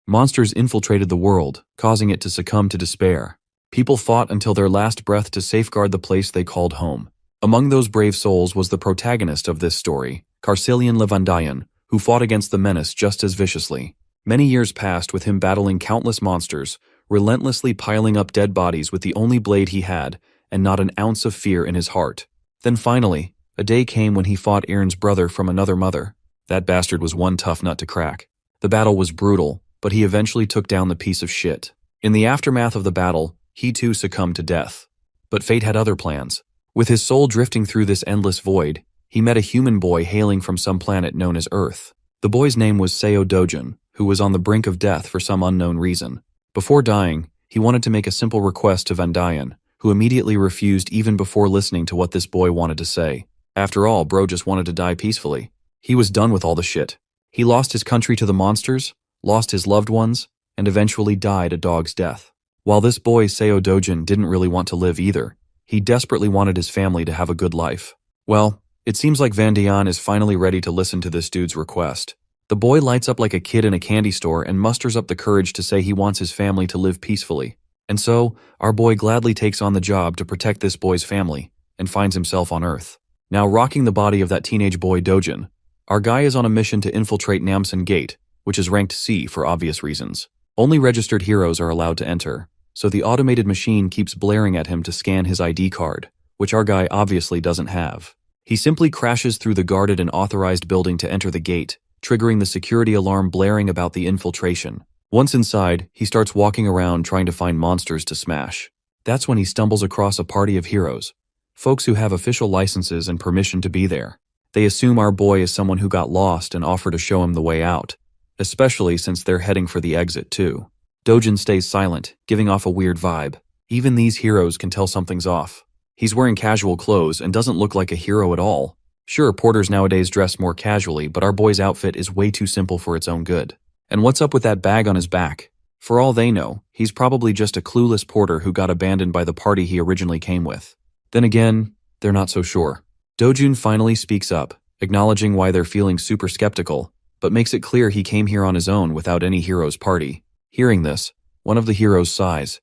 Monsters infiltrated the world, causing it to succumb to despair. People fought until their last breath to safeguard the place they called home. Among those brave souls was the protagonist of this story, Karserian Le Vandeiyan, who fought against the menace just as viciously. Many years passed with him battling countless monsters, relentlessly piling up dead bodies with the only blade he had, and not an ounce of fear in his heart. Then finally, a day came when he fought Aaron's brother from another mother. That bastard was one tough nut to crack. The battle was brutal, but he eventually took down the piece of shit. In the aftermath of the battle, he too succumbed to death. But fate had other plans. With his soul drifting through this endless void, he met a human boy hailing from some planet known as Earth. The boy's name was Seo Dojin, who was on the brink of death for some unknown reason. Before dying, he wanted to make a simple request to Vandeiyan, who immediately refused even before listening to what this boy wanted to say. After all, bro just wanted to die peacefully. He was done with all the shit. He lost his country to the monsters, lost his loved ones, and eventually died a dog's death. While this boy Seo Dojin didn't really want to live either, he desperately wanted his family to have a good life. Well, it seems like Vandeiyan is finally ready to listen to this dude's request. The boy lights up like a kid in a candy store and musters up the courage to say he wants his family to live peacefully. And so, our boy gladly takes on the job to protect this boy's family, and finds himself on Earth. Now rocking the body of that teenage boy Dojin, our guy is on a mission to infiltrate Namsan Gate, which is ranked C for obvious reasons. Only registered heroes are allowed to enter, so the automated machine keeps blaring at him to scan his ID card, which our guy obviously doesn't have. He simply crashes through the guarded and authorized building to enter the gate, triggering the security alarm blaring about the infiltration. Once inside, he starts walking around trying to find monsters to smash. That's when he stumbles across a party of heroes, folks who have official licenses and permission to be there. They assume our boy is someone who got lost and offer to show him the way out, especially since they're heading for the exit too. Dojin stays silent, giving off a weird vibe. Even these heroes can tell something's off. He's wearing casual clothes and doesn't look like a hero at all. Sure, porters nowadays dress more casually, but our boy's outfit is way too simple for its own good. And what's up with that bag on his back? For all they know, he's probably just a clueless porter who got abandoned by the party he originally came with. Then again, they're not so sure. Dojin finally speaks up, acknowledging why they're feeling super skeptical, but makes it clear he came here on his own without any hero's party. Hearing this, one of the heroes sighs,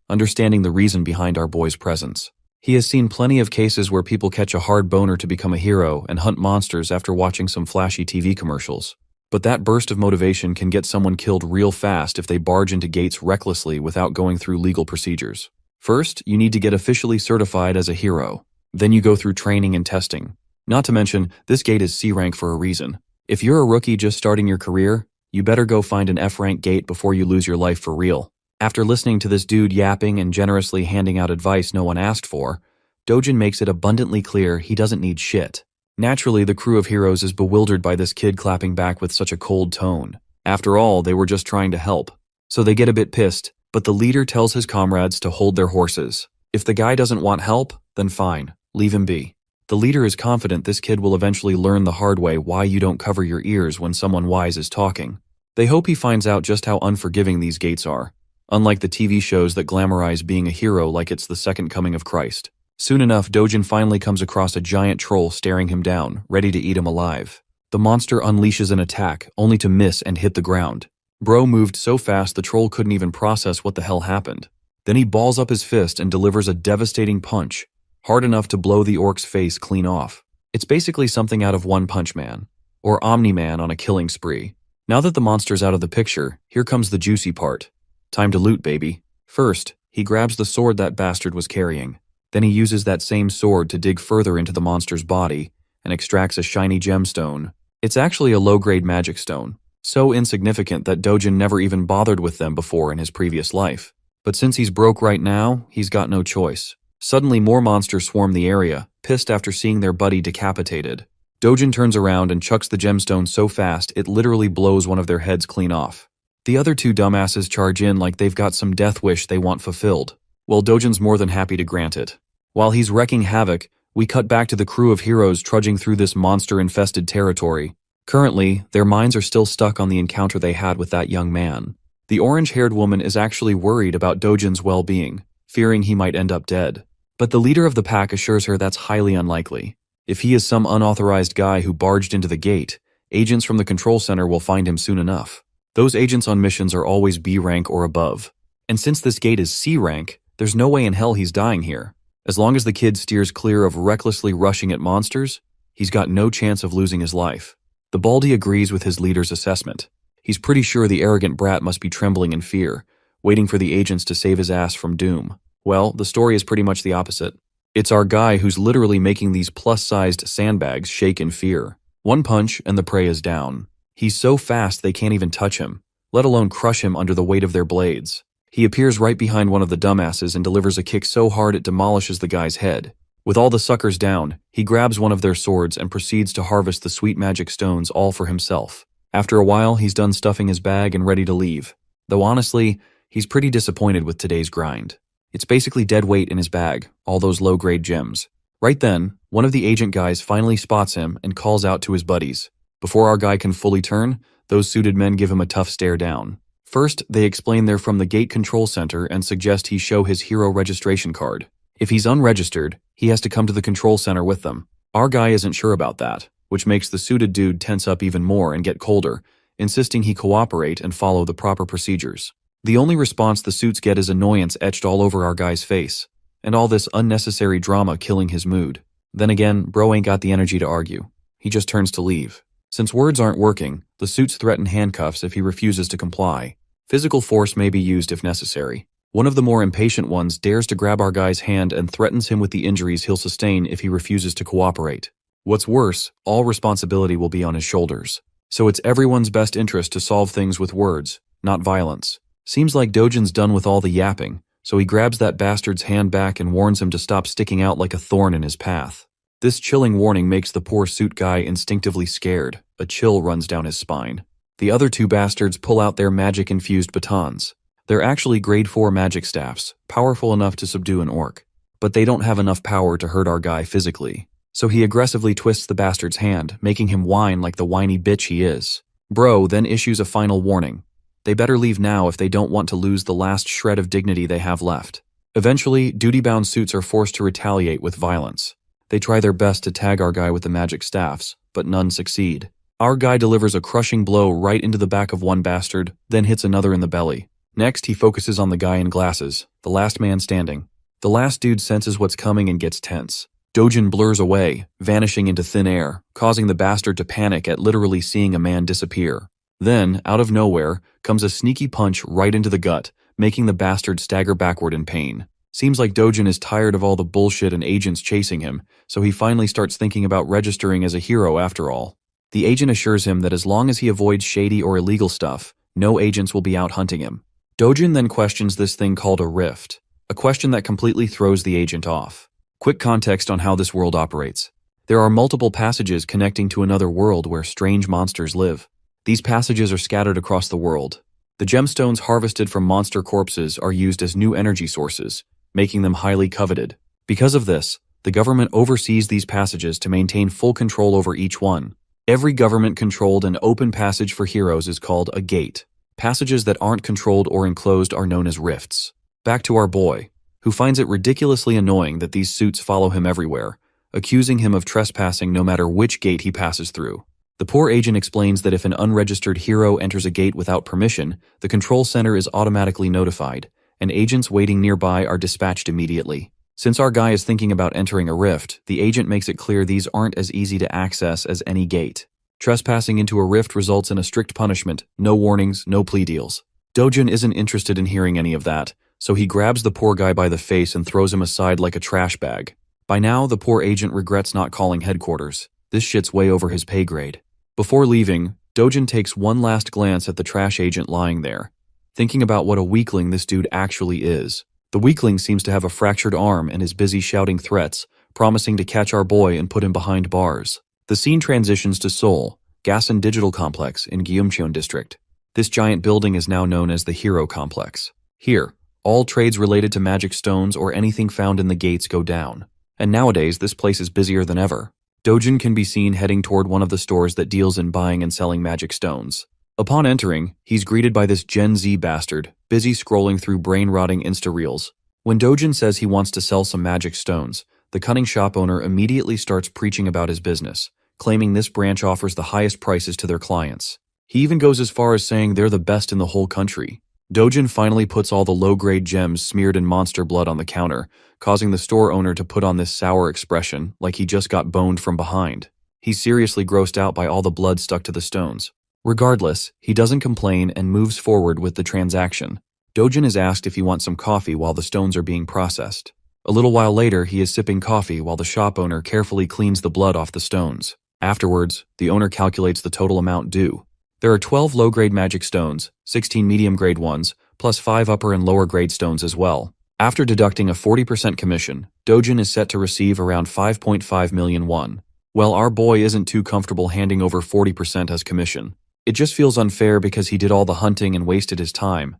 understanding the reason behind our boy's presence. He has seen plenty of cases where people catch a hard boner to become a hero and hunt monsters after watching some flashy TV commercials. But that burst of motivation can get someone killed real fast if they barge into gates recklessly without going through legal procedures. First, you need to get officially certified as a hero. Then you go through training and testing. Not to mention, this gate is C rank for a reason. If you're a rookie just starting your career, you better go find an F rank gate before you lose your life for real. After listening to this dude yapping and generously handing out advice no one asked for, Dojin makes it abundantly clear he doesn't need shit. Naturally, the crew of heroes is bewildered by this kid clapping back with such a cold tone. After all, they were just trying to help. So they get a bit pissed, but the leader tells his comrades to hold their horses. If the guy doesn't want help, then fine, leave him be. The leader is confident this kid will eventually learn the hard way why you don't cover your ears when someone wise is talking. They hope he finds out just how unforgiving these gates are, unlike the TV shows that glamorize being a hero like it's the second coming of Christ. Soon enough, Dojin finally comes across a giant troll staring him down, ready to eat him alive. The monster unleashes an attack, only to miss and hit the ground. Bro moved so fast the troll couldn't even process what the hell happened. Then he balls up his fist and delivers a devastating punch, hard enough to blow the orc's face clean off. It's basically something out of One Punch Man, or Omni-Man on a killing spree. Now that the monster's out of the picture, here comes the juicy part. Time to loot, baby. First, he grabs the sword that bastard was carrying. Then he uses that same sword to dig further into the monster's body and extracts a shiny gemstone. It's actually a low-grade magic stone, so insignificant that Dojin never even bothered with them before in his previous life. But since he's broke right now, he's got no choice. Suddenly more monsters swarm the area, pissed after seeing their buddy decapitated. Dojin turns around and chucks the gemstone so fast it literally blows one of their heads clean off. The other two dumbasses charge in like they've got some death wish they want fulfilled. Well, Dojin's more than happy to grant it. While he's wreaking havoc, we cut back to the crew of heroes trudging through this monster-infested territory. Currently, their minds are still stuck on the encounter they had with that young man. The orange-haired woman is actually worried about Dojin's well-being, fearing he might end up dead. But the leader of the pack assures her that's highly unlikely. If he is some unauthorized guy who barged into the gate, agents from the control center will find him soon enough. Those agents on missions are always B rank or above. And since this gate is C rank, there's no way in hell he's dying here. As long as the kid steers clear of recklessly rushing at monsters, he's got no chance of losing his life. The Baldy agrees with his leader's assessment. He's pretty sure the arrogant brat must be trembling in fear, waiting for the agents to save his ass from doom. Well, the story is pretty much the opposite. It's our guy who's literally making these plus-sized sandbags shake in fear. One punch and the prey is down. He's so fast they can't even touch him, let alone crush him under the weight of their blades. He appears right behind one of the dumbasses and delivers a kick so hard it demolishes the guy's head. With all the suckers down, he grabs one of their swords and proceeds to harvest the sweet magic stones all for himself. After a while, he's done stuffing his bag and ready to leave. Though honestly, he's pretty disappointed with today's grind. It's basically dead weight in his bag, all those low-grade gems. Right then, one of the agent guys finally spots him and calls out to his buddies. Before our guy can fully turn, those suited men give him a tough stare down. First, they explain they're from the gate control center and suggest he show his hero registration card. If he's unregistered, he has to come to the control center with them. Our guy isn't sure about that, which makes the suited dude tense up even more and get colder, insisting he cooperate and follow the proper procedures. The only response the suits get is annoyance etched all over our guy's face, and all this unnecessary drama killing his mood. Then again, bro ain't got the energy to argue. He just turns to leave. Since words aren't working, the suits threaten handcuffs if he refuses to comply. Physical force may be used if necessary. One of the more impatient ones dares to grab our guy's hand and threatens him with the injuries he'll sustain if he refuses to cooperate. What's worse, all responsibility will be on his shoulders. So it's everyone's best interest to solve things with words, not violence. Seems like Dojin's done with all the yapping, so he grabs that bastard's hand back and warns him to stop sticking out like a thorn in his path. This chilling warning makes the poor suit guy instinctively scared. A chill runs down his spine. The other two bastards pull out their magic-infused batons. They're actually grade 4 magic staffs, powerful enough to subdue an orc. But they don't have enough power to hurt our guy physically. So he aggressively twists the bastard's hand, making him whine like the whiny bitch he is. Bro then issues a final warning. They better leave now if they don't want to lose the last shred of dignity they have left. Eventually, duty-bound suits are forced to retaliate with violence. They try their best to tag our guy with the magic staffs, but none succeed. Our guy delivers a crushing blow right into the back of one bastard, then hits another in the belly. Next, he focuses on the guy in glasses, the last man standing. The last dude senses what's coming and gets tense. Dojin blurs away, vanishing into thin air, causing the bastard to panic at literally seeing a man disappear. Then, out of nowhere, comes a sneaky punch right into the gut, making the bastard stagger backward in pain. Seems like Dojin is tired of all the bullshit and agents chasing him, so he finally starts thinking about registering as a hero after all. The agent assures him that as long as he avoids shady or illegal stuff, no agents will be out hunting him. Dojin then questions this thing called a rift, a question that completely throws the agent off. Quick context on how this world operates. There are multiple passages connecting to another world where strange monsters live. These passages are scattered across the world. The gemstones harvested from monster corpses are used as new energy sources, making them highly coveted. Because of this, the government oversees these passages to maintain full control over each one. Every government-controlled and open passage for heroes is called a gate. Passages that aren't controlled or enclosed are known as rifts. Back to our boy, who finds it ridiculously annoying that these suits follow him everywhere, accusing him of trespassing no matter which gate he passes through. The poor agent explains that if an unregistered hero enters a gate without permission, the control center is automatically notified, and agents waiting nearby are dispatched immediately. Since our guy is thinking about entering a rift, the agent makes it clear these aren't as easy to access as any gate. Trespassing into a rift results in a strict punishment, no warnings, no plea deals. Dojin isn't interested in hearing any of that, so he grabs the poor guy by the face and throws him aside like a trash bag. By now, the poor agent regrets not calling headquarters. This shit's way over his pay grade. Before leaving, Dojin takes one last glance at the trash agent lying there, thinking about what a weakling this dude actually is. The weakling seems to have a fractured arm and is busy shouting threats, promising to catch our boy and put him behind bars. The scene transitions to Seoul, Gas and Digital Complex in Gyeongcheon District. This giant building is now known as the Hero Complex. Here, all trades related to magic stones or anything found in the gates go down. And nowadays, this place is busier than ever. Dojin can be seen heading toward one of the stores that deals in buying and selling magic stones. Upon entering, he's greeted by this Gen Z bastard, busy scrolling through brain-rotting Insta-reels. When Dojin says he wants to sell some magic stones, the cunning shop owner immediately starts preaching about his business, claiming this branch offers the highest prices to their clients. He even goes as far as saying they're the best in the whole country. Dojin finally puts all the low-grade gems smeared in monster blood on the counter, causing the store owner to put on this sour expression like he just got boned from behind. He's seriously grossed out by all the blood stuck to the stones. Regardless, he doesn't complain and moves forward with the transaction. Dojin is asked if he wants some coffee while the stones are being processed. A little while later, he is sipping coffee while the shop owner carefully cleans the blood off the stones. Afterwards, the owner calculates the total amount due. There are 12 low-grade magic stones, 16 medium-grade ones, plus 5 upper and lower-grade stones as well. After deducting a 40% commission, Dojin is set to receive around 5.5 million won. Well, our boy isn't too comfortable handing over 40% as commission. It just feels unfair because he did all the hunting and wasted his time.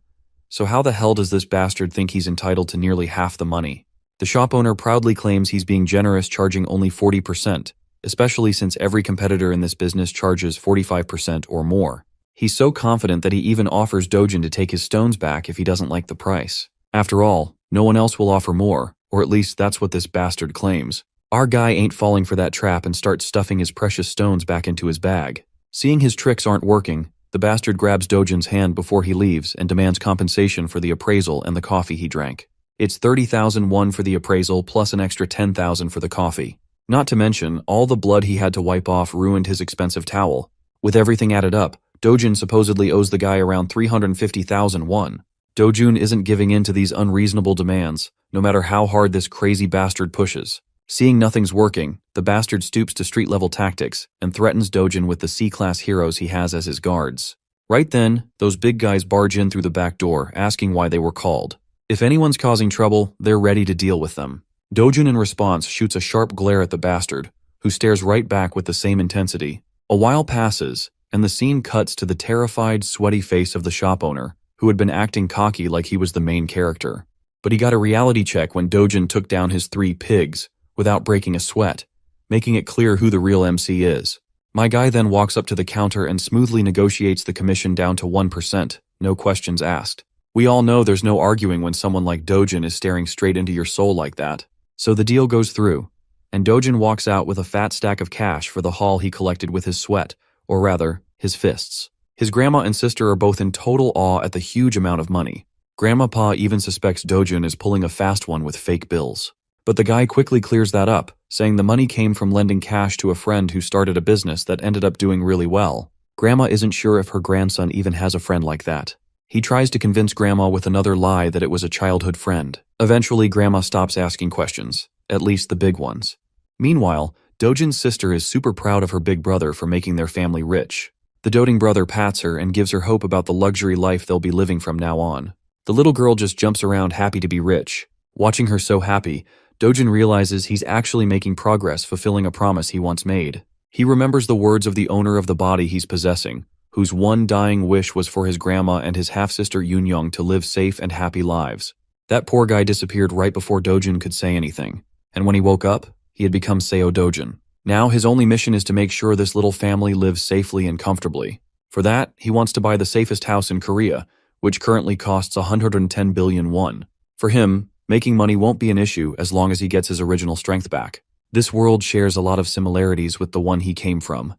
So how the hell does this bastard think he's entitled to nearly half the money? The shop owner proudly claims he's being generous, charging only 40%. Especially since every competitor in this business charges 45% or more. He's so confident that he even offers Dojin to take his stones back if he doesn't like the price. After all, no one else will offer more, or at least that's what this bastard claims. Our guy ain't falling for that trap and starts stuffing his precious stones back into his bag. Seeing his tricks aren't working, the bastard grabs Dojin's hand before he leaves and demands compensation for the appraisal and the coffee he drank. It's 30,000 won for the appraisal plus an extra 10,000 for the coffee. Not to mention, all the blood he had to wipe off ruined his expensive towel. With everything added up, Dojin supposedly owes the guy around 350,000 won. Dojun isn't giving in to these unreasonable demands, no matter how hard this crazy bastard pushes. Seeing nothing's working, the bastard stoops to street-level tactics and threatens Dojin with the C-class heroes he has as his guards. Right then, those big guys barge in through the back door, asking why they were called. If anyone's causing trouble, they're ready to deal with them. Dojin in response shoots a sharp glare at the bastard, who stares right back with the same intensity. A while passes, and the scene cuts to the terrified, sweaty face of the shop owner, who had been acting cocky like he was the main character. But he got a reality check when Dojin took down his 3 pigs, without breaking a sweat, making it clear who the real MC is. My guy then walks up to the counter and smoothly negotiates the commission down to 1%, no questions asked. We all know there's no arguing when someone like Dojin is staring straight into your soul like that. So the deal goes through, and Dojin walks out with a fat stack of cash for the haul he collected with his sweat, or rather, his fists. His grandma and sister are both in total awe at the huge amount of money. Grandma-pa even suspects Dojin is pulling a fast one with fake bills. But the guy quickly clears that up, saying the money came from lending cash to a friend who started a business that ended up doing really well. Grandma isn't sure if her grandson even has a friend like that. He tries to convince Grandma with another lie that it was a childhood friend. Eventually, Grandma stops asking questions, at least the big ones. Meanwhile, Dojin's sister is super proud of her big brother for making their family rich. The doting brother pats her and gives her hope about the luxury life they'll be living from now on. The little girl just jumps around happy to be rich. Watching her so happy, Dojin realizes he's actually making progress fulfilling a promise he once made. He remembers the words of the owner of the body he's possessing, whose one dying wish was for his grandma and his half-sister Yoon-young to live safe and happy lives. That poor guy disappeared right before Dojin could say anything, and when he woke up, he had become Seo Dojin. Now his only mission is to make sure this little family lives safely and comfortably. For that, he wants to buy the safest house in Korea, which currently costs 110 billion won. For him, making money won't be an issue as long as he gets his original strength back. This world shares a lot of similarities with the one he came from,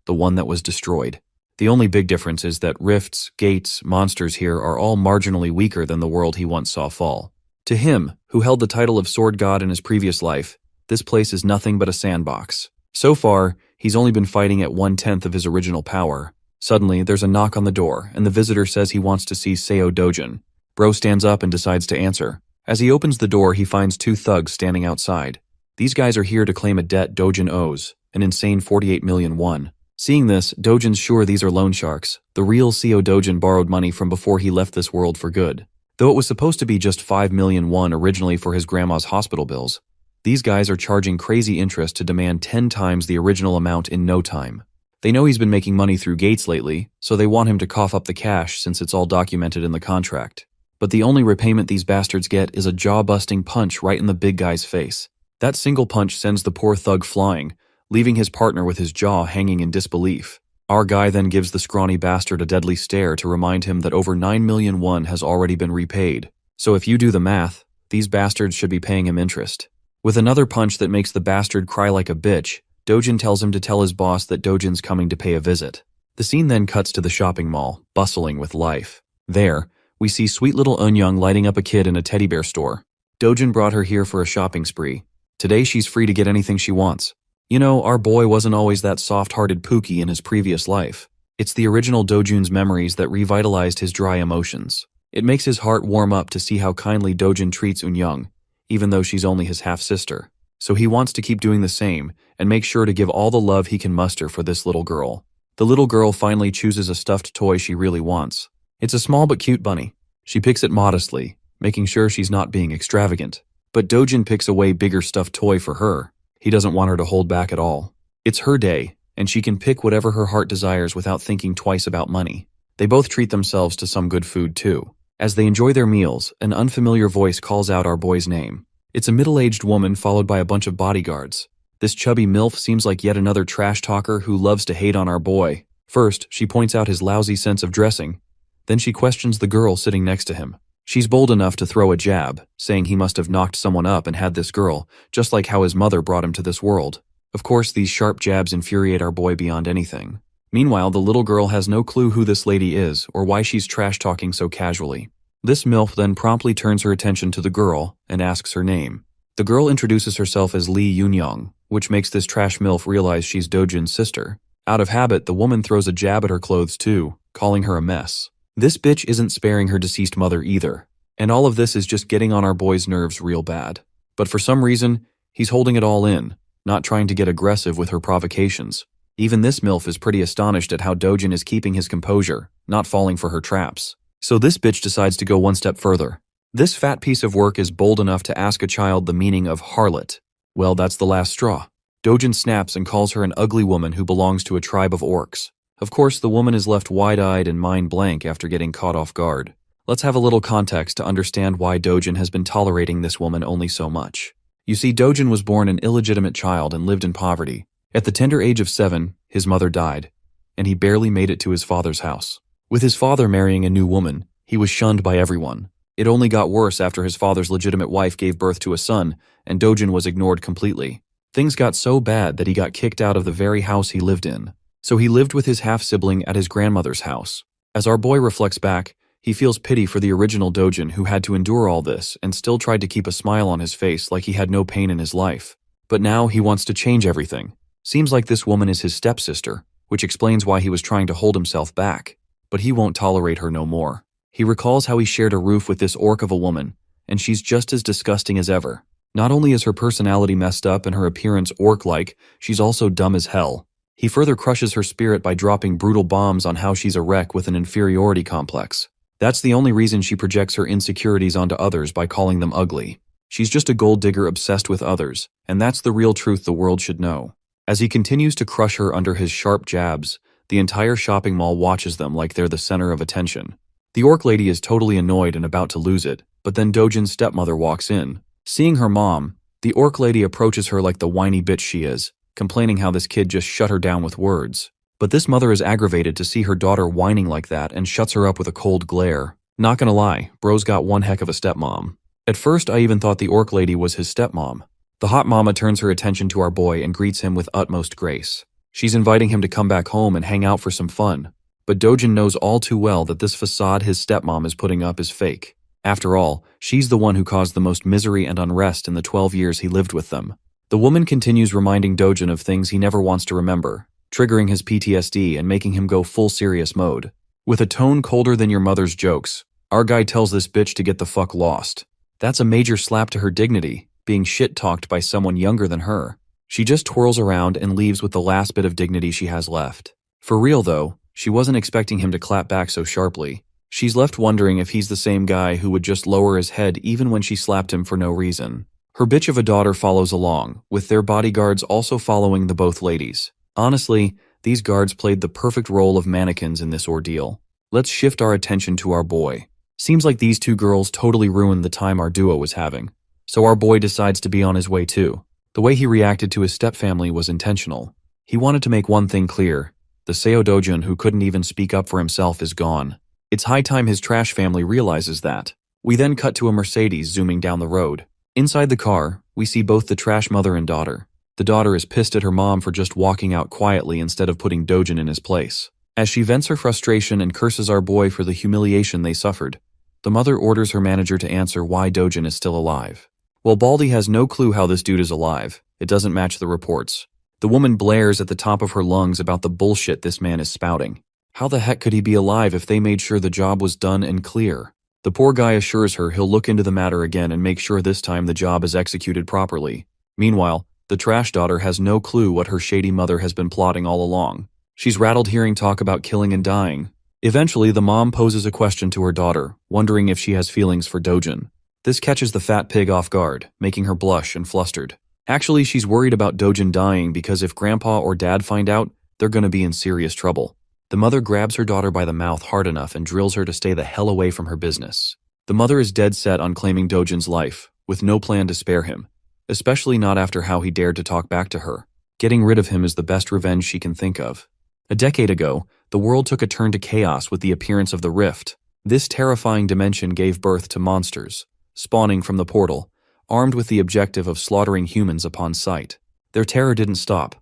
the one that was destroyed. The only big difference is that rifts, gates, monsters here are all marginally weaker than the world he once saw fall. To him, who held the title of Sword God in his previous life, this place is nothing but a sandbox. So far, he's only been fighting at 1/10 of his original power. Suddenly, there's a knock on the door, and the visitor says he wants to see Seo Dojin. Bro stands up and decides to answer. As he opens the door, he finds 2 thugs standing outside. These guys are here to claim a debt Dojin owes, an insane 48 million won. Seeing this, Dojin's sure these are loan sharks. The real Seo Dojin borrowed money from before he left this world for good. Though it was supposed to be just 5 million won originally for his grandma's hospital bills, these guys are charging crazy interest to demand 10 times the original amount in no time. They know he's been making money through gates lately, so they want him to cough up the cash since it's all documented in the contract. But the only repayment these bastards get is a jaw-busting punch right in the big guy's face. That single punch sends the poor thug flying, leaving his partner with his jaw hanging in disbelief. Our guy then gives the scrawny bastard a deadly stare to remind him that over 9 million won has already been repaid. So if you do the math, these bastards should be paying him interest. With another punch that makes the bastard cry like a bitch, Dojin tells him to tell his boss that Dojin's coming to pay a visit. The scene then cuts to the shopping mall, bustling with life. There, we see sweet little Eunyoung lighting up a kid in a teddy bear store. Dojin brought her here for a shopping spree. Today she's free to get anything she wants. You know, our boy wasn't always that soft-hearted Pookie in his previous life. It's the original Dojun's memories that revitalized his dry emotions. It makes his heart warm up to see how kindly Dojin treats Eunyoung, even though she's only his half-sister. So he wants to keep doing the same and make sure to give all the love he can muster for this little girl. The little girl finally chooses a stuffed toy she really wants. It's a small but cute bunny. She picks it modestly, making sure she's not being extravagant. But Dojin picks a way bigger stuffed toy for her. He doesn't want her to hold back at all. It's her day, and she can pick whatever her heart desires without thinking twice about money. They both treat themselves to some good food too. As they enjoy their meals, an unfamiliar voice calls out our boy's name. It's a middle-aged woman followed by a bunch of bodyguards. This chubby MILF seems like yet another trash talker who loves to hate on our boy. First, she points out his lousy sense of dressing. Then she questions the girl sitting next to him. She's bold enough to throw a jab, saying he must have knocked someone up and had this girl, just like how his mother brought him to this world. Of course, these sharp jabs infuriate our boy beyond anything. Meanwhile, the little girl has no clue who this lady is or why she's trash-talking so casually. This MILF then promptly turns her attention to the girl and asks her name. The girl introduces herself as Lee Eunyoung, which makes this trash MILF realize she's Dojin's sister. Out of habit, the woman throws a jab at her clothes too, calling her a mess. This bitch isn't sparing her deceased mother either. And all of this is just getting on our boy's nerves real bad. But for some reason, he's holding it all in, not trying to get aggressive with her provocations. Even this MILF is pretty astonished at how Dojin is keeping his composure, not falling for her traps. So this bitch decides to go one step further. This fat piece of work is bold enough to ask a child the meaning of harlot. Well, that's the last straw. Dojin snaps and calls her an ugly woman who belongs to a tribe of orcs. Of course, the woman is left wide-eyed and mind blank after getting caught off guard. Let's have a little context to understand why Dojin has been tolerating this woman only so much. You see, Dojin was born an illegitimate child and lived in poverty. At the tender age of 7, his mother died, and he barely made it to his father's house. With his father marrying a new woman, he was shunned by everyone. It only got worse after his father's legitimate wife gave birth to a son, and Dojin was ignored completely. Things got so bad that he got kicked out of the very house he lived in. So he lived with his half-sibling at his grandmother's house. As our boy reflects back, he feels pity for the original Dojin who had to endure all this and still tried to keep a smile on his face like he had no pain in his life. But now he wants to change everything. Seems like this woman is his stepsister, which explains why he was trying to hold himself back. But he won't tolerate her no more. He recalls how he shared a roof with this orc of a woman, and she's just as disgusting as ever. Not only is her personality messed up and her appearance orc-like, she's also dumb as hell. He further crushes her spirit by dropping brutal bombs on how she's a wreck with an inferiority complex. That's the only reason she projects her insecurities onto others by calling them ugly. She's just a gold digger obsessed with others, and that's the real truth the world should know. As he continues to crush her under his sharp jabs, the entire shopping mall watches them like they're the center of attention. The orc lady is totally annoyed and about to lose it, but then Dojin's stepmother walks in. Seeing her mom, the orc lady approaches her like the whiny bitch she is, complaining how this kid just shut her down with words. But this mother is aggravated to see her daughter whining like that and shuts her up with a cold glare. Not gonna lie, bro's got one heck of a stepmom. At first, I even thought the orc lady was his stepmom. The hot mama turns her attention to our boy and greets him with utmost grace. She's inviting him to come back home and hang out for some fun. But Dojin knows all too well that this facade his stepmom is putting up is fake. After all, she's the one who caused the most misery and unrest in the 12 years he lived with them. The woman continues reminding Dojin of things he never wants to remember, triggering his PTSD and making him go full serious mode. With a tone colder than your mother's jokes, our guy tells this bitch to get the fuck lost. That's a major slap to her dignity, being shit-talked by someone younger than her. She just twirls around and leaves with the last bit of dignity she has left. For real though, she wasn't expecting him to clap back so sharply. She's left wondering if he's the same guy who would just lower his head even when she slapped him for no reason. Her bitch of a daughter follows along, with their bodyguards also following the both ladies. Honestly, these guards played the perfect role of mannequins in this ordeal. Let's shift our attention to our boy. Seems like these two girls totally ruined the time our duo was having. So our boy decides to be on his way too. The way he reacted to his stepfamily was intentional. He wanted to make one thing clear. The Seo Dojin who couldn't even speak up for himself is gone. It's high time his trash family realizes that. We then cut to a Mercedes zooming down the road. Inside the car, we see both the trash mother and daughter. The daughter is pissed at her mom for just walking out quietly instead of putting Dojin in his place. As she vents her frustration and curses our boy for the humiliation they suffered, the mother orders her manager to answer why Dojin is still alive. Well, Baldy has no clue how this dude is alive. It doesn't match the reports. The woman blares at the top of her lungs about the bullshit this man is spouting. How the heck could he be alive if they made sure the job was done and clear? The poor guy assures her he'll look into the matter again and make sure this time the job is executed properly. Meanwhile, the trash daughter has no clue what her shady mother has been plotting all along. She's rattled hearing talk about killing and dying. Eventually, the mom poses a question to her daughter, wondering if she has feelings for Dojin. This catches the fat pig off guard, making her blush and flustered. Actually, she's worried about Dojin dying because if grandpa or dad find out, they're gonna be in serious trouble. The mother grabs her daughter by the mouth hard enough and drills her to stay the hell away from her business. The mother is dead set on claiming Dojin's life, with no plan to spare him, especially not after how he dared to talk back to her. Getting rid of him is the best revenge she can think of. A decade ago, the world took a turn to chaos with the appearance of the Rift. This terrifying dimension gave birth to monsters, spawning from the portal, armed with the objective of slaughtering humans upon sight. Their terror didn't stop.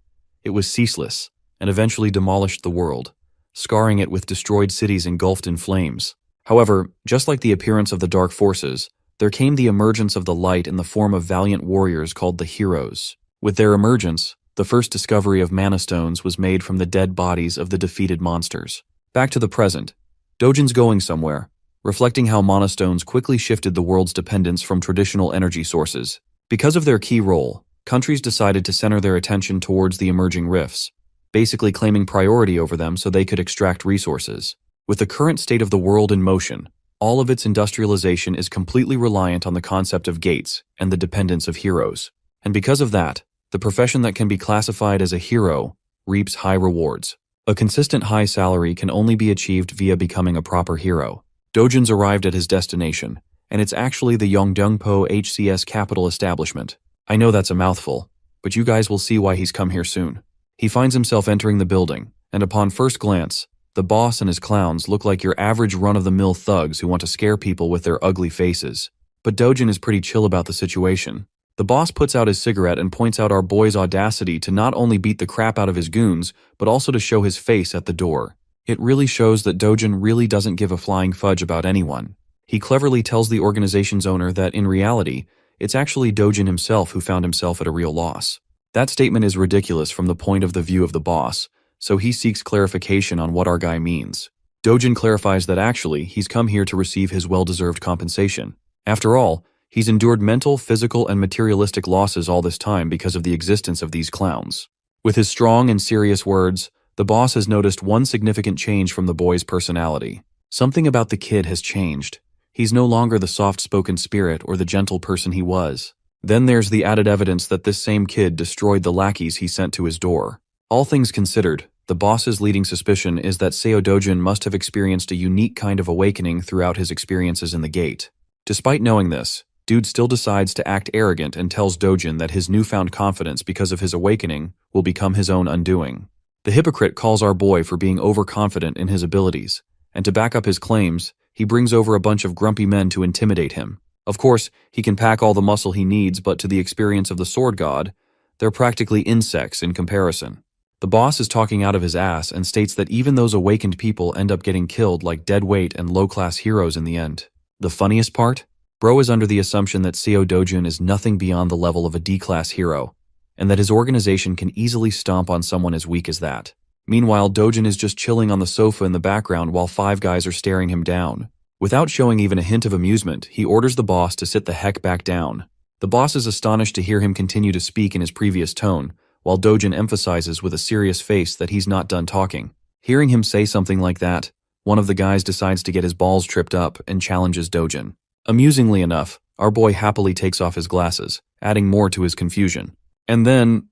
It was ceaseless, and eventually demolished the world, scarring it with destroyed cities engulfed in flames. However, just like the appearance of the dark forces, there came the emergence of the light in the form of valiant warriors called the Heroes. With their emergence, the first discovery of mana stones was made from the dead bodies of the defeated monsters. Back to the present. Dojin's going somewhere, reflecting how mana stones quickly shifted the world's dependence from traditional energy sources. Because of their key role, countries decided to center their attention towards the emerging rifts, basically claiming priority over them so they could extract resources. With the current state of the world in motion, all of its industrialization is completely reliant on the concept of gates and the dependence of heroes. And because of that, the profession that can be classified as a hero reaps high rewards. A consistent high salary can only be achieved via becoming a proper hero. Dojin's arrived at his destination, and it's actually the Yongdongpo HCS capital establishment. I know that's a mouthful, but you guys will see why he's come here soon. He finds himself entering the building, and upon first glance, the boss and his clowns look like your average run-of-the-mill thugs who want to scare people with their ugly faces. But Dojin is pretty chill about the situation. The boss puts out his cigarette and points out our boy's audacity to not only beat the crap out of his goons, but also to show his face at the door. It really shows that Dojin really doesn't give a flying fudge about anyone. He cleverly tells the organization's owner that, in reality, it's actually Dojin himself who found himself at a real loss. That statement is ridiculous from the point of the view of the boss, so he seeks clarification on what our guy means. Dojin clarifies that actually, he's come here to receive his well-deserved compensation. After all, he's endured mental, physical, and materialistic losses all this time because of the existence of these clowns. With his strong and serious words, the boss has noticed one significant change from the boy's personality. Something about the kid has changed. He's no longer the soft-spoken spirit or the gentle person he was. Then there's the added evidence that this same kid destroyed the lackeys he sent to his door. All things considered, the boss's leading suspicion is that Seo Dojin must have experienced a unique kind of awakening throughout his experiences in the gate. Despite knowing this, Dude still decides to act arrogant and tells Dojin that his newfound confidence because of his awakening will become his own undoing. The hypocrite calls our boy for being overconfident in his abilities, and to back up his claims, he brings over a bunch of grumpy men to intimidate him. Of course, he can pack all the muscle he needs, but to the experience of the sword god, they're practically insects in comparison. The boss is talking out of his ass and states that even those awakened people end up getting killed like deadweight and low-class heroes in the end. The funniest part? Bro is under the assumption that Seo Dojin is nothing beyond the level of a D-class hero, and that his organization can easily stomp on someone as weak as that. Meanwhile, Dojin is just chilling on the sofa in the background while 5 guys are staring him down. Without showing even a hint of amusement, he orders the boss to sit the heck back down. The boss is astonished to hear him continue to speak in his previous tone, while Dojin emphasizes with a serious face that he's not done talking. Hearing him say something like that, one of the guys decides to get his balls tripped up and challenges Dojin. Amusingly enough, our boy happily takes off his glasses, adding more to his confusion. And then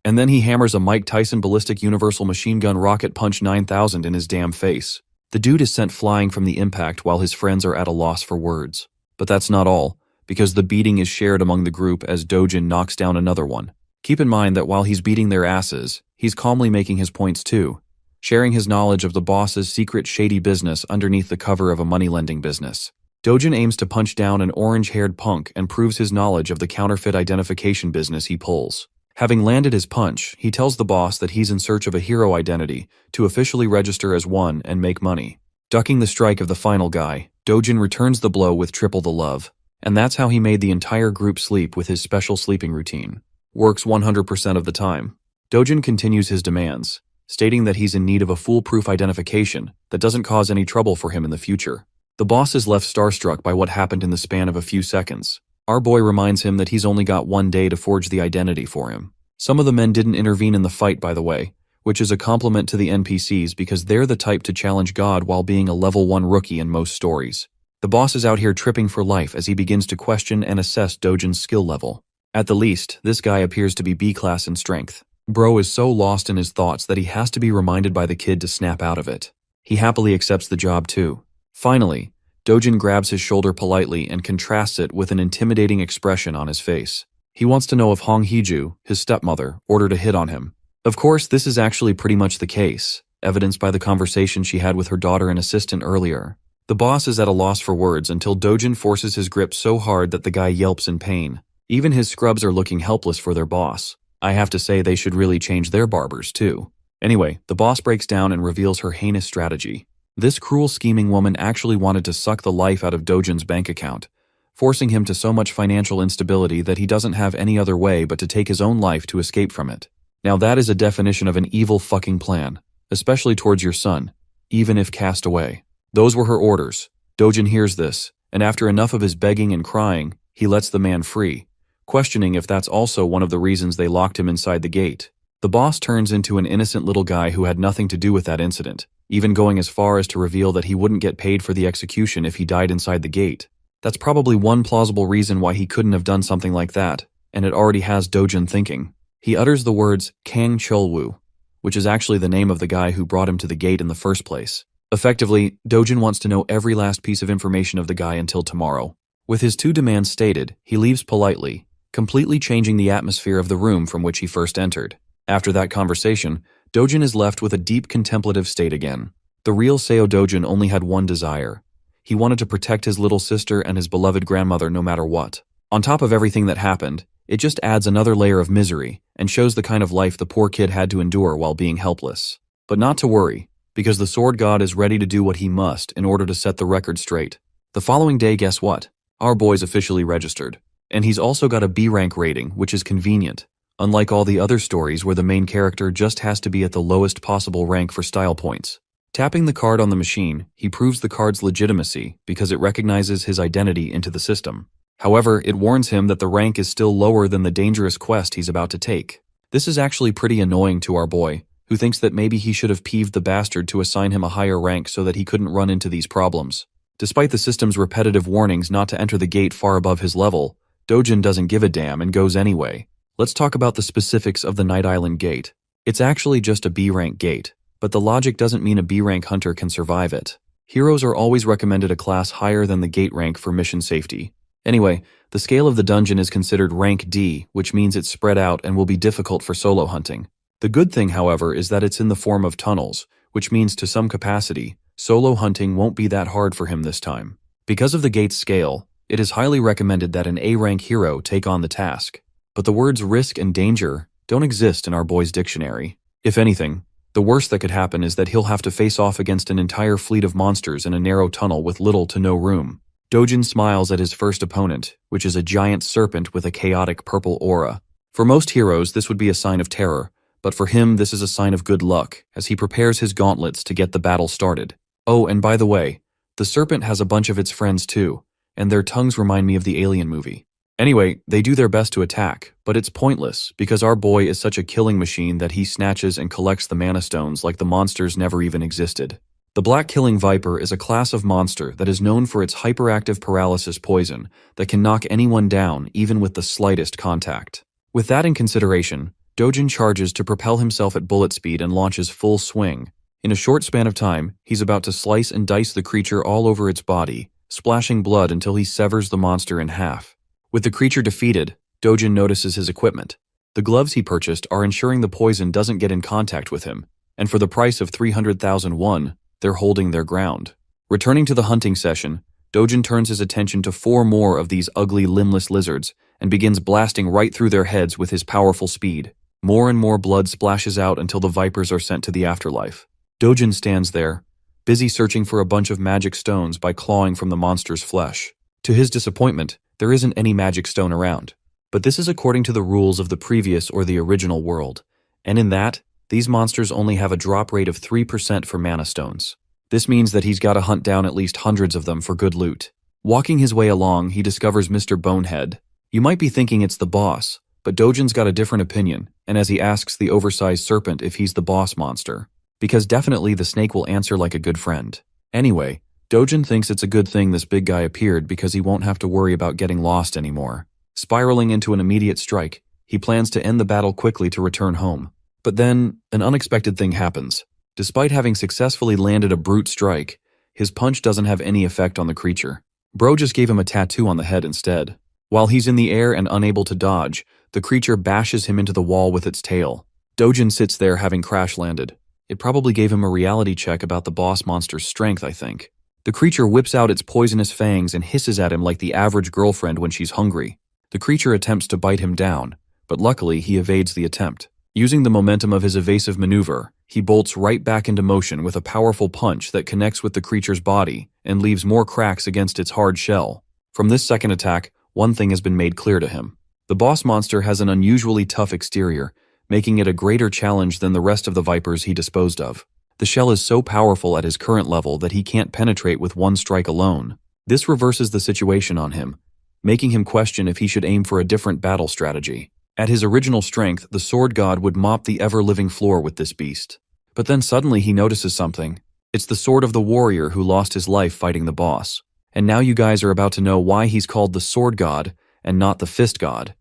he hammers a Mike Tyson ballistic universal machine gun rocket punch 9000 in his damn face. The dude is sent flying from the impact while his friends are at a loss for words. But that's not all, because the beating is shared among the group as Dojin knocks down another one. Keep in mind that while he's beating their asses, he's calmly making his points too, sharing his knowledge of the boss's secret shady business underneath the cover of a money-lending business. Dojin aims to punch down an orange-haired punk and proves his knowledge of the counterfeit identification business he pulls. Having landed his punch, he tells the boss that he's in search of a hero identity to officially register as one and make money. Ducking the strike of the final guy, Dojin returns the blow with triple the love. And that's how he made the entire group sleep with his special sleeping routine. Works 100% of the time. Dojin continues his demands, stating that he's in need of a foolproof identification that doesn't cause any trouble for him in the future. The boss is left starstruck by what happened in the span of a few seconds. Our boy reminds him that he's only got one day to forge the identity for him. Some of the men didn't intervene in the fight, by the way, which is a compliment to the NPCs because they're the type to challenge God while being a level 1 rookie in most stories. The boss is out here tripping for life as he begins to question and assess Dojin's skill level. At the least, this guy appears to be B-class in strength. Bro is so lost in his thoughts that he has to be reminded by the kid to snap out of it. He happily accepts the job too. Finally, Dojin grabs his shoulder politely and contrasts it with an intimidating expression on his face. He wants to know if Hong Heju, his stepmother, ordered a hit on him. Of course, this is actually pretty much the case, evidenced by the conversation she had with her daughter and assistant earlier. The boss is at a loss for words until Dojin forces his grip so hard that the guy yelps in pain. Even his scrubs are looking helpless for their boss. I have to say they should really change their barbers too. Anyway, the boss breaks down and reveals her heinous strategy. This cruel scheming woman actually wanted to suck the life out of Dojin's bank account, forcing him to so much financial instability that he doesn't have any other way but to take his own life to escape from it. Now that is a definition of an evil fucking plan, especially towards your son, even if cast away. Those were her orders. Dojin hears this, and after enough of his begging and crying, he lets the man free, questioning if that's also one of the reasons they locked him inside the gate. The boss turns into an innocent little guy who had nothing to do with that incident, even going as far as to reveal that he wouldn't get paid for the execution if he died inside the gate. That's probably one plausible reason why he couldn't have done something like that, and it already has Dojin thinking. He utters the words Kang Cholwoo, which is actually the name of the guy who brought him to the gate in the first place. Effectively, Dojin wants to know every last piece of information of the guy until tomorrow. With his 2 demands stated, he leaves politely, completely changing the atmosphere of the room from which he first entered. After that conversation, Dojin is left with a deep contemplative state again. The real Seo Dojin only had one desire. He wanted to protect his little sister and his beloved grandmother no matter what. On top of everything that happened, it just adds another layer of misery and shows the kind of life the poor kid had to endure while being helpless. But not to worry, because the sword god is ready to do what he must in order to set the record straight. The following day, guess what? Our boy's officially registered. And he's also got a B rank rating, which is convenient, unlike all the other stories where the main character just has to be at the lowest possible rank for style points. Tapping the card on the machine, he proves the card's legitimacy because it recognizes his identity into the system. However, it warns him that the rank is still lower than the dangerous quest he's about to take. This is actually pretty annoying to our boy, who thinks that maybe he should have peeved the bastard to assign him a higher rank so that he couldn't run into these problems. Despite the system's repetitive warnings not to enter the gate far above his level, Dojin doesn't give a damn and goes anyway. Let's talk about the specifics of the Night Island gate. It's actually just a B-rank gate, but the logic doesn't mean a B-rank hunter can survive it. Heroes are always recommended a class higher than the gate rank for mission safety. Anyway, the scale of the dungeon is considered rank D, which means it's spread out and will be difficult for solo hunting. The good thing, however, is that it's in the form of tunnels, which means to some capacity, solo hunting won't be that hard for him this time. Because of the gate's scale, it is highly recommended that an A-rank hero take on the task. But the words risk and danger don't exist in our boy's dictionary. If anything, the worst that could happen is that he'll have to face off against an entire fleet of monsters in a narrow tunnel with little to no room. Dojin smiles at his first opponent, which is a giant serpent with a chaotic purple aura. For most heroes, this would be a sign of terror, but for him this is a sign of good luck, as he prepares his gauntlets to get the battle started. Oh, and by the way, the serpent has a bunch of its friends too, and their tongues remind me of the Alien movie. Anyway, they do their best to attack, but it's pointless because our boy is such a killing machine that he snatches and collects the mana stones like the monsters never even existed. The Black Killing Viper is a class of monster that is known for its hyperactive paralysis poison that can knock anyone down even with the slightest contact. With that in consideration, Dojin charges to propel himself at bullet speed and launches full swing. In a short span of time, he's about to slice and dice the creature all over its body, splashing blood until he severs the monster in half. With the creature defeated, Dojin notices his equipment. The gloves he purchased are ensuring the poison doesn't get in contact with him, and for the price of 300,000 won, they're holding their ground. Returning to the hunting session, Dojin turns his attention to 4 more of these ugly limbless lizards and begins blasting right through their heads with his powerful speed. More and more blood splashes out until the vipers are sent to the afterlife. Dojin stands there, busy searching for a bunch of magic stones by clawing from the monster's flesh. To his disappointment, there isn't any magic stone around. But this is according to the rules of the previous or the original world, and in that, these monsters only have a drop rate of 3% for mana stones. This means that he's got to hunt down at least hundreds of them for good loot. Walking his way along, he discovers Mr. Bonehead. You might be thinking it's the boss, but Dojin's got a different opinion, and as he asks the oversized serpent if he's the boss monster, because definitely the snake will answer like a good friend. Anyway, Dojin thinks it's a good thing this big guy appeared because he won't have to worry about getting lost anymore. Spiraling into an immediate strike, he plans to end the battle quickly to return home. But then, an unexpected thing happens. Despite having successfully landed a brute strike, his punch doesn't have any effect on the creature. Bro just gave him a tattoo on the head instead. While he's in the air and unable to dodge, the creature bashes him into the wall with its tail. Dojin sits there having crash landed. It probably gave him a reality check about the boss monster's strength, I think. The creature whips out its poisonous fangs and hisses at him like the average girlfriend when she's hungry. The creature attempts to bite him down, but luckily he evades the attempt. Using the momentum of his evasive maneuver, he bolts right back into motion with a powerful punch that connects with the creature's body and leaves more cracks against its hard shell. From this second attack, one thing has been made clear to him. The boss monster has an unusually tough exterior, making it a greater challenge than the rest of the vipers he disposed of. The shell is so powerful at his current level that he can't penetrate with one strike alone. This reverses the situation on him, making him question if he should aim for a different battle strategy. At his original strength, the sword god would mop the ever-living floor with this beast. But then suddenly he notices something. It's the sword of the warrior who lost his life fighting the boss. And now you guys are about to know why he's called the sword god and not the fist god.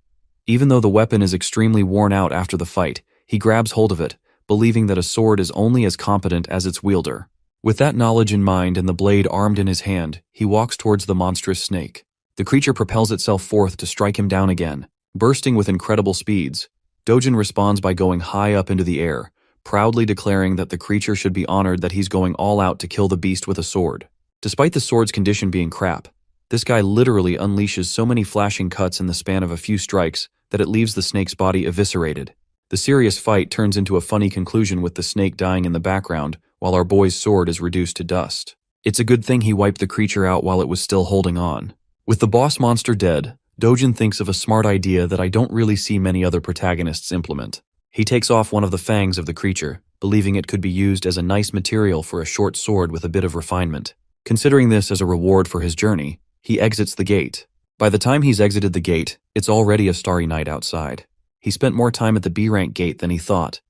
Even though the weapon is extremely worn out after the fight, he grabs hold of it, believing that a sword is only as competent as its wielder. With that knowledge in mind and the blade armed in his hand, he walks towards the monstrous snake. The creature propels itself forth to strike him down again. Bursting with incredible speeds, Dojin responds by going high up into the air, proudly declaring that the creature should be honored that he's going all out to kill the beast with a sword. Despite the sword's condition being crap, this guy literally unleashes so many flashing cuts in the span of a few strikes that it leaves the snake's body eviscerated. The serious fight turns into a funny conclusion with the snake dying in the background while our boy's sword is reduced to dust. It's a good thing he wiped the creature out while it was still holding on. With the boss monster dead, Dojin thinks of a smart idea that I don't really see many other protagonists implement. He takes off one of the fangs of the creature, believing it could be used as a nice material for a short sword with a bit of refinement. Considering this as a reward for his journey, he exits the gate. By the time he's exited the gate, it's already a starry night outside. He spent more time at the B-rank gate than he thought,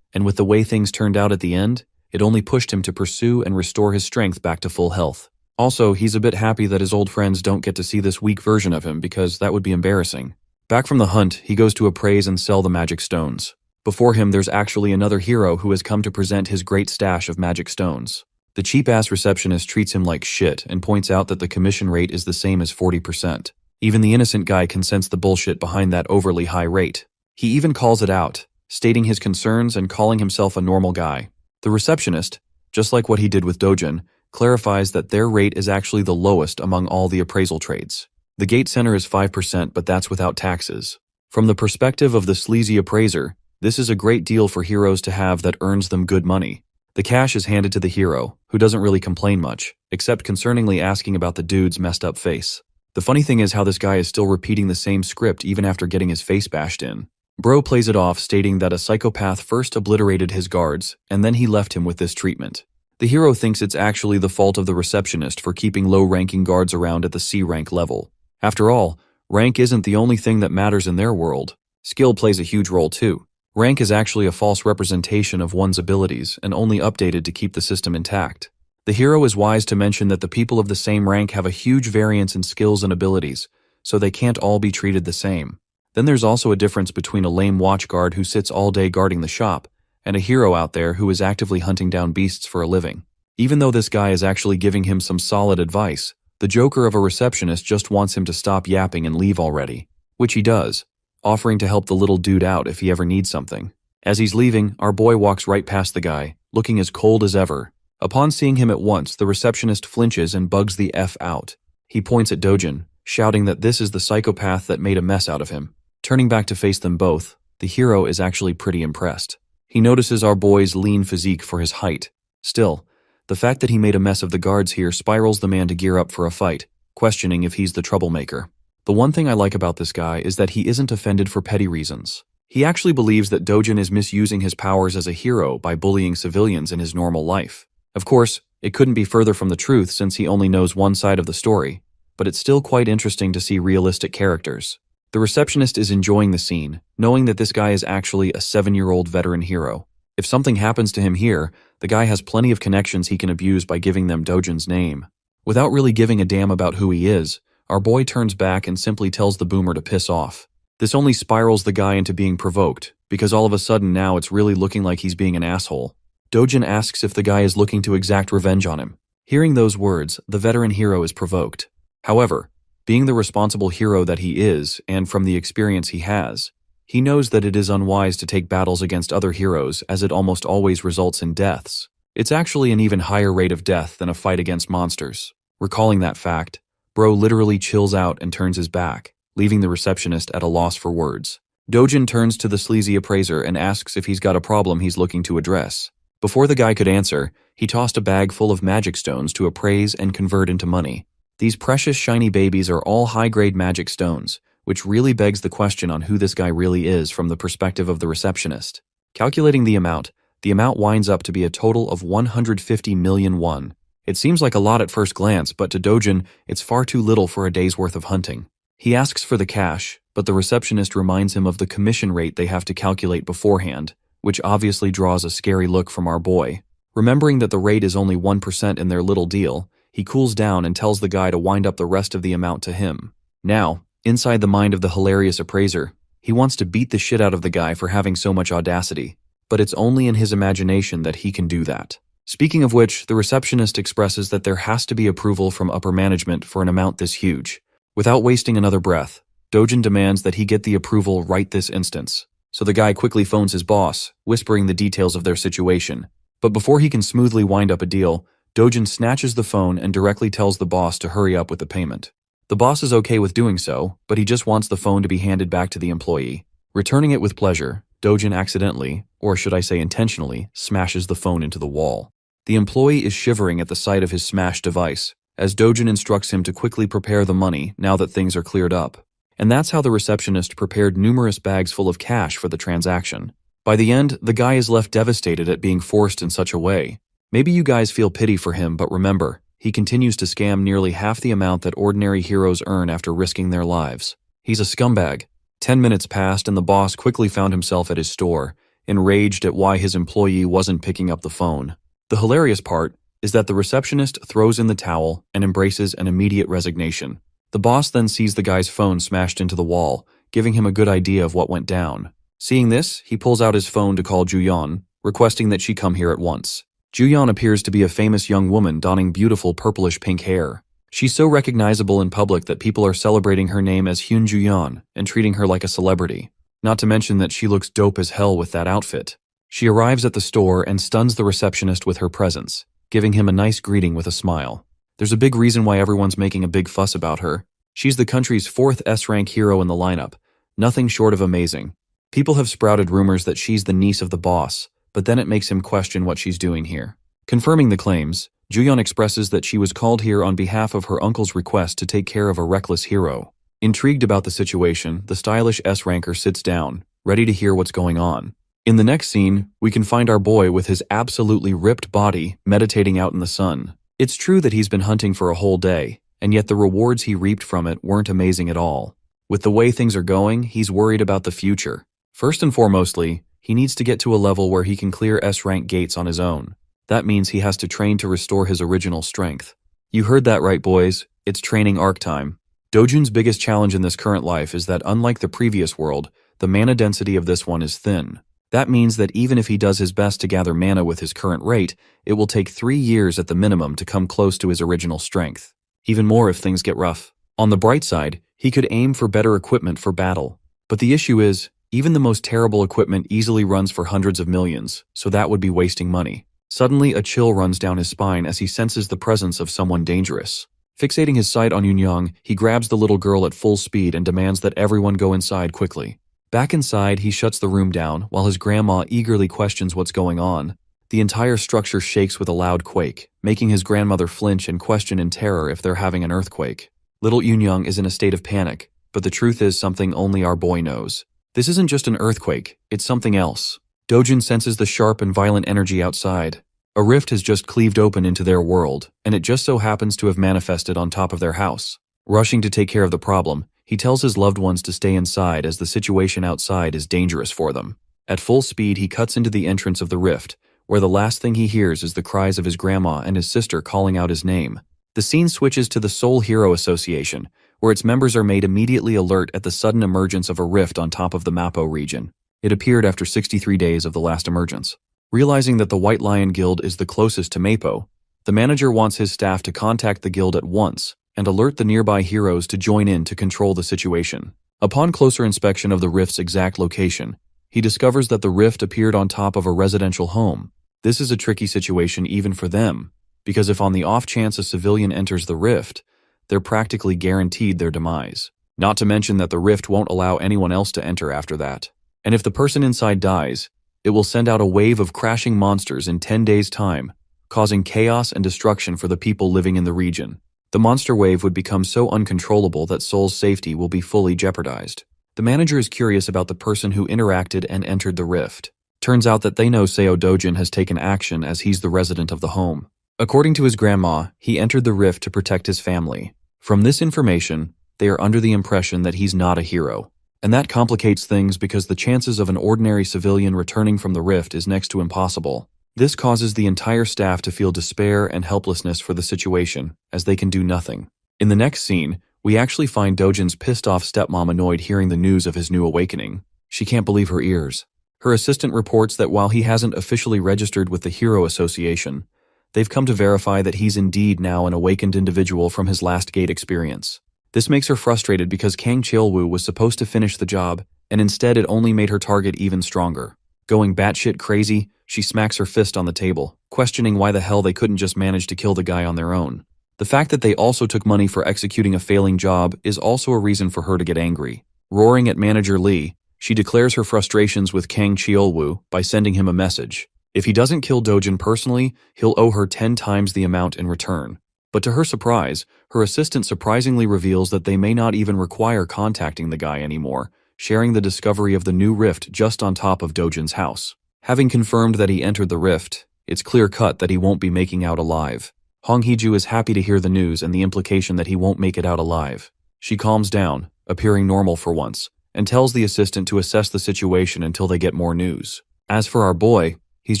and with the way things turned out at the end, it only pushed him to pursue and restore his strength back to full health. Also, he's a bit happy that his old friends don't get to see this weak version of him because that would be embarrassing. Back from the hunt, he goes to appraise and sell the magic stones. Before him, there's actually another hero who has come to present his great stash of magic stones. The cheap-ass receptionist treats him like shit and points out that the commission rate is the same as 40%. Even the innocent guy can sense the bullshit behind that overly high rate. He even calls it out, stating his concerns and calling himself a normal guy. The receptionist, just like what he did with Dojin, clarifies that their rate is actually the lowest among all the appraisal trades. The gate center is 5%, but that's without taxes. From the perspective of the sleazy appraiser, this is a great deal for heroes to have that earns them good money. The cash is handed to the hero, who doesn't really complain much, except concerningly asking about the dude's messed up face. The funny thing is how this guy is still repeating the same script even after getting his face bashed in. Bro plays it off, stating that a psychopath first obliterated his guards, and then he left him with this treatment. The hero thinks it's actually the fault of the receptionist for keeping low-ranking guards around at the C-rank level. After all, rank isn't the only thing that matters in their world. Skill plays a huge role too. Rank is actually a false representation of one's abilities and only updated to keep the system intact. The hero is wise to mention that the people of the same rank have a huge variance in skills and abilities, so they can't all be treated the same. Then there's also a difference between a lame watchguard who sits all day guarding the shop and a hero out there who is actively hunting down beasts for a living. Even though this guy is actually giving him some solid advice, the joker of a receptionist just wants him to stop yapping and leave already, which he does, offering to help the little dude out if he ever needs something. As he's leaving, our boy walks right past the guy, looking as cold as ever. Upon seeing him at once, the receptionist flinches and bugs the F out. He points at Dojin, shouting that this is the psychopath that made a mess out of him. Turning back to face them both, the hero is actually pretty impressed. He notices our boy's lean physique for his height. Still, the fact that he made a mess of the guards here spirals the man to gear up for a fight, questioning if he's the troublemaker. The one thing I like about this guy is that he isn't offended for petty reasons. He actually believes that Dojin is misusing his powers as a hero by bullying civilians in his normal life. Of course, it couldn't be further from the truth since he only knows one side of the story, but it's still quite interesting to see realistic characters. The receptionist is enjoying the scene, knowing that this guy is actually a 7-year-old veteran hero. If something happens to him here, the guy has plenty of connections he can abuse by giving them Dojin's name. Without really giving a damn about who he is, our boy turns back and simply tells the boomer to piss off. This only spirals the guy into being provoked, because all of a sudden now it's really looking like he's being an asshole. Dojin asks if the guy is looking to exact revenge on him. Hearing those words, the veteran hero is provoked. However, being the responsible hero that he is, and from the experience he has, he knows that it is unwise to take battles against other heroes as it almost always results in deaths. It's actually an even higher rate of death than a fight against monsters. Recalling that fact, Bro literally chills out and turns his back, leaving the receptionist at a loss for words. Dojin turns to the sleazy appraiser and asks if he's got a problem he's looking to address. Before the guy could answer, he tossed a bag full of magic stones to appraise and convert into money. These precious shiny babies are all high-grade magic stones, which really begs the question on who this guy really is from the perspective of the receptionist. Calculating the amount winds up to be a total of 150 million won. It seems like a lot at first glance, but to Dojin, it's far too little for a day's worth of hunting. He asks for the cash, but the receptionist reminds him of the commission rate they have to calculate beforehand, which obviously draws a scary look from our boy. Remembering that the rate is only 1% in their little deal, he cools down and tells the guy to wind up the rest of the amount to him. Now, inside the mind of the hilarious appraiser, he wants to beat the shit out of the guy for having so much audacity, but it's only in his imagination that he can do that. Speaking of which, the receptionist expresses that there has to be approval from upper management for an amount this huge. Without wasting another breath, Dojin demands that he get the approval right this instance. So the guy quickly phones his boss, whispering the details of their situation. But before he can smoothly wind up a deal, Dojin snatches the phone and directly tells the boss to hurry up with the payment. The boss is okay with doing so, but he just wants the phone to be handed back to the employee. Returning it with pleasure, Dojin accidentally, or should I say intentionally, smashes the phone into the wall. The employee is shivering at the sight of his smashed device, as Dojin instructs him to quickly prepare the money now that things are cleared up. And that's how the receptionist prepared numerous bags full of cash for the transaction. By the end, the guy is left devastated at being forced in such a way. Maybe you guys feel pity for him, but remember, he continues to scam nearly half the amount that ordinary heroes earn after risking their lives. He's a scumbag. 10 minutes passed and the boss quickly found himself at his store, enraged at why his employee wasn't picking up the phone. The hilarious part is that the receptionist throws in the towel and embraces an immediate resignation. The boss then sees the guy's phone smashed into the wall, giving him a good idea of what went down. Seeing this, he pulls out his phone to call Juyeon, requesting that she come here at once. Juyeon appears to be a famous young woman donning beautiful purplish-pink hair. She's so recognizable in public that people are celebrating her name as Hyun Juyeon and treating her like a celebrity. Not to mention that she looks dope as hell with that outfit. She arrives at the store and stuns the receptionist with her presence, giving him a nice greeting with a smile. There's a big reason why everyone's making a big fuss about her. She's the country's 4th S-rank hero in the lineup, nothing short of amazing. People have sprouted rumors that she's the niece of the boss, but then it makes him question what she's doing here. Confirming the claims, Juyeon expresses that she was called here on behalf of her uncle's request to take care of a reckless hero. Intrigued about the situation, the stylish S-ranker sits down, ready to hear what's going on. In the next scene, we can find our boy with his absolutely ripped body meditating out in the sun. It's true that he's been hunting for a whole day, and yet the rewards he reaped from it weren't amazing at all. With the way things are going, he's worried about the future. First and foremostly, he needs to get to a level where he can clear S-rank gates on his own. That means he has to train to restore his original strength. You heard that right, boys. It's training arc time. Dojin's biggest challenge in this current life is that unlike the previous world, the mana density of this one is thin. That means that even if he does his best to gather mana with his current rate, it will take 3 years at the minimum to come close to his original strength. Even more if things get rough. On the bright side, he could aim for better equipment for battle. But the issue is, even the most terrible equipment easily runs for hundreds of millions, so that would be wasting money. Suddenly, a chill runs down his spine as he senses the presence of someone dangerous. Fixating his sight on Yunyang, he grabs the little girl at full speed and demands that everyone go inside quickly. Back inside, he shuts the room down while his grandma eagerly questions what's going on. The entire structure shakes with a loud quake, making his grandmother flinch and question in terror if they're having an earthquake. Little Yunyang is in a state of panic, but the truth is something only our boy knows. This isn't just an earthquake, it's something else. Dojin senses the sharp and violent energy outside. A rift has just cleaved open into their world, and it just so happens to have manifested on top of their house. Rushing to take care of the problem, he tells his loved ones to stay inside as the situation outside is dangerous for them. At full speed, he cuts into the entrance of the rift, where the last thing he hears is the cries of his grandma and his sister calling out his name. The scene switches to the Seoul Hero Association, where its members are made immediately alert at the sudden emergence of a rift on top of the Mapo region. It appeared after 63 days of the last emergence. Realizing that the White Lion Guild is the closest to Mapo, the manager wants his staff to contact the guild at once and alert the nearby heroes to join in to control the situation. Upon closer inspection of the rift's exact location, he discovers that the rift appeared on top of a residential home. This is a tricky situation even for them, because if on the off chance a civilian enters the rift, they're practically guaranteed their demise. Not to mention that the rift won't allow anyone else to enter after that. And if the person inside dies, it will send out a wave of crashing monsters in 10 days' time, causing chaos and destruction for the people living in the region. The monster wave would become so uncontrollable that Seoul's safety will be fully jeopardized. The manager is curious about the person who interacted and entered the rift. Turns out that they know Seo Dojin has taken action as he's the resident of the home. According to his grandma, he entered the rift to protect his family. From this information, they are under the impression that he's not a hero. And that complicates things because the chances of an ordinary civilian returning from the rift is next to impossible. This causes the entire staff to feel despair and helplessness for the situation, as they can do nothing. In the next scene, we actually find Dojin's pissed-off stepmom annoyed hearing the news of his new awakening. She can't believe her ears. Her assistant reports that while he hasn't officially registered with the Hero Association, they've come to verify that he's indeed now an awakened individual from his last gate experience. This makes her frustrated because Kang Cheolwoo was supposed to finish the job, and instead it only made her target even stronger. Going batshit crazy, she smacks her fist on the table, questioning why the hell they couldn't just manage to kill the guy on their own. The fact that they also took money for executing a failing job is also a reason for her to get angry. Roaring at manager Lee, she declares her frustrations with Kang Cheolwoo by sending him a message. If he doesn't kill Dojin personally, he'll owe her 10 times the amount in return. But to her surprise, her assistant surprisingly reveals that they may not even require contacting the guy anymore, sharing the discovery of the new rift just on top of Dojin's house. Having confirmed that he entered the rift, it's clear-cut that he won't be making out alive. Hong Hee-ju is happy to hear the news and the implication that he won't make it out alive. She calms down, appearing normal for once, and tells the assistant to assess the situation until they get more news. As for our boy, he's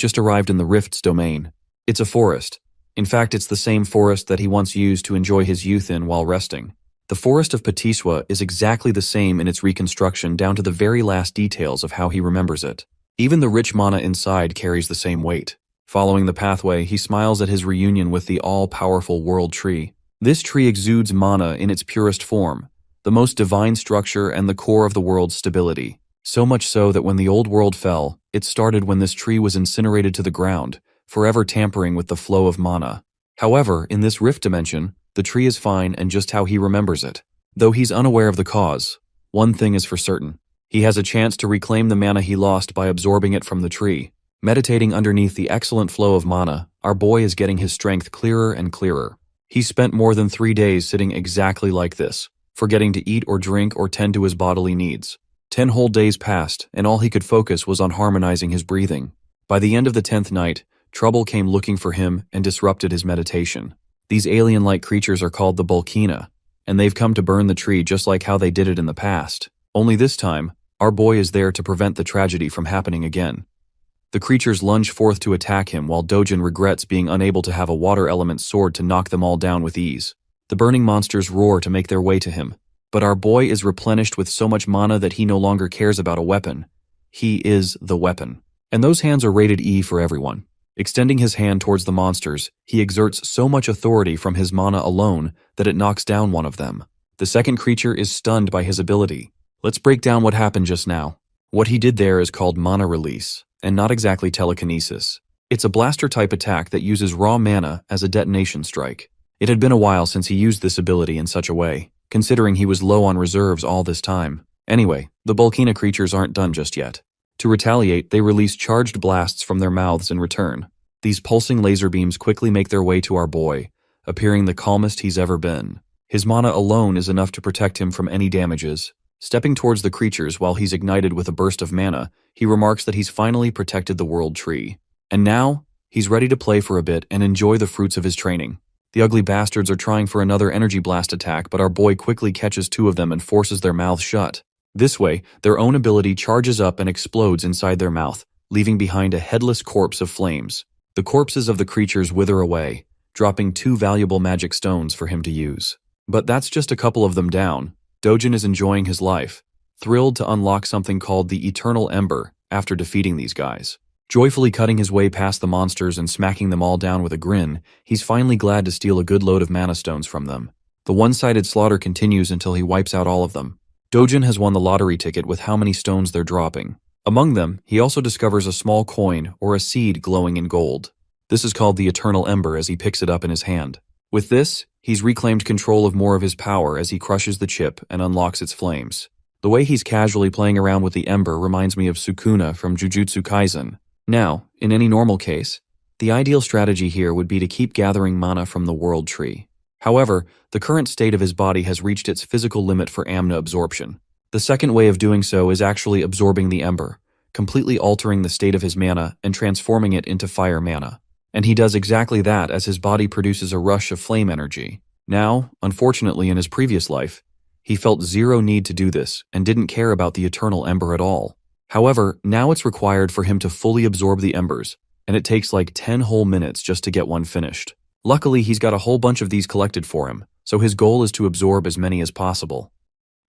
just arrived in the rift's domain. It's a forest. In fact, it's the same forest that he once used to enjoy his youth in while resting. The forest of Patiswa is exactly the same in its reconstruction down to the very last details of how he remembers it. Even the rich mana inside carries the same weight. Following the pathway, he smiles at his reunion with the all-powerful world tree. This tree exudes mana in its purest form, the most divine structure and the core of the world's stability. So much so that when the old world fell, it started when this tree was incinerated to the ground, forever tampering with the flow of mana. However, in this rift dimension, the tree is fine and just how he remembers it. Though he's unaware of the cause, one thing is for certain. He has a chance to reclaim the mana he lost by absorbing it from the tree. Meditating underneath the excellent flow of mana, our boy is getting his strength clearer and clearer. He spent more than 3 days sitting exactly like this, forgetting to eat or drink or tend to his bodily needs. 10 whole days passed, and all he could focus was on harmonizing his breathing. By the end of the 10th night, trouble came looking for him and disrupted his meditation. These alien-like creatures are called the Bulkina, and they've come to burn the tree just like how they did it in the past. Only this time, our boy is there to prevent the tragedy from happening again. The creatures lunge forth to attack him while Dojin regrets being unable to have a water element sword to knock them all down with ease. The burning monsters roar to make their way to him, but our boy is replenished with so much mana that he no longer cares about a weapon. He is the weapon. And those hands are rated E for everyone. Extending his hand towards the monsters, he exerts so much authority from his mana alone that it knocks down one of them. The second creature is stunned by his ability. Let's break down what happened just now. What he did there is called mana release, and not exactly telekinesis. It's a blaster-type attack that uses raw mana as a detonation strike. It had been a while since he used this ability in such a way, considering he was low on reserves all this time. Anyway, the Bulkina creatures aren't done just yet. To retaliate, they release charged blasts from their mouths in return. These pulsing laser beams quickly make their way to our boy, appearing the calmest he's ever been. His mana alone is enough to protect him from any damages. Stepping towards the creatures while he's ignited with a burst of mana, he remarks that he's finally protected the world tree. And now, he's ready to play for a bit and enjoy the fruits of his training. The ugly bastards are trying for another energy blast attack, but our boy quickly catches two of them and forces their mouths shut. This way, their own ability charges up and explodes inside their mouth, leaving behind a headless corpse of flames. The corpses of the creatures wither away, dropping 2 valuable magic stones for him to use. But that's just a couple of them down. Dojin is enjoying his life, thrilled to unlock something called the Eternal Ember after defeating these guys. Joyfully cutting his way past the monsters and smacking them all down with a grin, he's finally glad to steal a good load of mana stones from them. The one-sided slaughter continues until he wipes out all of them. Dojin has won the lottery ticket with how many stones they're dropping. Among them, he also discovers a small coin or a seed glowing in gold. This is called the Eternal Ember as he picks it up in his hand. With this, he's reclaimed control of more of his power as he crushes the chip and unlocks its flames. The way he's casually playing around with the ember reminds me of Sukuna from Jujutsu Kaisen. Now, in any normal case, the ideal strategy here would be to keep gathering mana from the world tree. However, the current state of his body has reached its physical limit for amna absorption. The second way of doing so is actually absorbing the ember, completely altering the state of his mana and transforming it into fire mana. And he does exactly that as his body produces a rush of flame energy. Now, unfortunately in his previous life, he felt zero need to do this and didn't care about the Eternal Ember at all. However, now it's required for him to fully absorb the embers, and it takes like 10 whole minutes just to get one finished. Luckily, he's got a whole bunch of these collected for him, so his goal is to absorb as many as possible.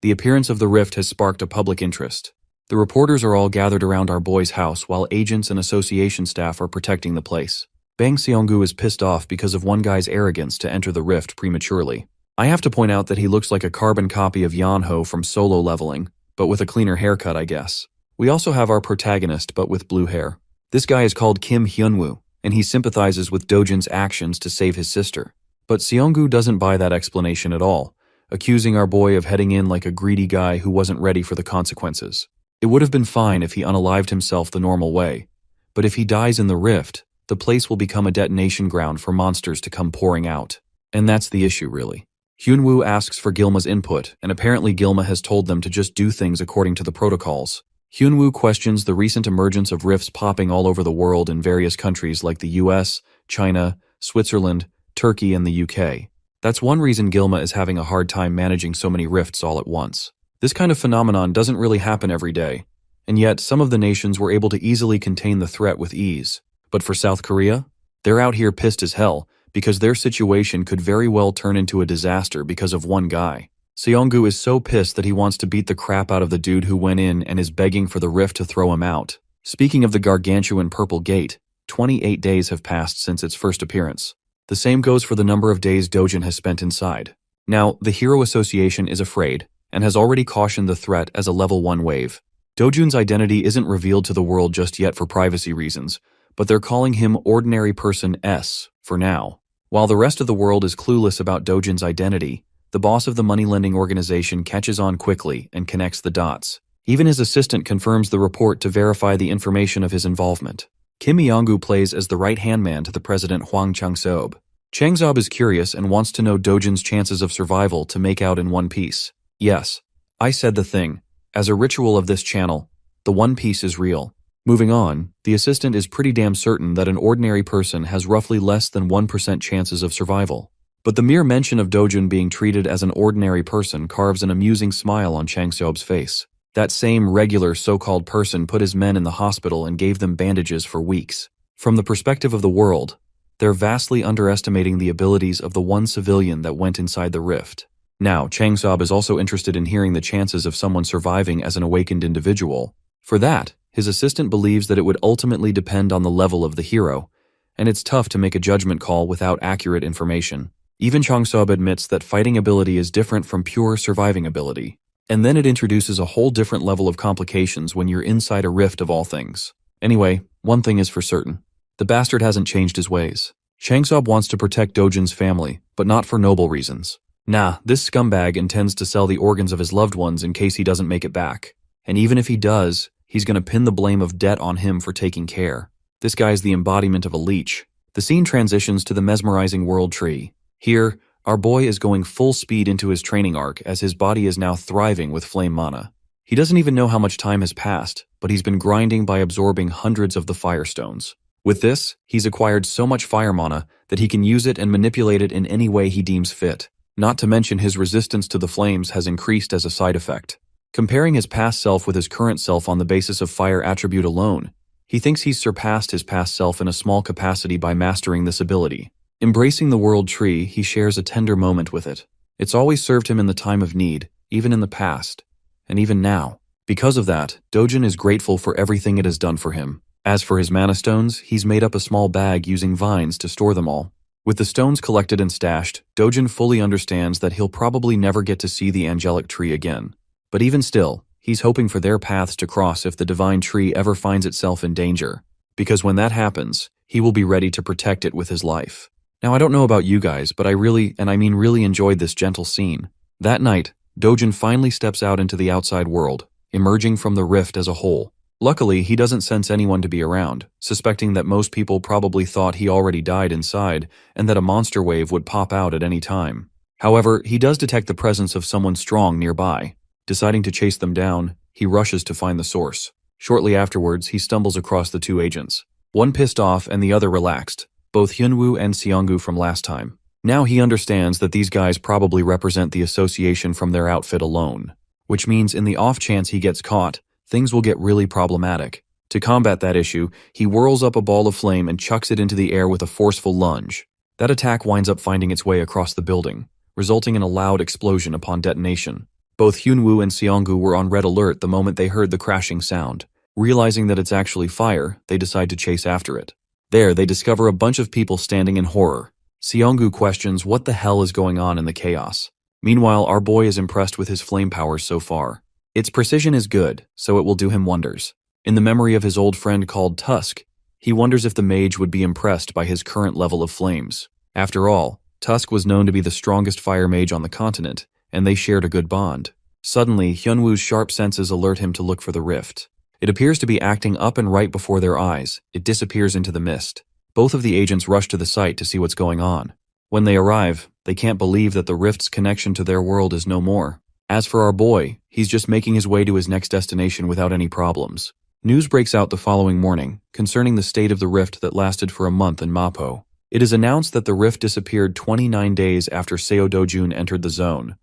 The appearance of the rift has sparked a public interest. The reporters are all gathered around our boy's house while agents and association staff are protecting the place. Bang Seonggu is pissed off because of one guy's arrogance to enter the rift prematurely. I have to point out that he looks like a carbon copy of Yeonho from Solo Leveling, but with a cleaner haircut, I guess. We also have our protagonist, but with blue hair. This guy is called Kim Hyunwoo, and he sympathizes with Dojin's actions to save his sister. But Seonggu doesn't buy that explanation at all, accusing our boy of heading in like a greedy guy who wasn't ready for the consequences. It would have been fine if he unalived himself the normal way, but if he dies in the rift, the place will become a detonation ground for monsters to come pouring out. And that's the issue, really. Hyunwoo asks for Gilma's input, and apparently Gilma has told them to just do things according to the protocols. Hyunwoo questions the recent emergence of rifts popping all over the world in various countries like the US, China, Switzerland, Turkey, and the UK. That's one reason Gilma is having a hard time managing so many rifts all at once. This kind of phenomenon doesn't really happen every day, and yet some of the nations were able to easily contain the threat with ease. But for South Korea, they're out here pissed as hell because their situation could very well turn into a disaster because of one guy. Seonggu is so pissed that he wants to beat the crap out of the dude who went in and is begging for the rift to throw him out. Speaking of the gargantuan purple gate, 28 days have passed since its first appearance. The same goes for the number of days Dojin has spent inside. Now, the Hero Association is afraid and has already cautioned the threat as a level 1 wave. Dojin's identity isn't revealed to the world just yet for privacy reasons, but they're calling him Ordinary Person S for now. While the rest of the world is clueless about Dojin's identity, the boss of the money-lending organization catches on quickly and connects the dots. Even his assistant confirms the report to verify the information of his involvement. Kim Myong-gu plays as the right-hand man to the president Hwang Chang-seob. Chang-seob is curious and wants to know Dojin's chances of survival to make out in one piece. Yes, I said the thing. As a ritual of this channel, the One Piece is real. Moving on, the assistant is pretty damn certain that an ordinary person has roughly less than 1% chances of survival. But the mere mention of Dojin being treated as an ordinary person carves an amusing smile on Chang-seob's face. That same regular so-called person put his men in the hospital and gave them bandages for weeks. From the perspective of the world, they're vastly underestimating the abilities of the one civilian that went inside the rift. Now, Chang-seob is also interested in hearing the chances of someone surviving as an awakened individual. For that, his assistant believes that it would ultimately depend on the level of the hero, and it's tough to make a judgment call without accurate information. Even Chang-seob admits that fighting ability is different from pure surviving ability. And then it introduces a whole different level of complications when you're inside a rift of all things. Anyway, one thing is for certain. The bastard hasn't changed his ways. Changseob wants to protect Dojin's family, but not for noble reasons. Nah, this scumbag intends to sell the organs of his loved ones in case he doesn't make it back. And even if he does, he's gonna pin the blame of debt on him for taking care. This guy's the embodiment of a leech. The scene transitions to the mesmerizing world tree. Here, our boy is going full speed into his training arc as his body is now thriving with flame mana. He doesn't even know how much time has passed, but he's been grinding by absorbing hundreds of the firestones. With this, he's acquired so much fire mana that he can use it and manipulate it in any way he deems fit. Not to mention his resistance to the flames has increased as a side effect. Comparing his past self with his current self on the basis of fire attribute alone, he thinks he's surpassed his past self in a small capacity by mastering this ability. Embracing the world tree, he shares a tender moment with it. It's always served him in the time of need, even in the past, and even now. Because of that, Dojin is grateful for everything it has done for him. As for his mana stones, he's made up a small bag using vines to store them all. With the stones collected and stashed, Dojin fully understands that he'll probably never get to see the angelic tree again. But even still, he's hoping for their paths to cross if the divine tree ever finds itself in danger, because when that happens, he will be ready to protect it with his life. Now I don't know about you guys, but I really enjoyed this gentle scene. That night, Dojin finally steps out into the outside world, emerging from the rift as a whole. Luckily, he doesn't sense anyone to be around, suspecting that most people probably thought he already died inside and that a monster wave would pop out at any time. However, he does detect the presence of someone strong nearby. Deciding to chase them down, he rushes to find the source. Shortly afterwards, he stumbles across the two agents. One pissed off and the other relaxed, both Hyunwoo and Seonggu from last time. Now he understands that these guys probably represent the association from their outfit alone, which means in the off chance he gets caught, things will get really problematic. To combat that issue, he whirls up a ball of flame and chucks it into the air with a forceful lunge. That attack winds up finding its way across the building, resulting in a loud explosion upon detonation. Both Hyunwoo and Seonggu were on red alert the moment they heard the crashing sound. Realizing that it's actually fire, they decide to chase after it. There, they discover a bunch of people standing in horror. Seonggu questions what the hell is going on in the chaos. Meanwhile, our boy is impressed with his flame powers so far. Its precision is good, so it will do him wonders. In the memory of his old friend called Tusk, he wonders if the mage would be impressed by his current level of flames. After all, Tusk was known to be the strongest fire mage on the continent, and they shared a good bond. Suddenly, Hyunwoo's sharp senses alert him to look for the rift. It appears to be acting up and right before their eyes. It disappears into the mist. Both of the agents rush to the site to see what's going on. When they arrive, they can't believe that the rift's connection to their world is no more. As for our boy, he's just making his way to his next destination without any problems. News breaks out the following morning concerning the state of the rift that lasted for a month in Mapo. It is announced that the rift disappeared 29 days after Seo Dojun entered the zone,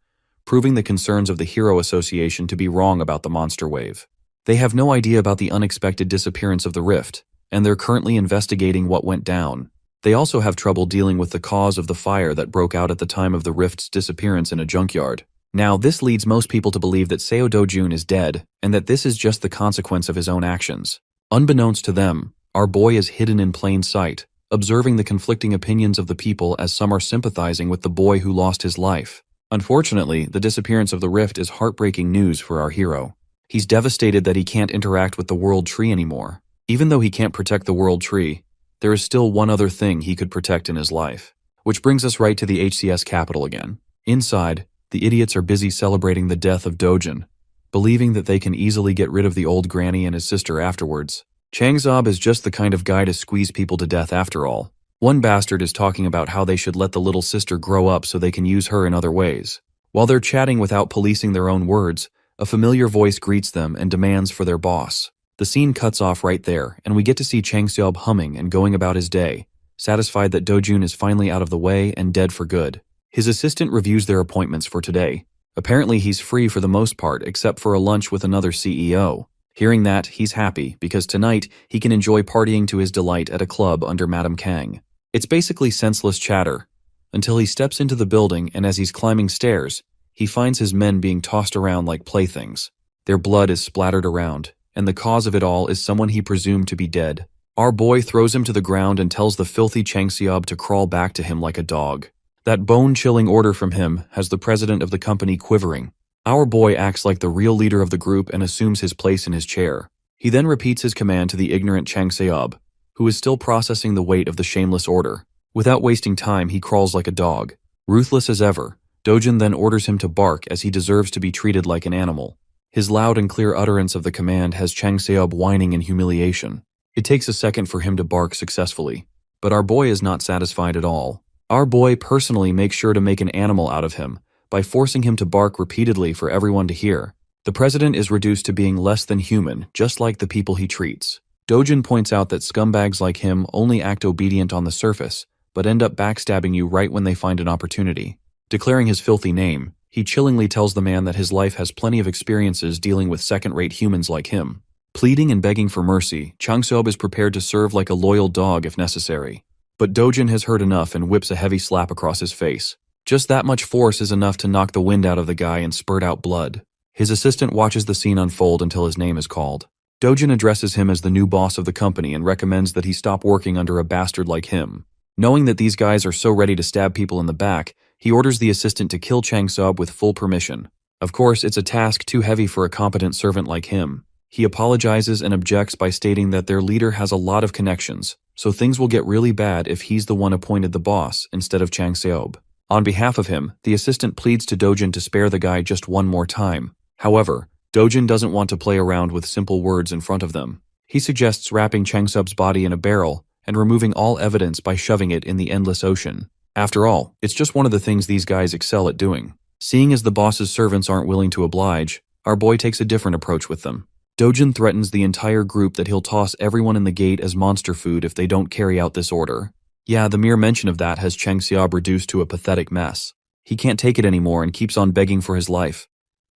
proving the concerns of the Hero Association to be wrong about the monster wave. They have no idea about the unexpected disappearance of the rift, and they're currently investigating what went down. They also have trouble dealing with the cause of the fire that broke out at the time of the rift's disappearance in a junkyard. Now, this leads most people to believe that Seo Dojun is dead, and that this is just the consequence of his own actions. Unbeknownst to them, our boy is hidden in plain sight, observing the conflicting opinions of the people as some are sympathizing with the boy who lost his life. Unfortunately, the disappearance of the rift is heartbreaking news for our hero. He's devastated that he can't interact with the world tree anymore. Even though he can't protect the world tree, there is still one other thing he could protect in his life. Which brings us right to the HCS capital again. Inside, the idiots are busy celebrating the death of Dojin, believing that they can easily get rid of the old granny and his sister afterwards. Changseob is just the kind of guy to squeeze people to death after all. One bastard is talking about how they should let the little sister grow up so they can use her in other ways. While they're chatting without policing their own words, a familiar voice greets them and demands for their boss. The scene cuts off right there, and we get to see Changseob humming and going about his day, satisfied that Dojun is finally out of the way and dead for good. His assistant reviews their appointments for today. Apparently he's free for the most part except for a lunch with another CEO. Hearing that, he's happy because tonight he can enjoy partying to his delight at a club under Madam Kang. It's basically senseless chatter, until he steps into the building and as he's climbing stairs, he finds his men being tossed around like playthings. Their blood is splattered around, and the cause of it all is someone he presumed to be dead. Our boy throws him to the ground and tells the filthy Changseob to crawl back to him like a dog. That bone-chilling order from him has the president of the company quivering. Our boy acts like the real leader of the group and assumes his place in his chair. He then repeats his command to the ignorant Changseob, who is still processing the weight of the shameless order. Without wasting time, he crawls like a dog. Ruthless as ever, Dojin then orders him to bark as he deserves to be treated like an animal. His loud and clear utterance of the command has Chang Seob whining in humiliation. It takes a second for him to bark successfully. But our boy is not satisfied at all. Our boy personally makes sure to make an animal out of him by forcing him to bark repeatedly for everyone to hear. The president is reduced to being less than human, just like the people he treats. Dojin points out that scumbags like him only act obedient on the surface, but end up backstabbing you right when they find an opportunity. Declaring his filthy name, he chillingly tells the man that his life has plenty of experiences dealing with second-rate humans like him. Pleading and begging for mercy, Chang Seob is prepared to serve like a loyal dog if necessary. But Dojin has heard enough and whips a heavy slap across his face. Just that much force is enough to knock the wind out of the guy and spurt out blood. His assistant watches the scene unfold until his name is called. Dojin addresses him as the new boss of the company and recommends that he stop working under a bastard like him. Knowing that these guys are so ready to stab people in the back, he orders the assistant to kill Chang Seob with full permission. Of course, it's a task too heavy for a competent servant like him. He apologizes and objects by stating that their leader has a lot of connections, so things will get really bad if he's the one appointed the boss instead of Chang Seob. On behalf of him, the assistant pleads to Dojin to spare the guy just one more time. However, Dojin doesn't want to play around with simple words in front of them. He suggests wrapping Chang Seob's body in a barrel and removing all evidence by shoving it in the endless ocean. After all, it's just one of the things these guys excel at doing. Seeing as the boss's servants aren't willing to oblige, our boy takes a different approach with them. Dojin threatens the entire group that he'll toss everyone in the gate as monster food if they don't carry out this order. Yeah, the mere mention of that has Chang Seob reduced to a pathetic mess. He can't take it anymore and keeps on begging for his life,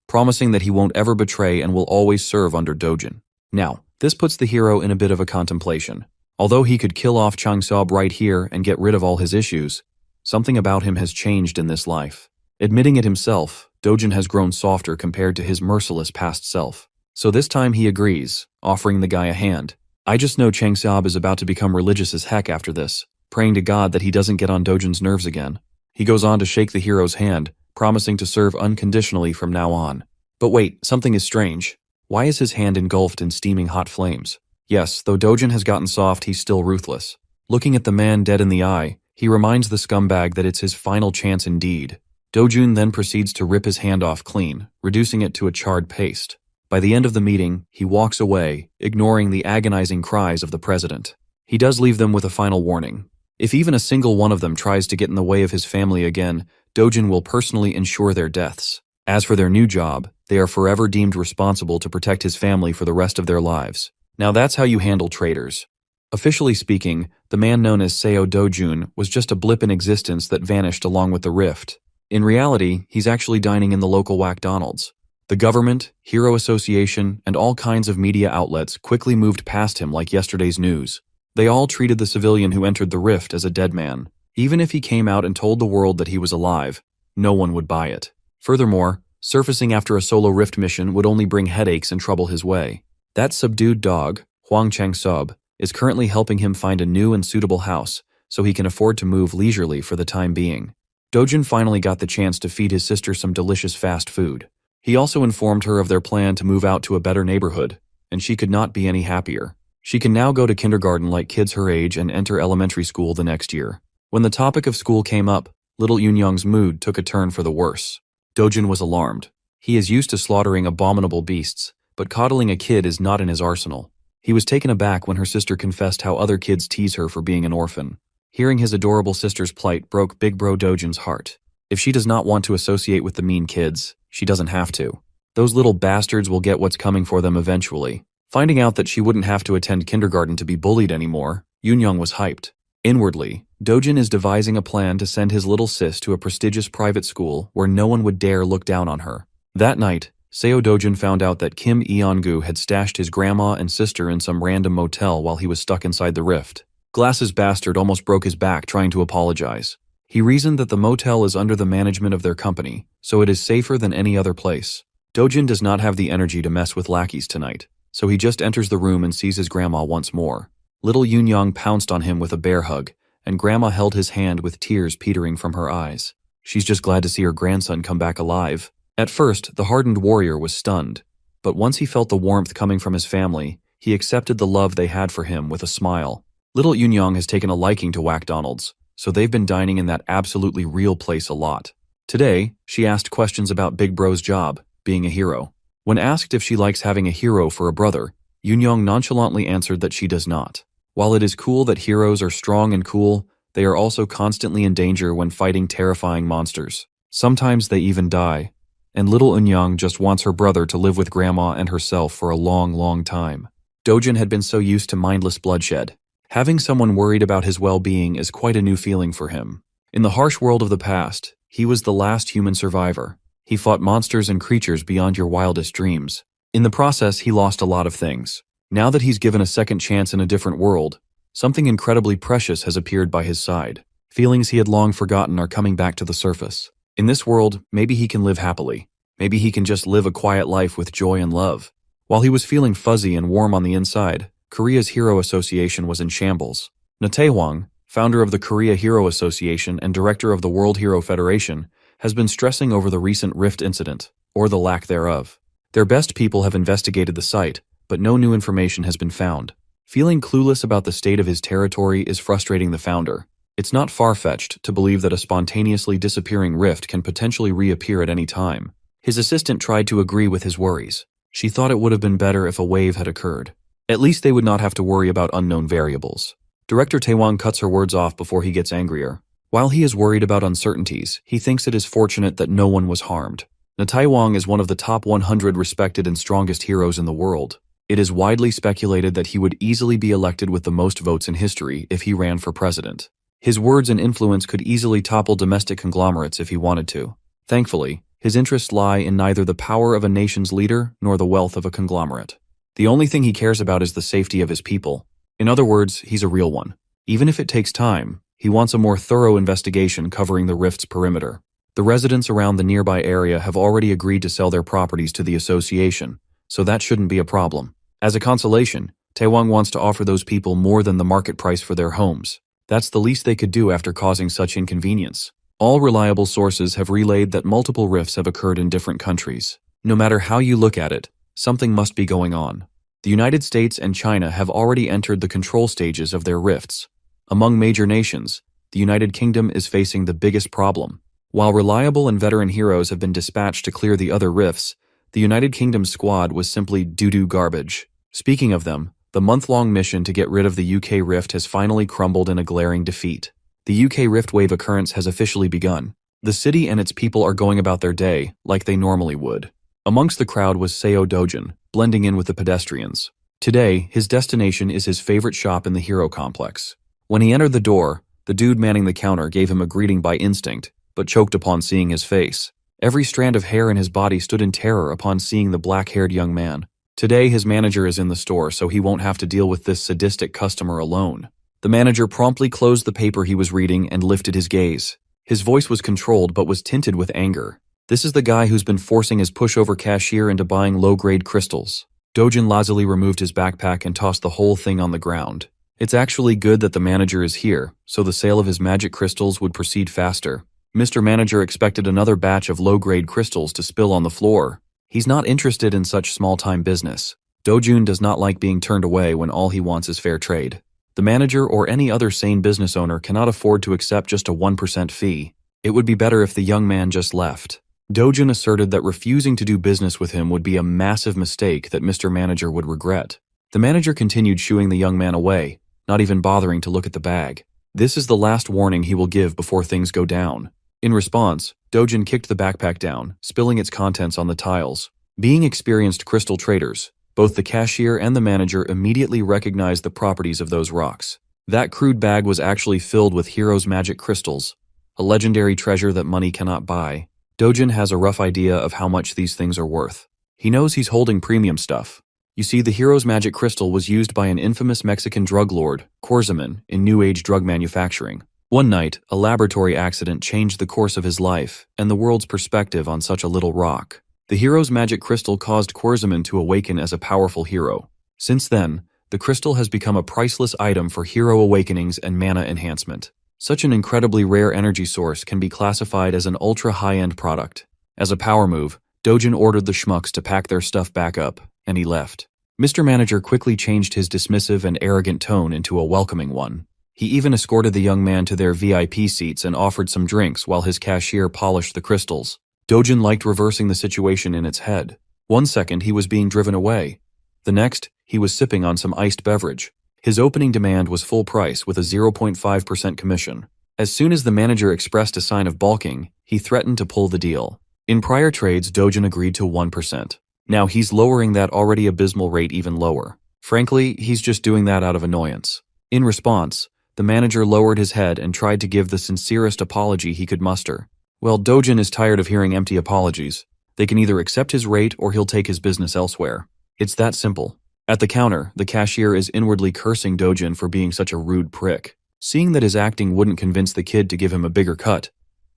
promising that he won't ever betray and will always serve under Dojin. Now, this puts the hero in a bit of a contemplation. Although he could kill off Chang Seob right here and get rid of all his issues, something about him has changed in this life. Admitting it himself, Dojin has grown softer compared to his merciless past self. So this time he agrees, offering the guy a hand. I just know Chang Seob is about to become religious as heck after this, praying to God that he doesn't get on Dojin's nerves again. He goes on to shake the hero's hand, promising to serve unconditionally from now on. But wait, something is strange. Why is his hand engulfed in steaming hot flames? Yes, though Dojin has gotten soft, he's still ruthless. Looking at the man dead in the eye, he reminds the scumbag that it's his final chance indeed. Dojin then proceeds to rip his hand off clean, reducing it to a charred paste. By the end of the meeting, he walks away, ignoring the agonizing cries of the president. He does leave them with a final warning. If even a single one of them tries to get in the way of his family again, Dojin will personally ensure their deaths. As for their new job, they are forever deemed responsible to protect his family for the rest of their lives. Now that's how you handle traitors. Officially speaking, the man known as Seo Dojun was just a blip in existence that vanished along with the rift. In reality, he's actually dining in the local McDonald's. The government, Hero Association, and all kinds of media outlets quickly moved past him like yesterday's news. They all treated the civilian who entered the rift as a dead man. Even if he came out and told the world that he was alive, no one would buy it. Furthermore, surfacing after a solo rift mission would only bring headaches and trouble his way. That subdued dog, Huang Chang Seob, is currently helping him find a new and suitable house so he can afford to move leisurely for the time being. Dojin finally got the chance to feed his sister some delicious fast food. He also informed her of their plan to move out to a better neighborhood, and she could not be any happier. She can now go to kindergarten like kids her age and enter elementary school the next year. When the topic of school came up, little Yunyang's mood took a turn for the worse. Dojin was alarmed. He is used to slaughtering abominable beasts, but coddling a kid is not in his arsenal. He was taken aback when her sister confessed how other kids tease her for being an orphan. Hearing his adorable sister's plight broke Big Bro Dojin's heart. If she does not want to associate with the mean kids, she doesn't have to. Those little bastards will get what's coming for them eventually. Finding out that she wouldn't have to attend kindergarten to be bullied anymore, Yunyang was hyped. Inwardly, Dojin is devising a plan to send his little sis to a prestigious private school where no one would dare look down on her. That night, Seo Dojin found out that Kim Eongu had stashed his grandma and sister in some random motel while he was stuck inside the rift. Glasses bastard almost broke his back trying to apologize. He reasoned that the motel is under the management of their company, so it is safer than any other place. Dojin does not have the energy to mess with lackeys tonight, so he just enters the room and sees his grandma once more. Little Yunyang pounced on him with a bear hug, and grandma held his hand with tears petering from her eyes. She's just glad to see her grandson come back alive. At first, the hardened warrior was stunned, but once he felt the warmth coming from his family, he accepted the love they had for him with a smile. Little Yunyang has taken a liking to McDonald's, so they've been dining in that absolutely real place a lot. Today, she asked questions about Big Bro's job, being a hero. When asked if she likes having a hero for a brother, Yoon nonchalantly answered that she does not. While it is cool that heroes are strong and cool, they are also constantly in danger when fighting terrifying monsters. Sometimes they even die. And little Eun just wants her brother to live with grandma and herself for a long, long time. Dojin had been so used to mindless bloodshed. Having someone worried about his well-being is quite a new feeling for him. In the harsh world of the past, he was the last human survivor. He fought monsters and creatures beyond your wildest dreams. In the process, he lost a lot of things. Now that he's given a second chance in a different world, something incredibly precious has appeared by his side. Feelings he had long forgotten are coming back to the surface. In this world, maybe he can live happily. Maybe he can just live a quiet life with joy and love. While he was feeling fuzzy and warm on the inside, Korea's Hero Association was in shambles. Tae-hwang, founder of the Korea Hero Association and director of the World Hero Federation, has been stressing over the recent rift incident, or the lack thereof. Their best people have investigated the site, but no new information has been found. Feeling clueless about the state of his territory is frustrating the founder. It's not far-fetched to believe that a spontaneously disappearing rift can potentially reappear at any time. His assistant tried to agree with his worries. She thought it would have been better if a wave had occurred. At least they would not have to worry about unknown variables. Director Tae-hwang cuts her words off before he gets angrier. While he is worried about uncertainties, he thinks it is fortunate that no one was harmed. Tae-hwang is one of the top 100 respected and strongest heroes in the world. It is widely speculated that he would easily be elected with the most votes in history if he ran for president. His words and influence could easily topple domestic conglomerates if he wanted to. Thankfully, his interests lie in neither the power of a nation's leader nor the wealth of a conglomerate. The only thing he cares about is the safety of his people. In other words, he's a real one. Even if it takes time, he wants a more thorough investigation covering the rift's perimeter. The residents around the nearby area have already agreed to sell their properties to the association, so that shouldn't be a problem. As a consolation, Tae-hwang wants to offer those people more than the market price for their homes. That's the least they could do after causing such inconvenience. All reliable sources have relayed that multiple rifts have occurred in different countries. No matter how you look at it, something must be going on. The United States and China have already entered the control stages of their rifts. Among major nations, the United Kingdom is facing the biggest problem. While reliable and veteran heroes have been dispatched to clear the other rifts, the United Kingdom's squad was simply doo-doo garbage. Speaking of them, the month-long mission to get rid of the UK rift has finally crumbled in a glaring defeat. The UK rift wave occurrence has officially begun. The city and its people are going about their day like they normally would. Amongst the crowd was Seo Dojin, blending in with the pedestrians. Today, his destination is his favorite shop in the hero complex. When he entered the door, the dude manning the counter gave him a greeting by instinct, but choked upon seeing his face. Every strand of hair in his body stood in terror upon seeing the black-haired young man. Today, his manager is in the store, so he won't have to deal with this sadistic customer alone. The manager promptly closed the paper he was reading and lifted his gaze. His voice was controlled but was tinted with anger. This is the guy who's been forcing his pushover cashier into buying low-grade crystals. Dojin lazily removed his backpack and tossed the whole thing on the ground. It's actually good that the manager is here, so the sale of his magic crystals would proceed faster. Mr. Manager expected another batch of low-grade crystals to spill on the floor. He's not interested in such small-time business. Dojun does not like being turned away when all he wants is fair trade. The manager or any other sane business owner cannot afford to accept just a 1% fee. It would be better if the young man just left. Dojun asserted that refusing to do business with him would be a massive mistake that Mr. Manager would regret. The manager continued shooing the young man away, not even bothering to look at the bag. This is the last warning he will give before things go down. In response, Dojin kicked the backpack down, spilling its contents on the tiles. Being experienced crystal traders, both the cashier and the manager immediately recognized the properties of those rocks. That crude bag was actually filled with Hero's magic crystals, a legendary treasure that money cannot buy. Dojin has a rough idea of how much these things are worth. He knows he's holding premium stuff. You see, the Hero's magic crystal was used by an infamous Mexican drug lord, Korzeman, in New Age drug manufacturing. One night, a laboratory accident changed the course of his life and the world's perspective on such a little rock. The Hero's magic crystal caused Korzeman to awaken as a powerful hero. Since then, the crystal has become a priceless item for hero awakenings and mana enhancement. Such an incredibly rare energy source can be classified as an ultra-high-end product. As a power move, Dojin ordered the schmucks to pack their stuff back up, and he left. Mr. Manager quickly changed his dismissive and arrogant tone into a welcoming one. He even escorted the young man to their VIP seats and offered some drinks while his cashier polished the crystals. Dojin liked reversing the situation in its head. One second he was being driven away. The next, he was sipping on some iced beverage. His opening demand was full price with a 0.5% commission. As soon as the manager expressed a sign of balking, he threatened to pull the deal. In prior trades, Dojin agreed to 1%. Now he's lowering that already abysmal rate even lower. Frankly, he's just doing that out of annoyance. In response, the manager lowered his head and tried to give the sincerest apology he could muster. Well, Dojin is tired of hearing empty apologies. They can either accept his rate or he'll take his business elsewhere. It's that simple. At the counter, the cashier is inwardly cursing Dojin for being such a rude prick. Seeing that his acting wouldn't convince the kid to give him a bigger cut,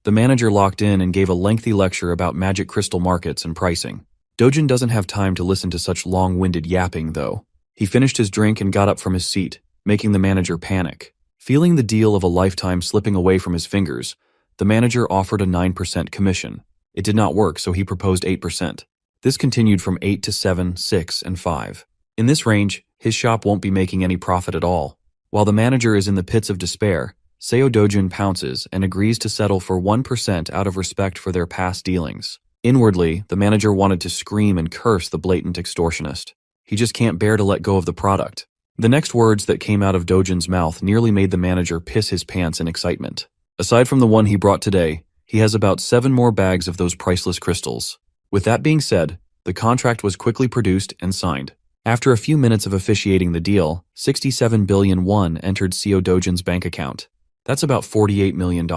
the manager locked in and gave a lengthy lecture about magic crystal markets and pricing. Dojin doesn't have time to listen to such long-winded yapping, though. He finished his drink and got up from his seat, making the manager panic. Feeling the deal of a lifetime slipping away from his fingers, the manager offered a 9% commission. It did not work, so he proposed 8%. This continued from 8 to 7, 6, and 5. In this range, his shop won't be making any profit at all. While the manager is in the pits of despair, Seo Dojin pounces and agrees to settle for 1% out of respect for their past dealings. Inwardly, the manager wanted to scream and curse the blatant extortionist. He just can't bear to let go of the product. The next words that came out of Dojin's mouth nearly made the manager piss his pants in excitement. Aside from the one he brought today, he has about 7 more bags of those priceless crystals. With that being said, the contract was quickly produced and signed. After a few minutes of officiating the deal, 67 billion won entered Seo Dojin's bank account. That's about $48 million.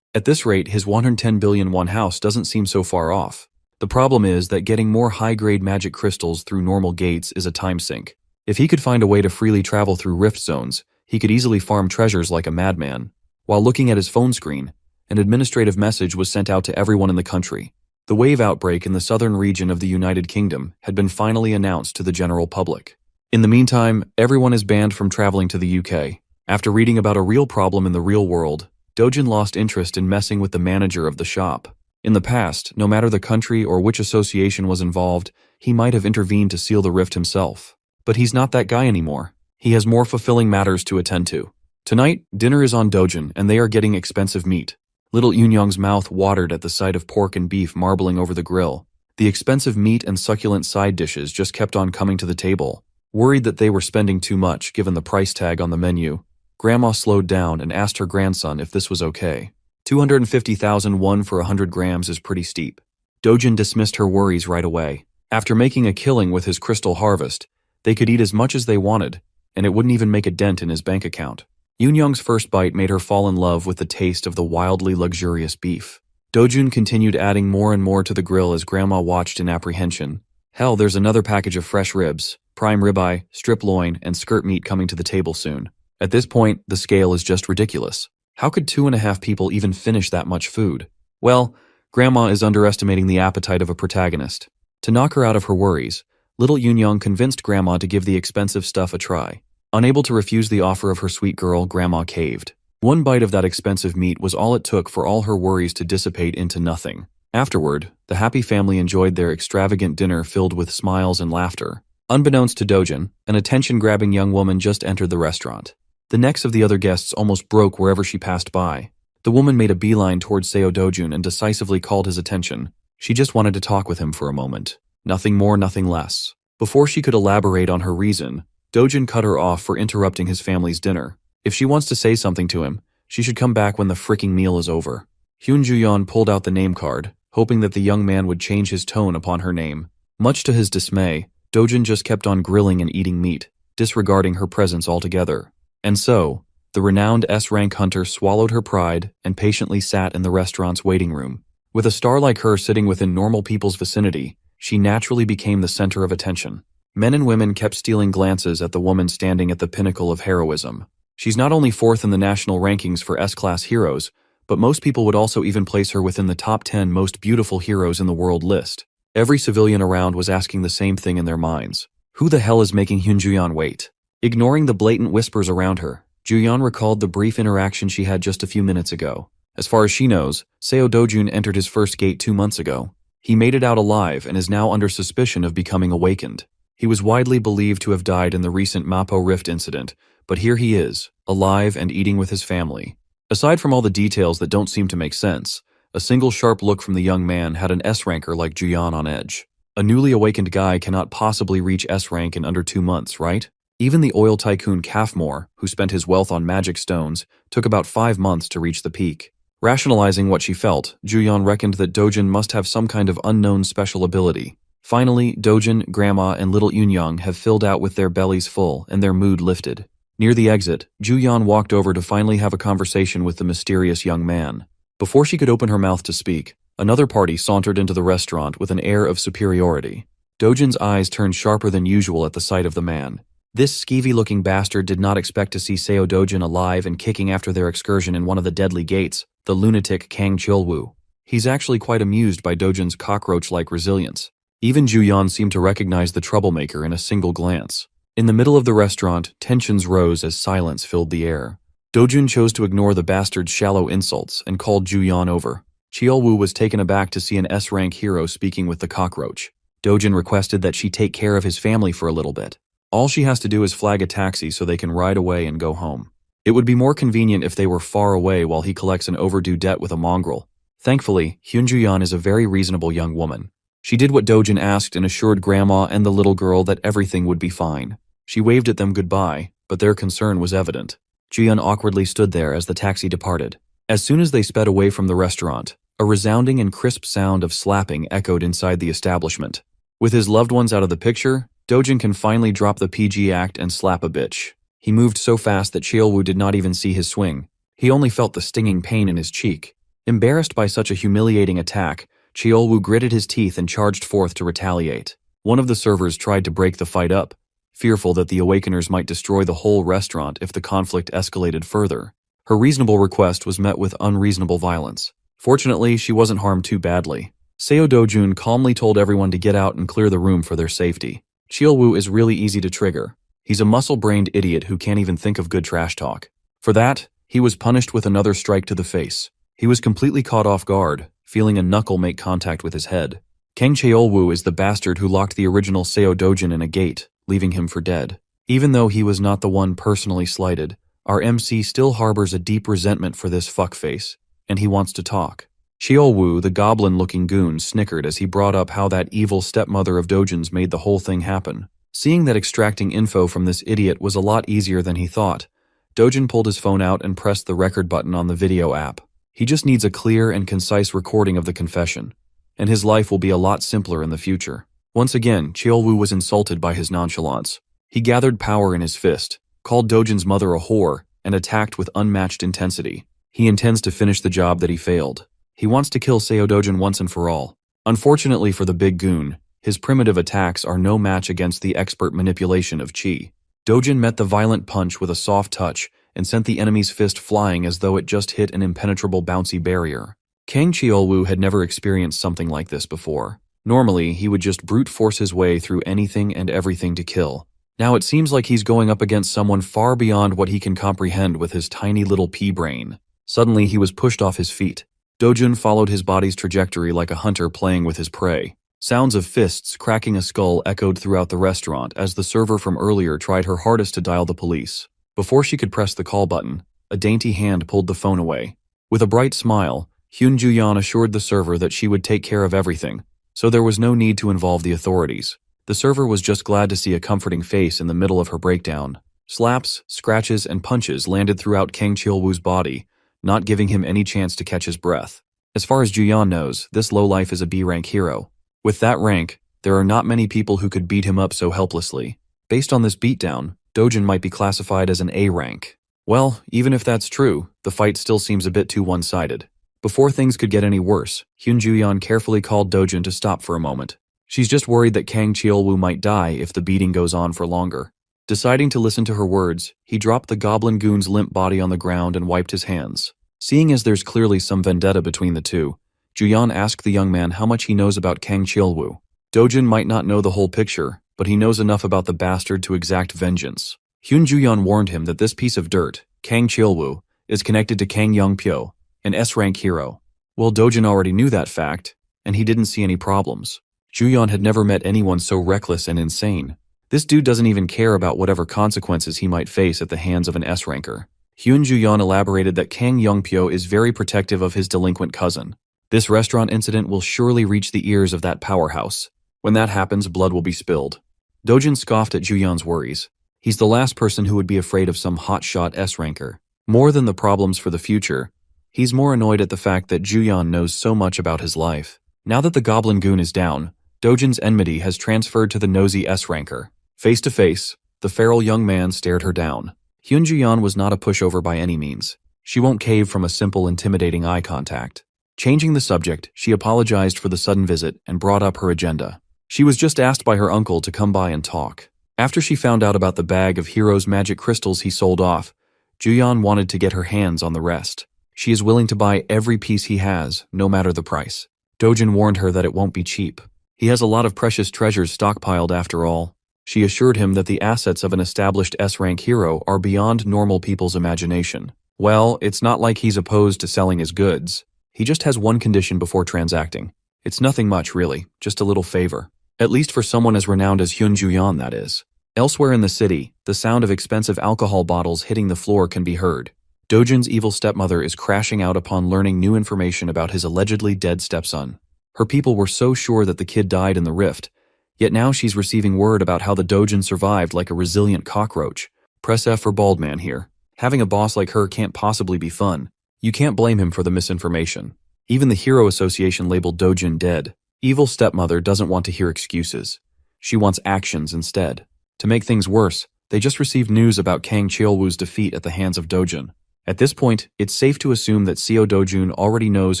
At this rate, his 110 billion won house doesn't seem so far off. The problem is that getting more high-grade magic crystals through normal gates is a time sink. If he could find a way to freely travel through rift zones, he could easily farm treasures like a madman. While looking at his phone screen, an administrative message was sent out to everyone in the country. The wave outbreak in the southern region of the United Kingdom had been finally announced to the general public. In the meantime, everyone is banned from traveling to the UK. After reading about a real problem in the real world, Dojin lost interest in messing with the manager of the shop. In the past, no matter the country or which association was involved, he might have intervened to seal the rift himself. But he's not that guy anymore. He has more fulfilling matters to attend to. Tonight, dinner is on Dojin, and they are getting expensive meat. Little Yunyong's mouth watered at the sight of pork and beef marbling over the grill. The expensive meat and succulent side dishes just kept on coming to the table. Worried that they were spending too much given the price tag on the menu, Grandma slowed down and asked her grandson if this was okay. 250,000 won for 100 grams is pretty steep. Dojin dismissed her worries right away. After making a killing with his crystal harvest, they could eat as much as they wanted, and it wouldn't even make a dent in his bank account. Yunyong's first bite made her fall in love with the taste of the wildly luxurious beef. Dojin continued adding more and more to the grill as Grandma watched in apprehension. Hell, there's another package of fresh ribs, prime ribeye, strip loin, and skirt meat coming to the table soon. At this point, the scale is just ridiculous. How could 2.5 people even finish that much food? Well, Grandma is underestimating the appetite of a protagonist. To knock her out of her worries, little Yunyong convinced Grandma to give the expensive stuff a try. Unable to refuse the offer of her sweet girl, Grandma caved. One bite of that expensive meat was all it took for all her worries to dissipate into nothing. Afterward, the happy family enjoyed their extravagant dinner filled with smiles and laughter. Unbeknownst to Dojin, an attention-grabbing young woman just entered the restaurant. The necks of the other guests almost broke wherever she passed by. The woman made a beeline towards Seo Dojin and decisively called his attention. She just wanted to talk with him for a moment. Nothing more, nothing less. Before she could elaborate on her reason, Dojin cut her off for interrupting his family's dinner. If she wants to say something to him, she should come back when the fricking meal is over. Hyun Ju-yeon pulled out the name card, hoping that the young man would change his tone upon her name. Much to his dismay, Dojin just kept on grilling and eating meat, disregarding her presence altogether. And so, the renowned S-rank hunter swallowed her pride and patiently sat in the restaurant's waiting room. With a star like her sitting within normal people's vicinity, she naturally became the center of attention. Men and women kept stealing glances at the woman standing at the pinnacle of heroism. She's not only fourth in the national rankings for S-class heroes, but most people would also even place her within the top 10 most beautiful heroes in the world list. Every civilian around was asking the same thing in their minds. Who the hell is making Hyun Ju-yeon wait? Ignoring the blatant whispers around her, Ju-yeon recalled the brief interaction she had just a few minutes ago. As far as she knows, Seo Dojin entered his first gate 2 months ago. He made it out alive and is now under suspicion of becoming awakened. He was widely believed to have died in the recent Mapo Rift incident, but here he is, alive and eating with his family. Aside from all the details that don't seem to make sense, a single sharp look from the young man had an S-ranker like Juyan on edge. A newly awakened guy cannot possibly reach S-rank in under 2 months, right? Even the oil tycoon Kafmor, who spent his wealth on magic stones, took about 5 months to reach the peak. Rationalizing what she felt, Juyan reckoned that Dojin must have some kind of unknown special ability. Finally, Dojin, Grandma, and little Yunyang have filled out with their bellies full and their mood lifted. Near the exit, Juyan walked over to finally have a conversation with the mysterious young man. Before she could open her mouth to speak, another party sauntered into the restaurant with an air of superiority. Dojin's eyes turned sharper than usual at the sight of the man. This skeevy-looking bastard did not expect to see Seo Dojin alive and kicking after their excursion in one of the deadly gates, the lunatic Kang Chilwu. He's actually quite amused by Dojin's cockroach-like resilience. Even Juyan seemed to recognize the troublemaker in a single glance. In the middle of the restaurant, tensions rose as silence filled the air. Dojin chose to ignore the bastard's shallow insults and called Juyan over. Chiolwu was taken aback to see an S-rank hero speaking with the cockroach. Dojin requested that she take care of his family for a little bit. All she has to do is flag a taxi so they can ride away and go home. It would be more convenient if they were far away while he collects an overdue debt with a mongrel. Thankfully, Hyunjuyan is a very reasonable young woman. She did what Dojin asked and assured Grandma and the little girl that everything would be fine. She waved at them goodbye, but their concern was evident. Juyan awkwardly stood there as the taxi departed. As soon as they sped away from the restaurant, a resounding and crisp sound of slapping echoed inside the establishment. With his loved ones out of the picture, Dojin can finally drop the PG act and slap a bitch. He moved so fast that Chiolwu did not even see his swing. He only felt the stinging pain in his cheek. Embarrassed by such a humiliating attack, Chiolwu gritted his teeth and charged forth to retaliate. One of the servers tried to break the fight up, fearful that the Awakeners might destroy the whole restaurant if the conflict escalated further. Her reasonable request was met with unreasonable violence. Fortunately, she wasn't harmed too badly. Seo Dojun calmly told everyone to get out and clear the room for their safety. Chiolwu is really easy to trigger. He's a muscle-brained idiot who can't even think of good trash talk. For that, he was punished with another strike to the face. He was completely caught off guard, feeling a knuckle make contact with his head. Kang Cheolwu is the bastard who locked the original Seo Dojin in a gate, leaving him for dead. Even though he was not the one personally slighted, our MC still harbors a deep resentment for this fuckface, and he wants to talk. Cheolwu, the goblin-looking goon, snickered as he brought up how that evil stepmother of Dojin's made the whole thing happen. Seeing that extracting info from this idiot was a lot easier than he thought, Dojin pulled his phone out and pressed the record button on the video app. He just needs a clear and concise recording of the confession, and his life will be a lot simpler in the future. Once again, Cheolwu was insulted by his nonchalance. He gathered power in his fist, called Dojin's mother a whore, and attacked with unmatched intensity. He intends to finish the job that he failed. He wants to kill Seo Dojin once and for all. Unfortunately for the big goon, his primitive attacks are no match against the expert manipulation of Chi. Dojin met the violent punch with a soft touch and sent the enemy's fist flying as though it just hit an impenetrable bouncy barrier. Kang Cheolwu had never experienced something like this before. Normally, he would just brute force his way through anything and everything to kill. Now it seems like he's going up against someone far beyond what he can comprehend with his tiny little pea brain. Suddenly, he was pushed off his feet. Dojin followed his body's trajectory like a hunter playing with his prey. Sounds of fists cracking a skull echoed throughout the restaurant as the server from earlier tried her hardest to dial the police. Before she could press the call button, a dainty hand pulled the phone away. With a bright smile, Hyun Ju-yeon assured the server that she would take care of everything, so there was no need to involve the authorities. The server was just glad to see a comforting face in the middle of her breakdown. Slaps, scratches, and punches landed throughout Kang Cheolwu's body, not giving him any chance to catch his breath. As far as Ju-yeon knows, this lowlife is a B-rank hero. With that rank, there are not many people who could beat him up so helplessly. Based on this beatdown, Dojin might be classified as an A rank. Well, even if that's true, the fight still seems a bit too one-sided. Before things could get any worse, Hyun Ju-yeon carefully called Dojin to stop for a moment. She's just worried that Kang Cheolwu might die if the beating goes on for longer. Deciding to listen to her words, he dropped the goblin goon's limp body on the ground and wiped his hands. Seeing as there's clearly some vendetta between the two, Ju-yeon asked the young man how much he knows about Kang Cheolwu. Dojin might not know the whole picture, but he knows enough about the bastard to exact vengeance. Hyun Ju-yeon warned him that this piece of dirt, Kang Cheolwu, is connected to Kang Young-pyo, an S-rank hero. Well, Dojin already knew that fact, and he didn't see any problems. Ju-yeon had never met anyone so reckless and insane. This dude doesn't even care about whatever consequences he might face at the hands of an S-ranker. Hyun Ju-yeon elaborated that Kang Youngpyo is very protective of his delinquent cousin. This restaurant incident will surely reach the ears of that powerhouse. When that happens, blood will be spilled. Dojin scoffed at Ju-yeon's worries. He's the last person who would be afraid of some hotshot S-ranker. More than the problems for the future, he's more annoyed at the fact that Ju-yeon knows so much about his life. Now that the Goblin Goon is down, Dojin's enmity has transferred to the nosy S-ranker. Face to face, the feral young man stared her down. Hyun Ju-yeon was not a pushover by any means. She won't cave from a simple, intimidating eye contact. Changing the subject, she apologized for the sudden visit and brought up her agenda. She was just asked by her uncle to come by and talk. After she found out about the bag of Hero's magic crystals he sold off, Ju-yeon wanted to get her hands on the rest. She is willing to buy every piece he has, no matter the price. Dojin warned her that it won't be cheap. He has a lot of precious treasures stockpiled after all. She assured him that the assets of an established S-rank hero are beyond normal people's imagination. Well, it's not like he's opposed to selling his goods. He just has one condition before transacting. It's nothing much, really, just a little favor. At least for someone as renowned as Hyun Ju-yeon, that is. Elsewhere in the city, the sound of expensive alcohol bottles hitting the floor can be heard. Dojin's evil stepmother is crashing out upon learning new information about his allegedly dead stepson. Her people were so sure that the kid died in the rift, yet now she's receiving word about how the Dojin survived like a resilient cockroach. Press F for bald man here. Having a boss like her can't possibly be fun. You can't blame him for the misinformation. Even the Hero Association labeled Dojin dead. Evil stepmother doesn't want to hear excuses. She wants actions instead. To make things worse, they just received news about Kang Cheolwoo's defeat at the hands of Dojin. At this point, it's safe to assume that Seo Dojun already knows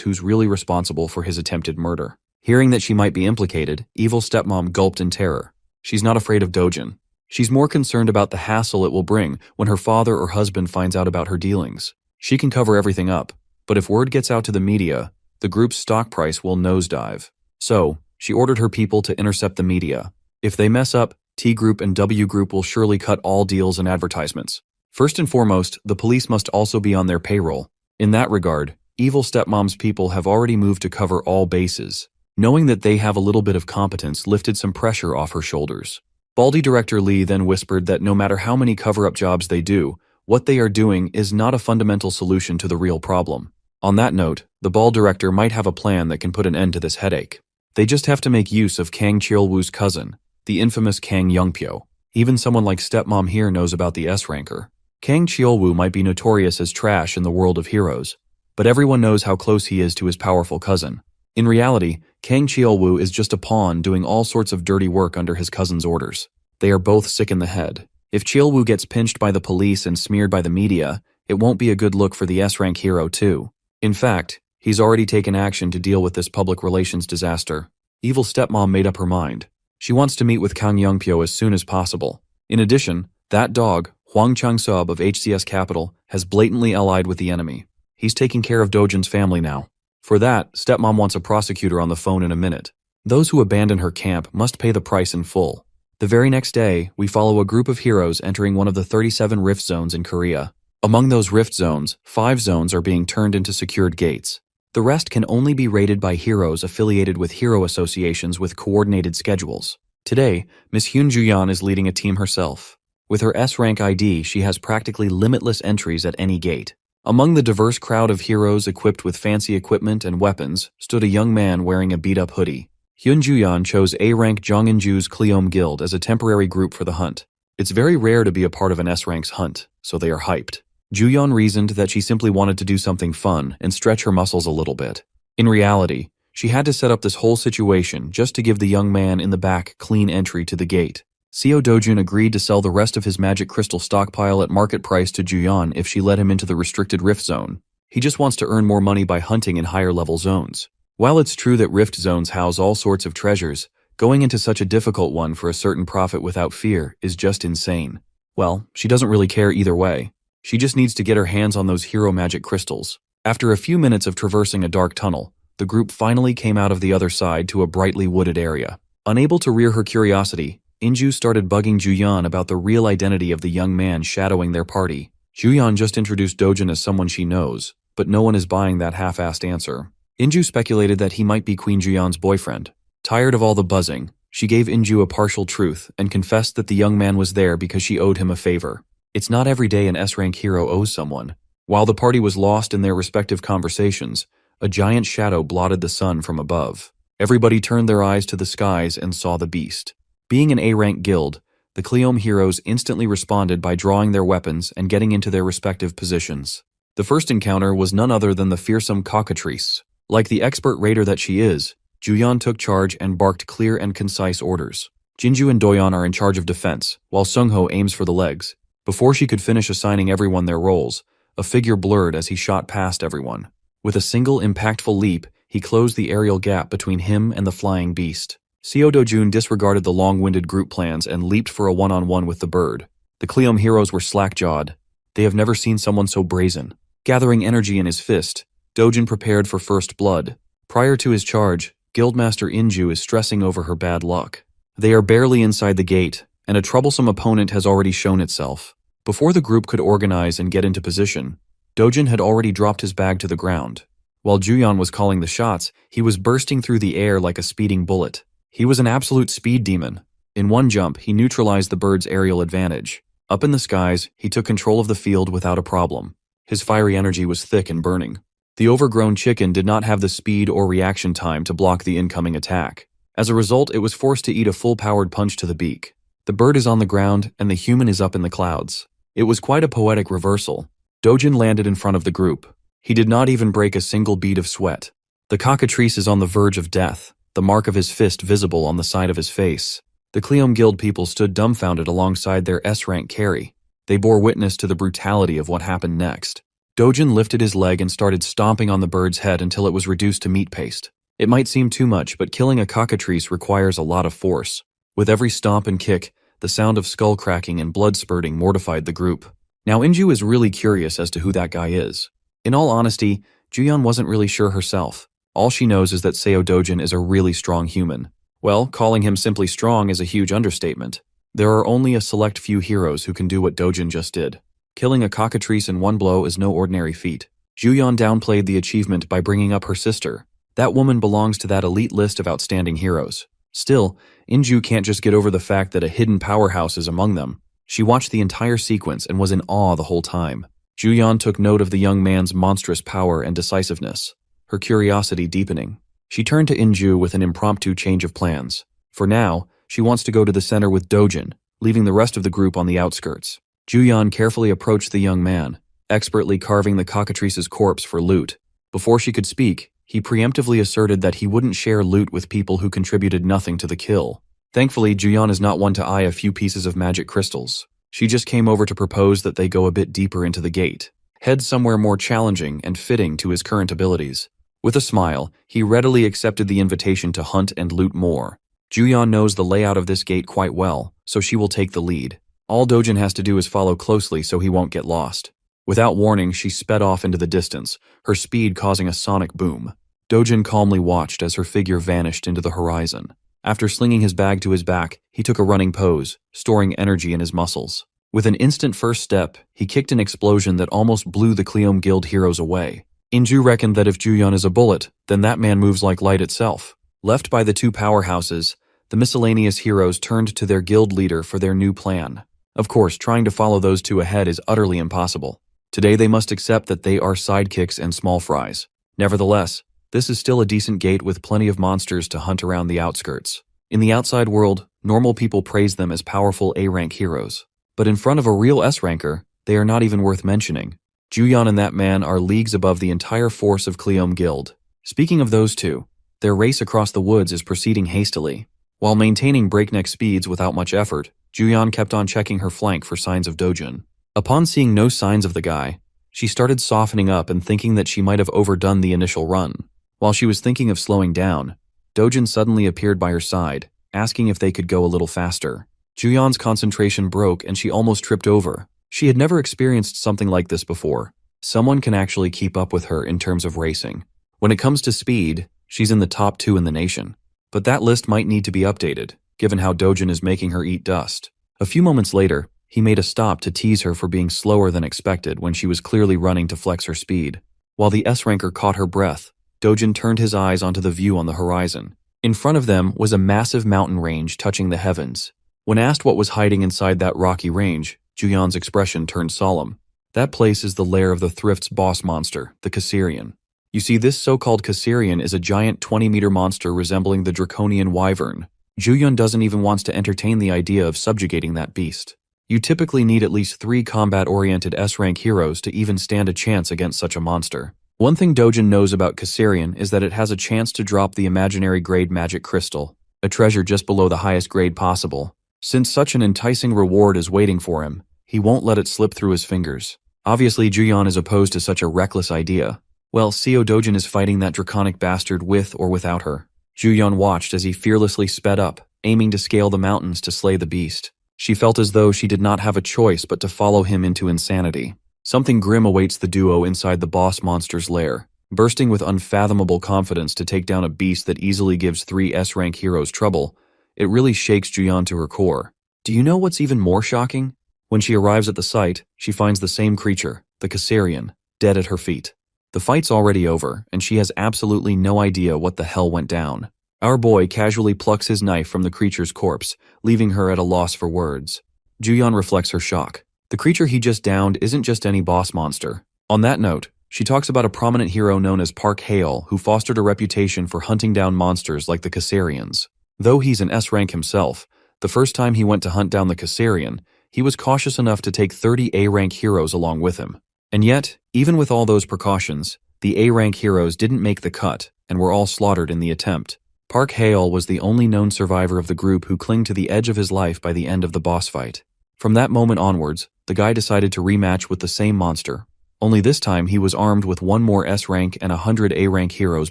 who's really responsible for his attempted murder. Hearing that she might be implicated, evil stepmom gulped in terror. She's not afraid of Dojin. She's more concerned about the hassle it will bring when her father or husband finds out about her dealings. She can cover everything up, but if word gets out to the media, the group's stock price will nosedive. So, she ordered her people to intercept the media. If they mess up, T Group and W Group will surely cut all deals and advertisements. First and foremost, the police must also be on their payroll. In that regard, evil stepmom's people have already moved to cover all bases. Knowing that they have a little bit of competence lifted some pressure off her shoulders. Baldy Director Lee then whispered that no matter how many cover-up jobs they do, what they are doing is not a fundamental solution to the real problem. On that note, the ball director might have a plan that can put an end to this headache. They just have to make use of Kang Cheolwoo's cousin, the infamous Kang Youngpyo. Even someone like stepmom here knows about the S-ranker. Kang Cheolwoo might be notorious as trash in the world of heroes, but everyone knows how close he is to his powerful cousin. In reality, Kang Cheolwoo is just a pawn doing all sorts of dirty work under his cousin's orders. They are both sick in the head. If Cheolwoo gets pinched by the police and smeared by the media, it won't be a good look for the S-rank hero too. In fact, he's already taken action to deal with this public relations disaster. Evil stepmom made up her mind. She wants to meet with Kang Youngpyo as soon as possible. In addition, that dog, Hwang Chang-seob of HCS Capital, has blatantly allied with the enemy. He's taking care of Dojin's family now. For that, stepmom wants a prosecutor on the phone in a minute. Those who abandon her camp must pay the price in full. The very next day, we follow a group of heroes entering one of the 37 rift zones in Korea. Among those rift zones, 5 zones are being turned into secured gates. The rest can only be raided by heroes affiliated with hero associations with coordinated schedules. Today, Miss Hyun Ju-yeon is leading a team herself. With her S-rank ID, she has practically limitless entries at any gate. Among the diverse crowd of heroes equipped with fancy equipment and weapons stood a young man wearing a beat-up hoodie. Hyun Ju-yeon chose A-rank Jongin-ju's Cleome Guild as a temporary group for the hunt. It's very rare to be a part of an S-rank's hunt, so they are hyped. Ju-yeon reasoned that she simply wanted to do something fun and stretch her muscles a little bit. In reality, she had to set up this whole situation just to give the young man in the back clean entry to the gate. Seo Dojun agreed to sell the rest of his magic crystal stockpile at market price to Ju-yeon if she let him into the restricted rift zone. He just wants to earn more money by hunting in higher level zones. While it's true that rift zones house all sorts of treasures, going into such a difficult one for a certain profit without fear is just insane. Well, she doesn't really care either way. She just needs to get her hands on those hero magic crystals. After a few minutes of traversing a dark tunnel, the group finally came out of the other side to a brightly wooded area. Unable to rear her curiosity, Inju started bugging Ju-yeon about the real identity of the young man shadowing their party. Ju-yeon just introduced Dojin as someone she knows, but no one is buying that half-assed answer. Inju speculated that he might be Queen Ju-yeon's boyfriend. Tired of all the buzzing, She gave Inju a partial truth and confessed that the young man was there because she owed him a favor. It's not every day an S-rank hero owes someone. While the party was lost in their respective conversations, a giant shadow blotted the sun from above. Everybody turned their eyes to the skies and saw the beast. Being an A-rank guild, the Cleome heroes instantly responded by drawing their weapons and getting into their respective positions. The first encounter was none other than the fearsome cockatrice. Like the expert raider that she is, Juyeon took charge and barked clear and concise orders. Jinju and Doyeon are in charge of defense, while Sungho aims for the legs. Before she could finish assigning everyone their roles, a figure blurred as he shot past everyone. With a single impactful leap, he closed the aerial gap between him and the flying beast. Seo Dojun disregarded the long-winded group plans and leaped for a one-on-one with the bird. The Cleome heroes were slack-jawed. They have never seen someone so brazen. Gathering energy in his fist, Dojun prepared for first blood. Prior to his charge, Guildmaster Inju is stressing over her bad luck. They are barely inside the gate, and a troublesome opponent has already shown itself. Before the group could organize and get into position, Dojun had already dropped his bag to the ground. While Juyeon was calling the shots, he was bursting through the air like a speeding bullet. He was an absolute speed demon. In one jump, he neutralized the bird's aerial advantage. Up in the skies, he took control of the field without a problem. His fiery energy was thick and burning. The overgrown chicken did not have the speed or reaction time to block the incoming attack. As a result, it was forced to eat a full-powered punch to the beak. The bird is on the ground, and the human is up in the clouds. It was quite a poetic reversal. Dojun landed in front of the group. He did not even break a single bead of sweat. The cockatrice is on the verge of death, the mark of his fist visible on the side of his face. The Cleome Guild people stood dumbfounded alongside their S-rank carry. They bore witness to the brutality of what happened next. Dojun lifted his leg and started stomping on the bird's head until it was reduced to meat paste. It might seem too much, but killing a cockatrice requires a lot of force. With every stomp and kick, the sound of skull cracking and blood spurting mortified the group. Now Inju is really curious as to who that guy is. In all honesty, Juyeon wasn't really sure herself. All she knows is that Seo Dojun is a really strong human. Well, calling him simply strong is a huge understatement. There are only a select few heroes who can do what Dojun just did. Killing a cockatrice in one blow is no ordinary feat. Juyeon downplayed the achievement by bringing up her sister. That woman belongs to that elite list of outstanding heroes. Still, Inju can't just get over the fact that a hidden powerhouse is among them. She watched the entire sequence and was in awe the whole time. Juyeon took note of the young man's monstrous power and decisiveness, her curiosity deepening. She turned to Inju with an impromptu change of plans. For now, she wants to go to the center with Dojun, leaving the rest of the group on the outskirts. Juyeon carefully approached the young man, expertly carving the cockatrice's corpse for loot. Before she could speak, he preemptively asserted that he wouldn't share loot with people who contributed nothing to the kill. Thankfully, Juyeon is not one to eye a few pieces of magic crystals. She just came over to propose that they go a bit deeper into the gate, head somewhere more challenging and fitting to his current abilities. With a smile, he readily accepted the invitation to hunt and loot more. Juyeon knows the layout of this gate quite well, so she will take the lead. All Dojun has to do is follow closely so he won't get lost. Without warning, she sped off into the distance, her speed causing a sonic boom. Dojun calmly watched as her figure vanished into the horizon. After slinging his bag to his back, he took a running pose, storing energy in his muscles. With an instant first step, he kicked an explosion that almost blew the Cleome Guild heroes away. Inju reckoned that if Juyeon is a bullet, then that man moves like light itself. Left by the two powerhouses, the miscellaneous heroes turned to their guild leader for their new plan. Of course, trying to follow those two ahead is utterly impossible. Today they must accept that they are sidekicks and small fries. Nevertheless, this is still a decent gate with plenty of monsters to hunt around the outskirts. In the outside world, normal people praise them as powerful A-rank heroes. But in front of a real S-ranker, they are not even worth mentioning. Juyeon and that man are leagues above the entire force of Cleome Guild. Speaking of those two, their race across the woods is proceeding hastily. While maintaining breakneck speeds without much effort, Juyeon kept on checking her flank for signs of Dojun. Upon seeing no signs of the guy, she started softening up and thinking that she might have overdone the initial run. While she was thinking of slowing down, Dojun suddenly appeared by her side, asking if they could go a little faster. Juyeon's concentration broke and she almost tripped over. She had never experienced something like this before. Someone can actually keep up with her in terms of racing. When it comes to speed, she's in the top 2 in the nation. But that list might need to be updated, given how Dojun is making her eat dust. A few moments later, he made a stop to tease her for being slower than expected when she was clearly running to flex her speed. While the S-ranker caught her breath, Dojun turned his eyes onto the view on the horizon. In front of them was a massive mountain range touching the heavens. When asked what was hiding inside that rocky range, Juyeon's expression turned solemn. That place is the lair of the thrift's boss monster, the Karserian. You see, this so-called Karserian is a giant 20-meter monster resembling the draconian wyvern. Juyeon doesn't even want to entertain the idea of subjugating that beast. You typically need at least 3 combat-oriented S-rank heroes to even stand a chance against such a monster. One thing Dojin knows about Karserian is that it has a chance to drop the imaginary grade magic crystal, a treasure just below the highest grade possible. Since such an enticing reward is waiting for him, he won't let it slip through his fingers. Obviously, Juyeon is opposed to such a reckless idea. Well, Seo Dojin is fighting that draconic bastard with or without her. Juyeon watched as he fearlessly sped up, aiming to scale the mountains to slay the beast. She felt as though she did not have a choice but to follow him into insanity. Something grim awaits the duo inside the boss monster's lair. Bursting with unfathomable confidence to take down a beast that easily gives 3 S-rank heroes trouble, it really shakes Juyeon to her core. Do you know what's even more shocking? When she arrives at the site, she finds the same creature, the Karserian, dead at her feet. The fight's already over, and she has absolutely no idea what the hell went down. Our boy casually plucks his knife from the creature's corpse, leaving her at a loss for words. Juyeon reflects her shock. The creature he just downed isn't just any boss monster. On that note, she talks about a prominent hero known as Park Hae-il who fostered a reputation for hunting down monsters like the Karserians. Though he's an S-rank himself, the first time he went to hunt down the Karserian, he was cautious enough to take 30 A-rank heroes along with him. And yet, even with all those precautions, the A-rank heroes didn't make the cut and were all slaughtered in the attempt. Park Hae-il was the only known survivor of the group who clung to the edge of his life by the end of the boss fight. From that moment onwards, the guy decided to rematch with the same monster. Only this time he was armed with 1 more S-rank and 100 A-rank heroes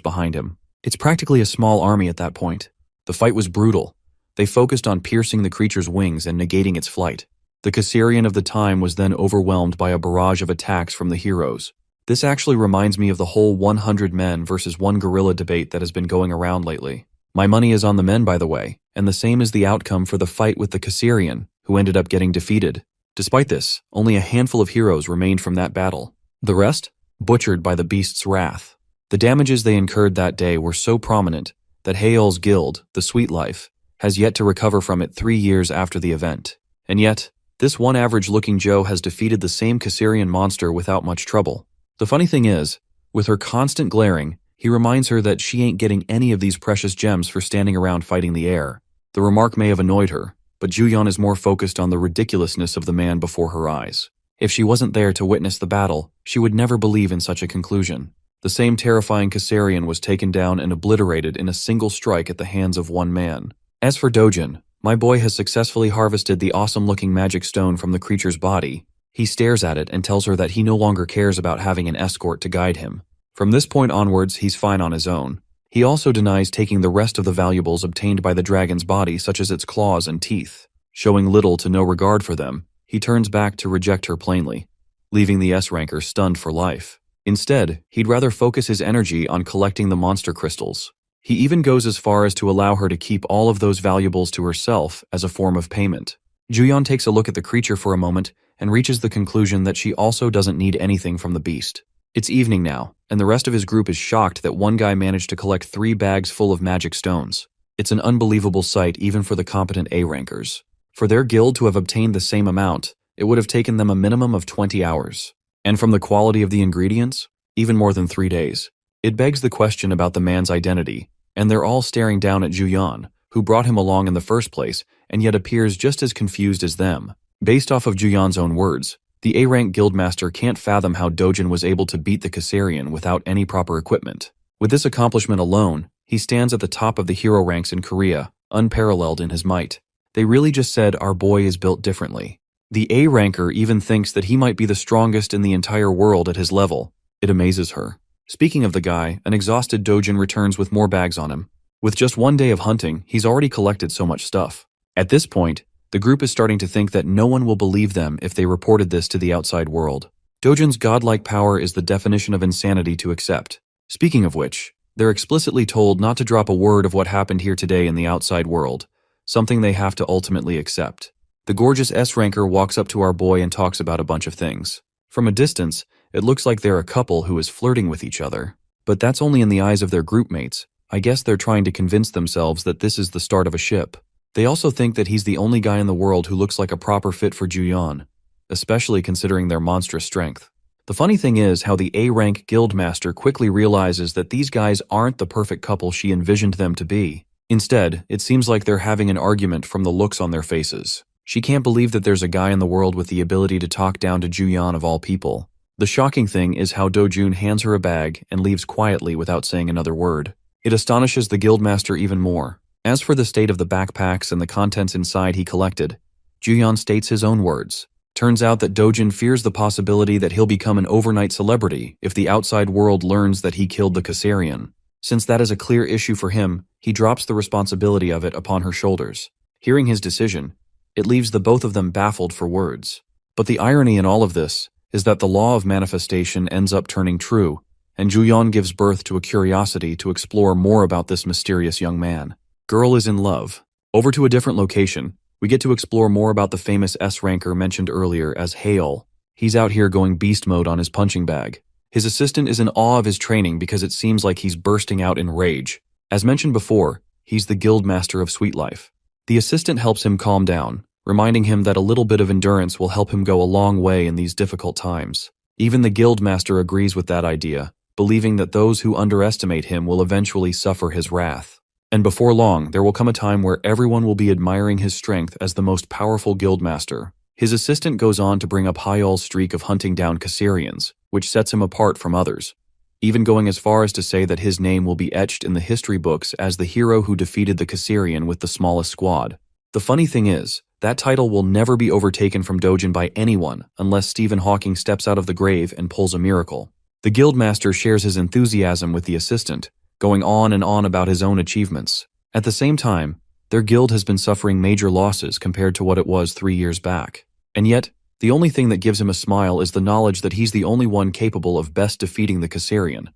behind him. It's practically a small army at that point. The fight was brutal. They focused on piercing the creature's wings and negating its flight. The Karserian of the time was then overwhelmed by a barrage of attacks from the heroes. This actually reminds me of the whole 100 men versus 1 gorilla debate that has been going around lately. My money is on the men, by the way, and the same is the outcome for the fight with the Karserian, who ended up getting defeated. Despite this, only a handful of heroes remained from that battle. The rest, butchered by the beast's wrath. The damages they incurred that day were so prominent that Hae-il's guild, the Sweet Life, has yet to recover from it 3 years after the event. And yet, this one average-looking Joe has defeated the same Karserian monster without much trouble. The funny thing is, with her constant glaring, he reminds her that she ain't getting any of these precious gems for standing around fighting the air. The remark may have annoyed her, but Juyeon is more focused on the ridiculousness of the man before her eyes. If she wasn't there to witness the battle, she would never believe in such a conclusion. The same terrifying Karserian was taken down and obliterated in a single strike at the hands of 1 man. As for Dojin, my boy has successfully harvested the awesome-looking magic stone from the creature's body. He stares at it and tells her that he no longer cares about having an escort to guide him. From this point onwards, he's fine on his own. He also denies taking the rest of the valuables obtained by the dragon's body, such as its claws and teeth. Showing little to no regard for them, he turns back to reject her plainly, leaving the S-ranker stunned for life. Instead, he'd rather focus his energy on collecting the monster crystals. He even goes as far as to allow her to keep all of those valuables to herself as a form of payment. Juyeon takes a look at the creature for a moment and reaches the conclusion that she also doesn't need anything from the beast. It's evening now, and the rest of his group is shocked that one guy managed to collect 3 bags full of magic stones. It's an unbelievable sight even for the competent A-rankers. For their guild to have obtained the same amount, it would have taken them a minimum of 20 hours. And from the quality of the ingredients, even more than 3 days. It begs the question about the man's identity, and they're all staring down at Juyeon, who brought him along in the first place, and yet appears just as confused as them. Based off of Juyeon's own words, the A-rank guildmaster can't fathom how Dojin was able to beat the Karserian without any proper equipment. With this accomplishment alone, he stands at the top of the hero ranks in Korea, unparalleled in his might. They really just said our boy is built differently. The A-ranker even thinks that he might be the strongest in the entire world at his level. It amazes her. Speaking of the guy, an exhausted Dojin returns with more bags on him. With just 1 day of hunting, he's already collected so much stuff. At this point, the group is starting to think that no one will believe them if they reported this to the outside world. Dojin's godlike power is the definition of insanity to accept. Speaking of which, they're explicitly told not to drop a word of what happened here today in the outside world, something they have to ultimately accept. The gorgeous S-ranker walks up to our boy and talks about a bunch of things. From a distance, it looks like they're a couple who is flirting with each other. But that's only in the eyes of their group mates. I guess they're trying to convince themselves that this is the start of a ship. They also think that he's the only guy in the world who looks like a proper fit for Juyeon, especially considering their monstrous strength. The funny thing is how the A-rank guildmaster quickly realizes that these guys aren't the perfect couple she envisioned them to be. Instead, it seems like they're having an argument from the looks on their faces. She can't believe that there's a guy in the world with the ability to talk down to Juyeon of all people. The shocking thing is how Dojun hands her a bag and leaves quietly without saying another word. It astonishes the guildmaster even more. As for the state of the backpacks and the contents inside he collected, Juyeon states his own words. Turns out that Dojun fears the possibility that he'll become an overnight celebrity if the outside world learns that he killed the Karserian. Since that is a clear issue for him, he drops the responsibility of it upon her shoulders. Hearing his decision, it leaves the both of them baffled for words. But the irony in all of this is that the law of manifestation ends up turning true, and Juyeon gives birth to a curiosity to explore more about this mysterious young man. Girl is in love. Over to a different location, we get to explore more about the famous S-ranker mentioned earlier as Yahello. He's out here going beast mode on his punching bag. His assistant is in awe of his training because it seems like he's bursting out in rage. As mentioned before, he's the guildmaster of Sweet Life. The assistant helps him calm down, reminding him that a little bit of endurance will help him go a long way in these difficult times. Even the guildmaster agrees with that idea, believing that those who underestimate him will eventually suffer his wrath. And before long, there will come a time where everyone will be admiring his strength as the most powerful guildmaster. His assistant goes on to bring up Yahello's streak of hunting down Karserians, which sets him apart from others, even going as far as to say that his name will be etched in the history books as the hero who defeated the Karserian with the smallest squad. The funny thing is, that title will never be overtaken from Dojin by anyone unless Stephen Hawking steps out of the grave and pulls a miracle. The guildmaster shares his enthusiasm with the assistant, going on and on about his own achievements. At the same time, their guild has been suffering major losses compared to what it was 3 years back. And yet, the only thing that gives him a smile is the knowledge that he's the only one capable of best defeating the Karserian,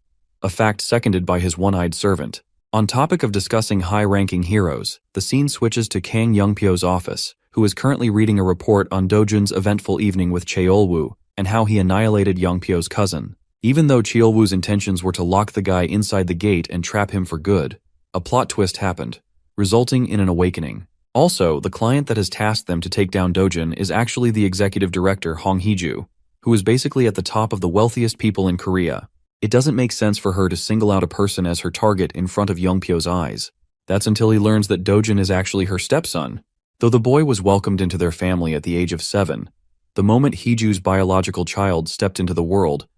a fact seconded by his one-eyed servant. On topic of discussing high-ranking heroes, the scene switches to Kang Youngpyo's office, who is currently reading a report on Dojun's eventful evening with Cheolwoo and how he annihilated Youngpyo's cousin. Even though Cheolwoo's intentions were to lock the guy inside the gate and trap him for good, a plot twist happened, resulting in an awakening. Also, the client that has tasked them to take down Dojun is actually the executive director Hong Hee-ju, who is basically at the top of the wealthiest people in Korea. It doesn't make sense for her to single out a person as her target in front of Youngpyo's eyes. That's until he learns that Dojun is actually her stepson. Though the boy was welcomed into their family at the age of 7, the moment Hee-ju's biological child stepped into the world,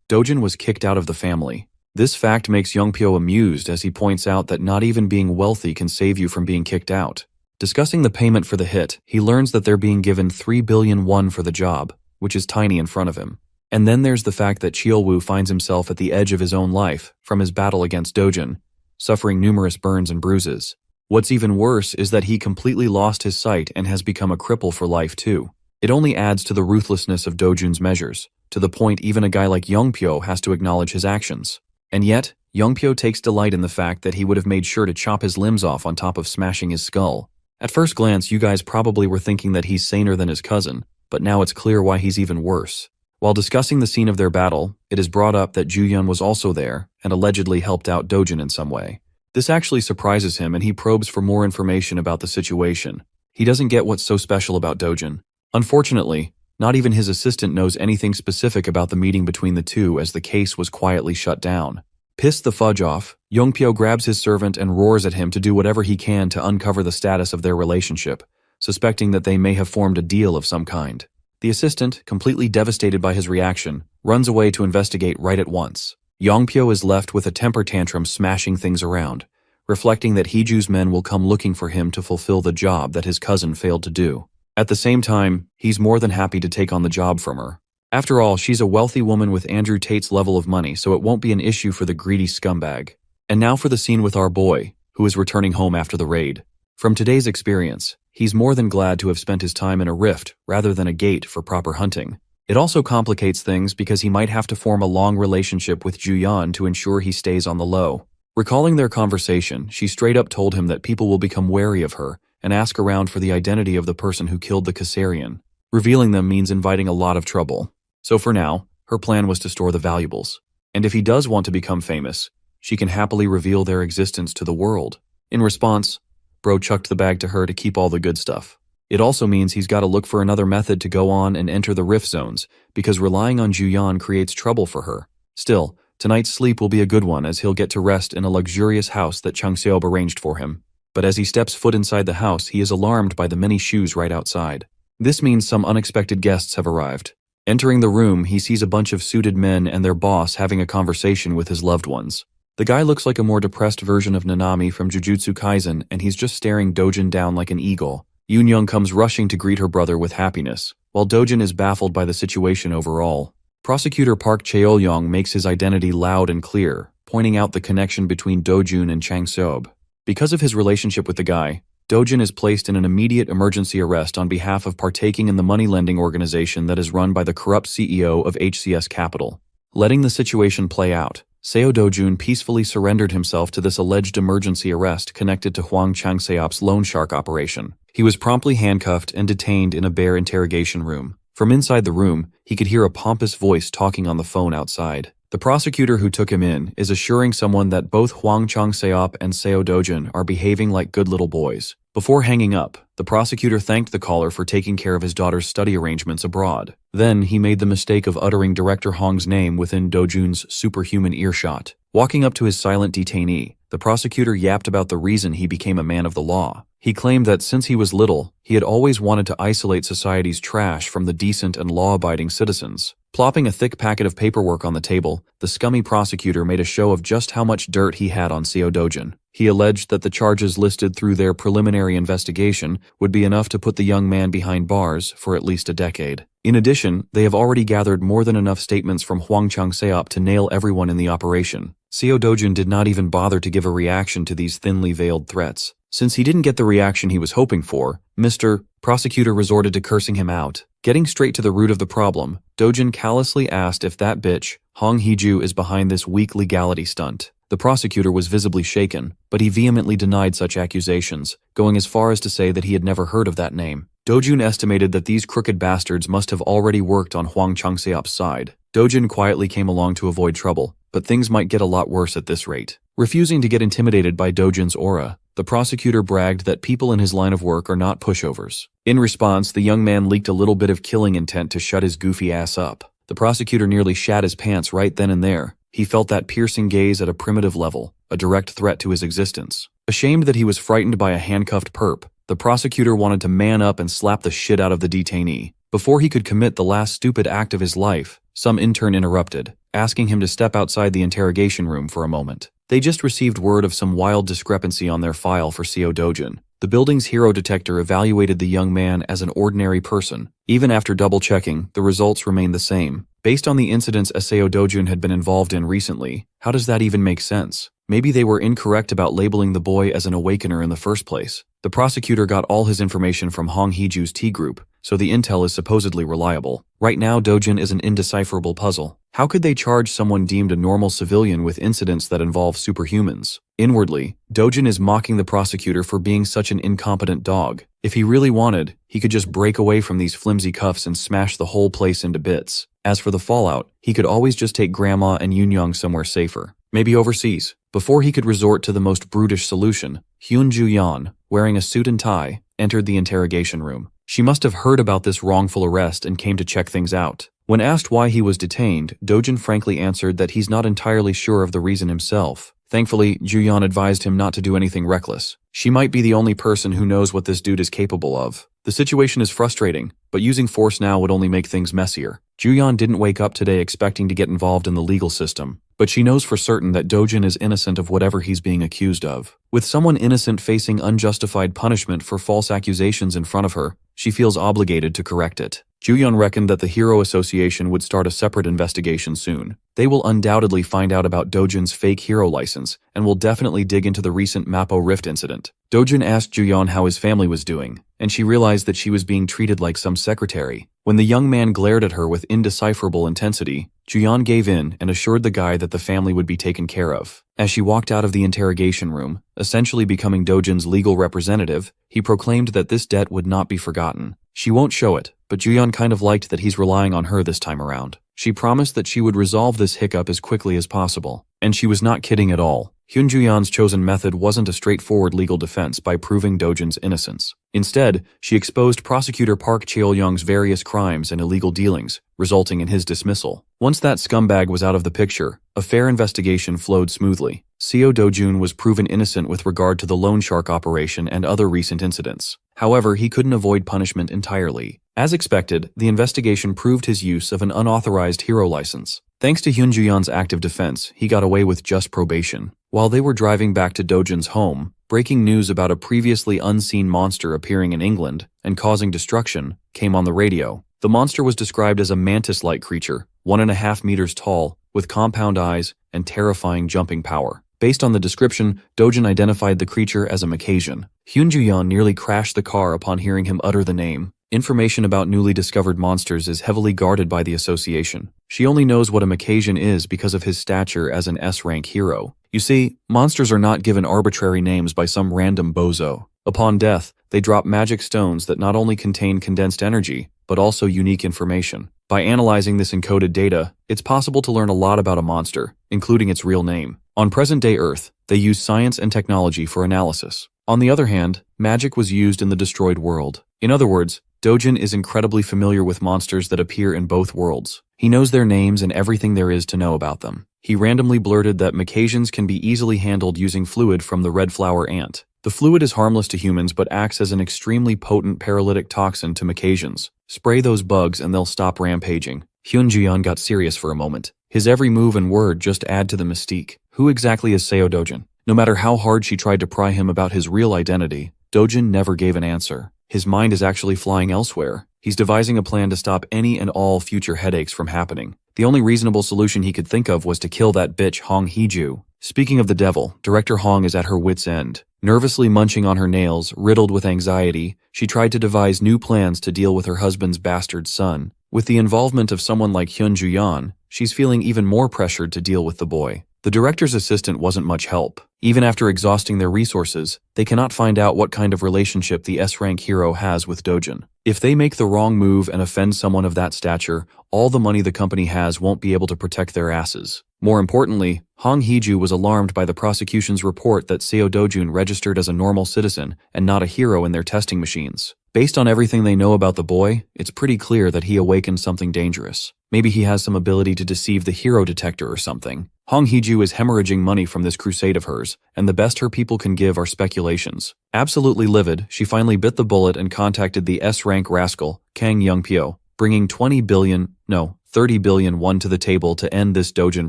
Dojun was kicked out of the family. This fact makes Youngpyo amused as he points out that not even being wealthy can save you from being kicked out. Discussing the payment for the hit, he learns that they're being given 3 billion won for the job, which is tiny in front of him. And then there's the fact that Cheolwoo finds himself at the edge of his own life from his battle against Dojun, suffering numerous burns and bruises. What's even worse is that he completely lost his sight and has become a cripple for life too. It only adds to the ruthlessness of Dojun's measures, to the point even a guy like Youngpyo has to acknowledge his actions. And yet, Youngpyo takes delight in the fact that he would have made sure to chop his limbs off on top of smashing his skull. At first glance, you guys probably were thinking that he's saner than his cousin, but now it's clear why he's even worse. While discussing the scene of their battle, it is brought up that Juyeon was also there and allegedly helped out Dojun in some way. This actually surprises him and he probes for more information about the situation. He doesn't get what's so special about Dojun. Unfortunately, not even his assistant knows anything specific about the meeting between the two as the case was quietly shut down. Pissed the fudge off, Youngpyo grabs his servant and roars at him to do whatever he can to uncover the status of their relationship, suspecting that they may have formed a deal of some kind. The assistant, completely devastated by his reaction, runs away to investigate right at once. Youngpyo is left with a temper tantrum smashing things around, reflecting that Hee-ju's men will come looking for him to fulfill the job that his cousin failed to do. At the same time, he's more than happy to take on the job from her. After all, she's a wealthy woman with Andrew Tate's level of money, so it won't be an issue for the greedy scumbag. And now for the scene with our boy, who is returning home after the raid. From today's experience, he's more than glad to have spent his time in a rift rather than a gate for proper hunting. It also complicates things because he might have to form a long relationship with Juyeon to ensure he stays on the low. Recalling their conversation, she straight up told him that people will become wary of her and ask around for the identity of the person who killed the Karserian. Revealing them means inviting a lot of trouble. So for now, her plan was to store the valuables. And if he does want to become famous, she can happily reveal their existence to the world. In response, Bro chucked the bag to her to keep all the good stuff. It also means he's got to look for another method to go on and enter the rift zones, because relying on Juyan creates trouble for her. Still, tonight's sleep will be a good one as he'll get to rest in a luxurious house that Changseob arranged for him. But as he steps foot inside the house, he is alarmed by the many shoes right outside. This means some unexpected guests have arrived. Entering the room, he sees a bunch of suited men and their boss having a conversation with his loved ones. The guy looks like a more depressed version of Nanami from Jujutsu Kaisen, and he's just staring Dojin down like an eagle. Yoonyoung comes rushing to greet her brother with happiness, while Dojin is baffled by the situation overall. Prosecutor Park Cheolyong makes his identity loud and clear, pointing out the connection between Dojun and Changseob. Because of his relationship with the guy, Dojin is placed in an immediate emergency arrest on behalf of partaking in the money-lending organization that is run by the corrupt CEO of HCS Capital. Letting the situation play out, Seo Dojun peacefully surrendered himself to this alleged emergency arrest connected to Hwang Changseop's loan shark operation. He was promptly handcuffed and detained in a bare interrogation room. From inside the room, he could hear a pompous voice talking on the phone outside. The prosecutor who took him in is assuring someone that both Hwang Changseop and Seo Dojun are behaving like good little boys. Before hanging up, the prosecutor thanked the caller for taking care of his daughter's study arrangements abroad. Then he made the mistake of uttering Director Hong's name within Dojun's superhuman earshot. Walking up to his silent detainee, the prosecutor yapped about the reason he became a man of the law. He claimed that since he was little, he had always wanted to isolate society's trash from the decent and law-abiding citizens. Plopping a thick packet of paperwork on the table, the scummy prosecutor made a show of just how much dirt he had on Seo Dojun. He alleged that the charges listed through their preliminary investigation would be enough to put the young man behind bars for at least a decade. In addition, they have already gathered more than enough statements from Hwang Changseop to nail everyone in the operation. Seo Dojun did not even bother to give a reaction to these thinly veiled threats. Since he didn't get the reaction he was hoping for, Mr. Prosecutor resorted to cursing him out. Getting straight to the root of the problem, Dojun callously asked if that bitch, Hong Heeju, is behind this weak legality stunt. The prosecutor was visibly shaken, but he vehemently denied such accusations, going as far as to say that he had never heard of that name. Dojun estimated that these crooked bastards must have already worked on Hwang Changseop's side. Dojun quietly came along to avoid trouble, but things might get a lot worse at this rate. Refusing to get intimidated by Dojun's aura, the prosecutor bragged that people in his line of work are not pushovers. In response, the young man leaked a little bit of killing intent to shut his goofy ass up. The prosecutor nearly shat his pants right then and there. He felt that piercing gaze at a primitive level, a direct threat to his existence. Ashamed that he was frightened by a handcuffed perp, the prosecutor wanted to man up and slap the shit out of the detainee. Before he could commit the last stupid act of his life, some intern interrupted, asking him to step outside the interrogation room for a moment. They just received word of some wild discrepancy on their file for Seo Dojun. The building's hero detector evaluated the young man as an ordinary person. Even after double-checking, the results remained the same. Based on the incidents Seo Dojun had been involved in recently, how does that even make sense? Maybe they were incorrect about labeling the boy as an awakener in the first place. The prosecutor got all his information from Hong Heeju's T group, so the intel is supposedly reliable. Right now, Dojun is an indecipherable puzzle. How could they charge someone deemed a normal civilian with incidents that involve superhumans? Inwardly, Dojun is mocking the prosecutor for being such an incompetent dog. If he really wanted, he could just break away from these flimsy cuffs and smash the whole place into bits. As for the fallout, he could always just take Grandma and Yoonyoung somewhere safer. Maybe overseas. Before he could resort to the most brutish solution, Hyun Ju-yeon, wearing a suit and tie, entered the interrogation room. She must have heard about this wrongful arrest and came to check things out. When asked why he was detained, Dojun frankly answered that he's not entirely sure of the reason himself. Thankfully, Ju-yeon advised him not to do anything reckless. She might be the only person who knows what this dude is capable of. The situation is frustrating, but using force now would only make things messier. Ju-yeon didn't wake up today expecting to get involved in the legal system, but she knows for certain that Dojun is innocent of whatever he's being accused of. With someone innocent facing unjustified punishment for false accusations in front of her, she feels obligated to correct it. Ju-yeon reckoned that the Hero Association would start a separate investigation soon. They will undoubtedly find out about Dojun's fake hero license, and will definitely dig into the recent Mappo Rift incident. Dojun asked Ju-yeon how his family was doing, and she realized that she was being treated like some secretary. When the young man glared at her with indecipherable intensity, Ju-yeon gave in and assured the guy that the family would be taken care of. As she walked out of the interrogation room, essentially becoming Dojun's legal representative, he proclaimed that this debt would not be forgotten. She won't show it, but Ju-yeon kind of liked that he's relying on her this time around. She promised that she would resolve this hiccup as quickly as possible. And she was not kidding at all. Hyun Ju-yeon's chosen method wasn't a straightforward legal defense by proving Dojin's innocence. Instead, she exposed prosecutor Park Cheol-young's various crimes and illegal dealings, resulting in his dismissal. Once that scumbag was out of the picture, a fair investigation flowed smoothly. Seo Do-jun was proven innocent with regard to the loan shark operation and other recent incidents. However, he couldn't avoid punishment entirely. As expected, the investigation proved his use of an unauthorized hero license. Thanks to Hyun Ju-yeon's active defense, he got away with just probation. While they were driving back to Dojin's home, breaking news about a previously unseen monster appearing in England and causing destruction came on the radio. The monster was described as a mantis-like creature, 1.5 meters tall, with compound eyes and terrifying jumping power. Based on the description, Dojin identified the creature as a Macassian. Hyun Ju-yeon nearly crashed the car upon hearing him utter the name. Information about newly discovered monsters is heavily guarded by the association. She only knows what a Macassian is because of his stature as an S-rank hero. You see, monsters are not given arbitrary names by some random bozo. Upon death, they drop magic stones that not only contain condensed energy, but also unique information. By analyzing this encoded data, it's possible to learn a lot about a monster, including its real name. On present-day Earth, they use science and technology for analysis. On the other hand, magic was used in the destroyed world. In other words, Dojin is incredibly familiar with monsters that appear in both worlds. He knows their names and everything there is to know about them. He randomly blurted that Macassians can be easily handled using fluid from the red flower ant. The fluid is harmless to humans but acts as an extremely potent paralytic toxin to Macassians. Spray those bugs and they'll stop rampaging. Hyun Ju-yeon got serious for a moment. His every move and word just add to the mystique. Who exactly is Seo Dojin? No matter how hard she tried to pry him about his real identity, Dojin never gave an answer. His mind is actually flying elsewhere. He's devising a plan to stop any and all future headaches from happening. The only reasonable solution he could think of was to kill that bitch Hong Hee-ju. Speaking of the devil, director Hong is at her wit's end. Nervously munching on her nails, riddled with anxiety, she tried to devise new plans to deal with her husband's bastard son. With the involvement of someone like Hyun Ju-yeon, she's feeling even more pressured to deal with the boy. The director's assistant wasn't much help. Even after exhausting their resources, they cannot find out what kind of relationship the S-rank hero has with Dojin. If they make the wrong move and offend someone of that stature, all the money the company has won't be able to protect their asses. More importantly, Hong Hee-ju was alarmed by the prosecution's report that Seo Do-jun registered as a normal citizen and not a hero in their testing machines. Based on everything they know about the boy, it's pretty clear that he awakened something dangerous. Maybe he has some ability to deceive the hero detector or something. Hong Hee-ju is hemorrhaging money from this crusade of hers, and the best her people can give are speculations. Absolutely livid, she finally bit the bullet and contacted the S-rank rascal, Kang Young-pyo, bringing 30 billion won to the table to end this Dojin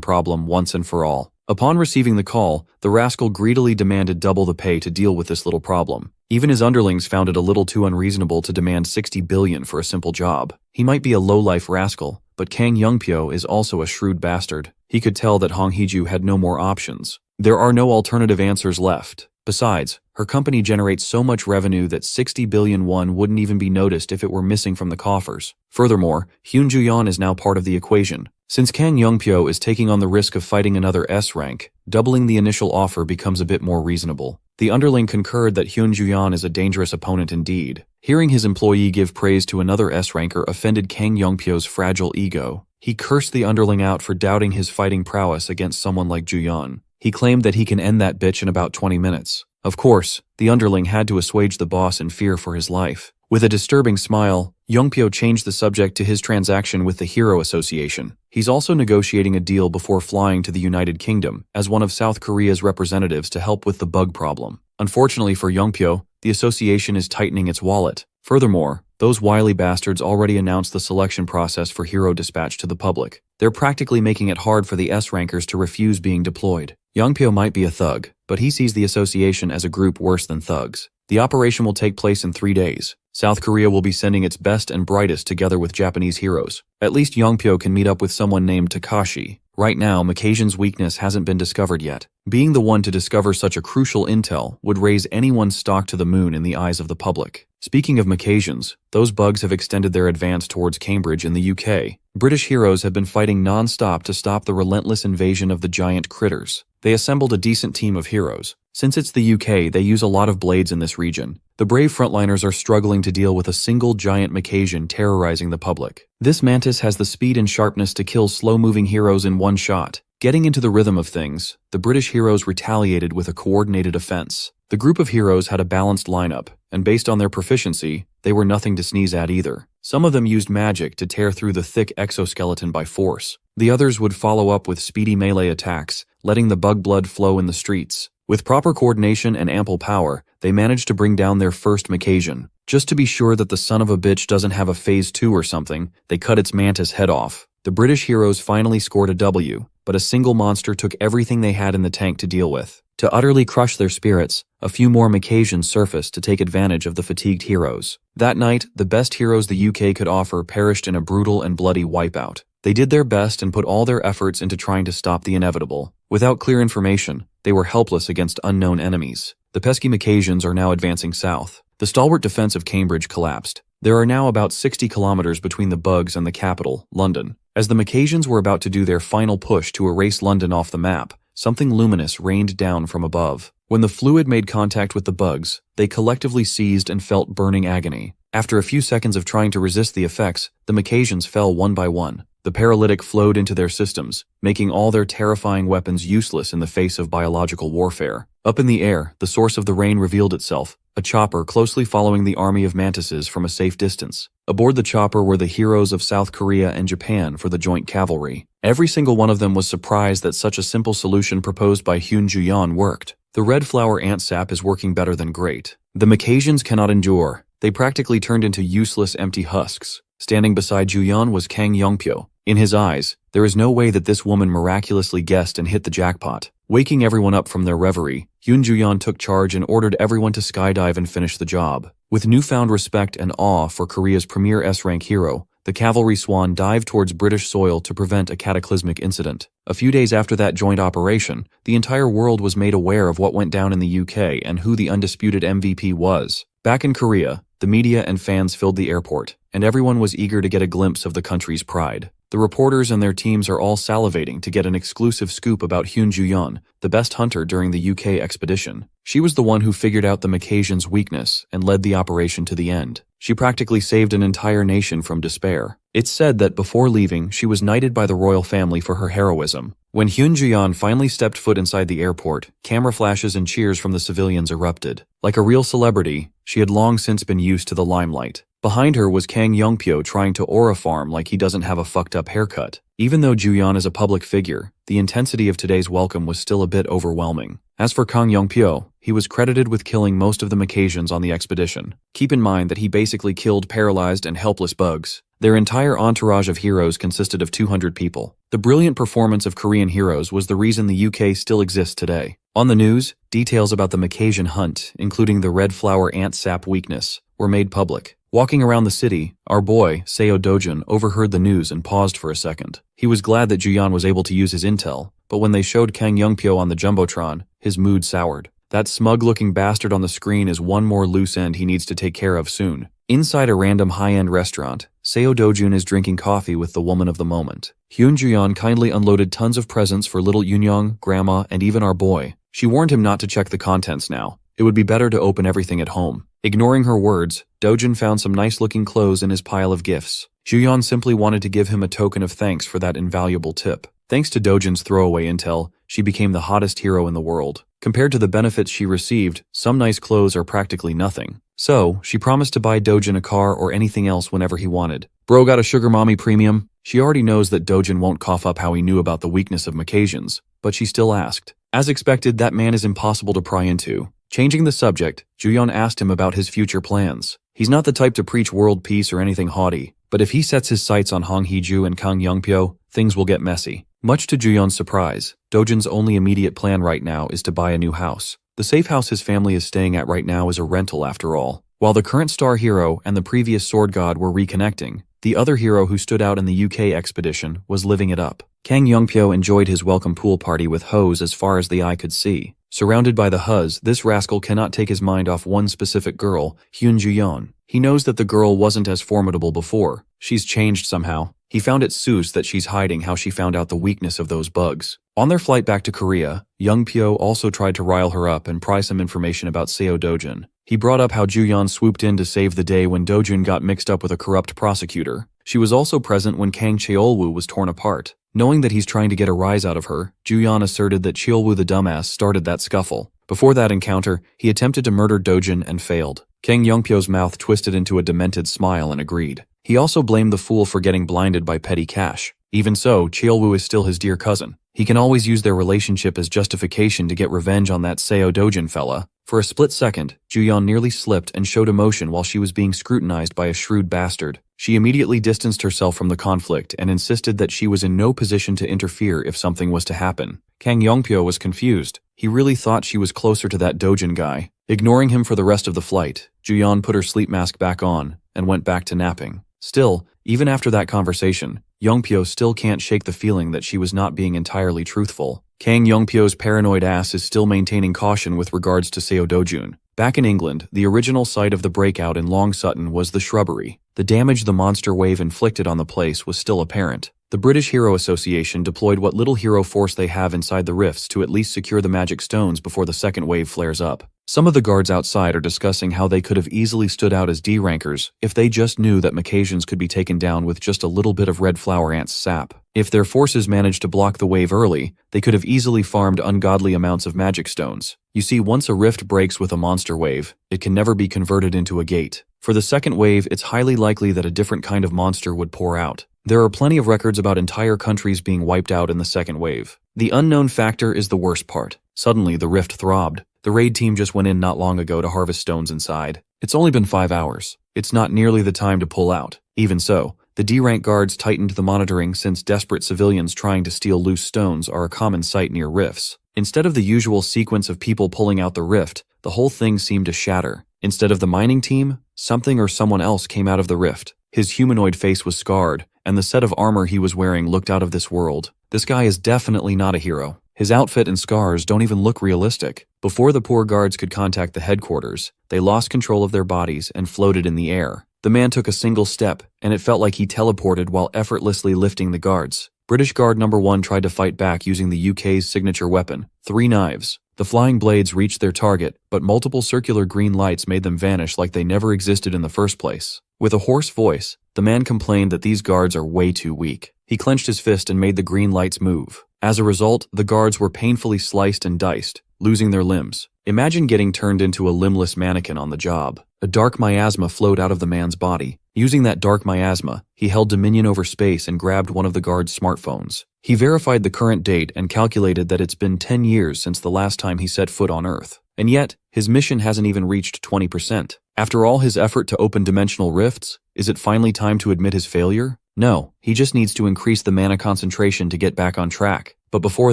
problem once and for all. Upon receiving the call, the rascal greedily demanded double the pay to deal with this little problem. Even his underlings found it a little too unreasonable to demand 60 billion for a simple job. He might be a low-life rascal, but Kang Young-pyo is also a shrewd bastard. He could tell that Hong Hee-ju had no more options. There are no alternative answers left. Besides, her company generates so much revenue that 60 billion won wouldn't even be noticed if it were missing from the coffers. Furthermore, Hyun Ju-yeon is now part of the equation. Since Kang Young-pyo is taking on the risk of fighting another S-rank, doubling the initial offer becomes a bit more reasonable. The underling concurred that Hyun Ju-yeon is a dangerous opponent indeed. Hearing his employee give praise to another S-ranker offended Kang Young-pyo's fragile ego. He cursed the underling out for doubting his fighting prowess against someone like Ju-yeon. He claimed that he can end that bitch in about 20 minutes. Of course, the underling had to assuage the boss in fear for his life. With a disturbing smile, Young-pyo changed the subject to his transaction with the Hero Association. He's also negotiating a deal before flying to the United Kingdom as one of South Korea's representatives to help with the bug problem. Unfortunately for Young-pyo, the association is tightening its wallet. Furthermore, those wily bastards already announced the selection process for Hero Dispatch to the public. They're practically making it hard for the S-rankers to refuse being deployed. Young-pyo might be a thug, but he sees the association as a group worse than thugs. The operation will take place in 3 days. South Korea will be sending its best and brightest together with Japanese heroes. At least Young-pyo can meet up with someone named Takashi. Right now, Macassian's weakness hasn't been discovered yet. Being the one to discover such a crucial intel would raise anyone's stock to the moon in the eyes of the public. Speaking of Macassians, those bugs have extended their advance towards Cambridge in the UK. British heroes have been fighting non-stop to stop the relentless invasion of the giant critters. They assembled a decent team of heroes. Since it's the UK, they use a lot of blades in this region. The brave frontliners are struggling to deal with a single giant Macassian terrorizing the public. This mantis has the speed and sharpness to kill slow-moving heroes in one shot. Getting into the rhythm of things, the British heroes retaliated with a coordinated offense. The group of heroes had a balanced lineup, and based on their proficiency, they were nothing to sneeze at either. Some of them used magic to tear through the thick exoskeleton by force. The others would follow up with speedy melee attacks, letting the bug blood flow in the streets. With proper coordination and ample power, they managed to bring down their first Macassian. Just to be sure that the son of a bitch doesn't have a phase 2 or something, they cut its mantis head off. The British heroes finally scored a W, but a single monster took everything they had in the tank to deal with. To utterly crush their spirits, a few more Macassians surfaced to take advantage of the fatigued heroes. That night, the best heroes the UK could offer perished in a brutal and bloody wipeout. They did their best and put all their efforts into trying to stop the inevitable. Without clear information, they were helpless against unknown enemies. The pesky Macassians are now advancing south. The stalwart defense of Cambridge collapsed. There are now about 60 kilometers between the bugs and the capital, London. As the Macassians were about to do their final push to erase London off the map, something luminous rained down from above. When the fluid made contact with the bugs, they collectively seized and felt burning agony. After a few seconds of trying to resist the effects, the Macassians fell one by one. The paralytic flowed into their systems, making all their terrifying weapons useless in the face of biological warfare. Up in the air, the source of the rain revealed itself, a chopper closely following the army of mantises from a safe distance. Aboard the chopper were the heroes of South Korea and Japan for the joint cavalry. Every single one of them was surprised that such a simple solution proposed by Hyun Ju-yeon worked. The red flower ant sap is working better than great. The Macassians cannot endure. They practically turned into useless empty husks. Standing beside Ju-yeon was Kang Yongpyo. In his eyes, there is no way that this woman miraculously guessed and hit the jackpot. Waking everyone up from their reverie, Hyun Ju-yeon took charge and ordered everyone to skydive and finish the job. With newfound respect and awe for Korea's premier S-rank hero, the cavalry swan dived towards British soil to prevent a cataclysmic incident. A few days after that joint operation, the entire world was made aware of what went down in the UK and who the undisputed MVP was. Back in Korea, the media and fans filled the airport, and everyone was eager to get a glimpse of the country's pride. The reporters and their teams are all salivating to get an exclusive scoop about Hyun Ju-yeon, the best hunter during the UK expedition. She was the one who figured out the Macassians' weakness and led the operation to the end. She practically saved an entire nation from despair. It's said that before leaving, she was knighted by the royal family for her heroism. When Hyun Ju-yeon finally stepped foot inside the airport, camera flashes and cheers from the civilians erupted. Like a real celebrity, she had long since been used to the limelight. Behind her was Kang Yongpyo trying to aura farm like he doesn't have a fucked up haircut. Even though Ju-yeon is a public figure, the intensity of today's welcome was still a bit overwhelming. As for Kang Yongpyo, he was credited with killing most of the Macassians on the expedition. Keep in mind that he basically killed paralyzed and helpless bugs. Their entire entourage of heroes consisted of 200 people. The brilliant performance of Korean heroes was the reason the UK still exists today. On the news, details about the Macassian hunt, including the red flower ant sap weakness, were made public. Walking around the city, our boy, Seo Dojun, overheard the news and paused for a second. He was glad that Ju-yeon was able to use his intel, but when they showed Kang Yongpyo on the Jumbotron, his mood soured. That smug-looking bastard on the screen is one more loose end he needs to take care of soon. Inside a random high-end restaurant, Seo Dojun is drinking coffee with the woman of the moment. Hyun Ju-yeon kindly unloaded tons of presents for little Yoonyoung, Grandma, and even our boy. She warned him not to check the contents now. It would be better to open everything at home. Ignoring her words, Dojun found some nice-looking clothes in his pile of gifts. Ju-yeon simply wanted to give him a token of thanks for that invaluable tip. Thanks to Dojun's throwaway intel, she became the hottest hero in the world. Compared to the benefits she received, some nice clothes are practically nothing. So, she promised to buy Dojun a car or anything else whenever he wanted. Bro got a sugar mommy premium? She already knows that Dojun won't cough up how he knew about the weakness of Macassians, but she still asked. As expected, that man is impossible to pry into. Changing the subject, Ju-yeon asked him about his future plans. He's not the type to preach world peace or anything haughty, but if he sets his sights on Hong Hee-ju and Kang Yongpyo, things will get messy. Much to Ju-yeon's surprise, Dojun's only immediate plan right now is to buy a new house. The safe house his family is staying at right now is a rental after all. While the current star hero and the previous sword god were reconnecting, the other hero who stood out in the UK expedition was living it up. Kang Yongpyo enjoyed his welcome pool party with hoes as far as the eye could see. Surrounded by the huz, this rascal cannot take his mind off one specific girl, Hyun Ju-yeon. He knows that the girl wasn't as formidable before. She's changed somehow. He found it sus that she's hiding how she found out the weakness of those bugs. On their flight back to Korea, young Pyo also tried to rile her up and pry some information about Seo Dojun. He brought up how Juyeon swooped in to save the day when Dojun got mixed up with a corrupt prosecutor. She was also present when Kang Cheolwoo was torn apart. Knowing that he's trying to get a rise out of her, Juyeon asserted that Cheolwoo the dumbass started that scuffle. Before that encounter, he attempted to murder Dojun and failed. Kang Youngpyo's mouth twisted into a demented smile and agreed. He also blamed the fool for getting blinded by petty cash. Even so, Cheolwoo is still his dear cousin. He can always use their relationship as justification to get revenge on that Seo Dojun fella. For a split second, Juyeon nearly slipped and showed emotion while she was being scrutinized by a shrewd bastard. She immediately distanced herself from the conflict and insisted that she was in no position to interfere if something was to happen. Kang Yongpyo was confused. He really thought she was closer to that Dojun guy. Ignoring him for the rest of the flight, Juyeon put her sleep mask back on and went back to napping. Still, even after that conversation, Yongpyo still can't shake the feeling that she was not being entirely truthful. Kang Yongpyo's paranoid ass is still maintaining caution with regards to Seo Dojun. Back in England, the original site of the breakout in Long Sutton was the shrubbery. The damage the monster wave inflicted on the place was still apparent. The British Hero Association deployed what little hero force they have inside the rifts to at least secure the magic stones before the second wave flares up. Some of the guards outside are discussing how they could have easily stood out as D-rankers if they just knew that Macasians could be taken down with just a little bit of red flower ant's sap. If their forces managed to block the wave early, they could have easily farmed ungodly amounts of magic stones. You see, once a rift breaks with a monster wave, it can never be converted into a gate. For the second wave, it's highly likely that a different kind of monster would pour out. There are plenty of records about entire countries being wiped out in the second wave. The unknown factor is the worst part. Suddenly, the rift throbbed. The raid team just went in not long ago to harvest stones inside. It's only been 5 hours. It's not nearly the time to pull out. Even so, the D-rank guards tightened the monitoring since desperate civilians trying to steal loose stones are a common sight near rifts. Instead of the usual sequence of people pulling out the rift, the whole thing seemed to shatter. Instead of the mining team, something or someone else came out of the rift. His humanoid face was scarred, and the set of armor he was wearing looked out of this world. This guy is definitely not a hero. His outfit and scars don't even look realistic. Before the poor guards could contact the headquarters, they lost control of their bodies and floated in the air. The man took a single step, and it felt like he teleported while effortlessly lifting the guards. British Guard Number 1 tried to fight back using the UK's signature weapon, 3 knives. The flying blades reached their target, but multiple circular green lights made them vanish like they never existed in the first place. With a hoarse voice, the man complained that these guards are way too weak. He clenched his fist and made the green lights move. As a result, the guards were painfully sliced and diced, losing their limbs. Imagine getting turned into a limbless mannequin on the job. A dark miasma flowed out of the man's body. Using that dark miasma, he held dominion over space and grabbed one of the guards' smartphones. He verified the current date and calculated that it's been 10 years since the last time he set foot on Earth. And yet, his mission hasn't even reached 20%. After all his effort to open dimensional rifts, is it finally time to admit his failure? No, he just needs to increase the mana concentration to get back on track. But before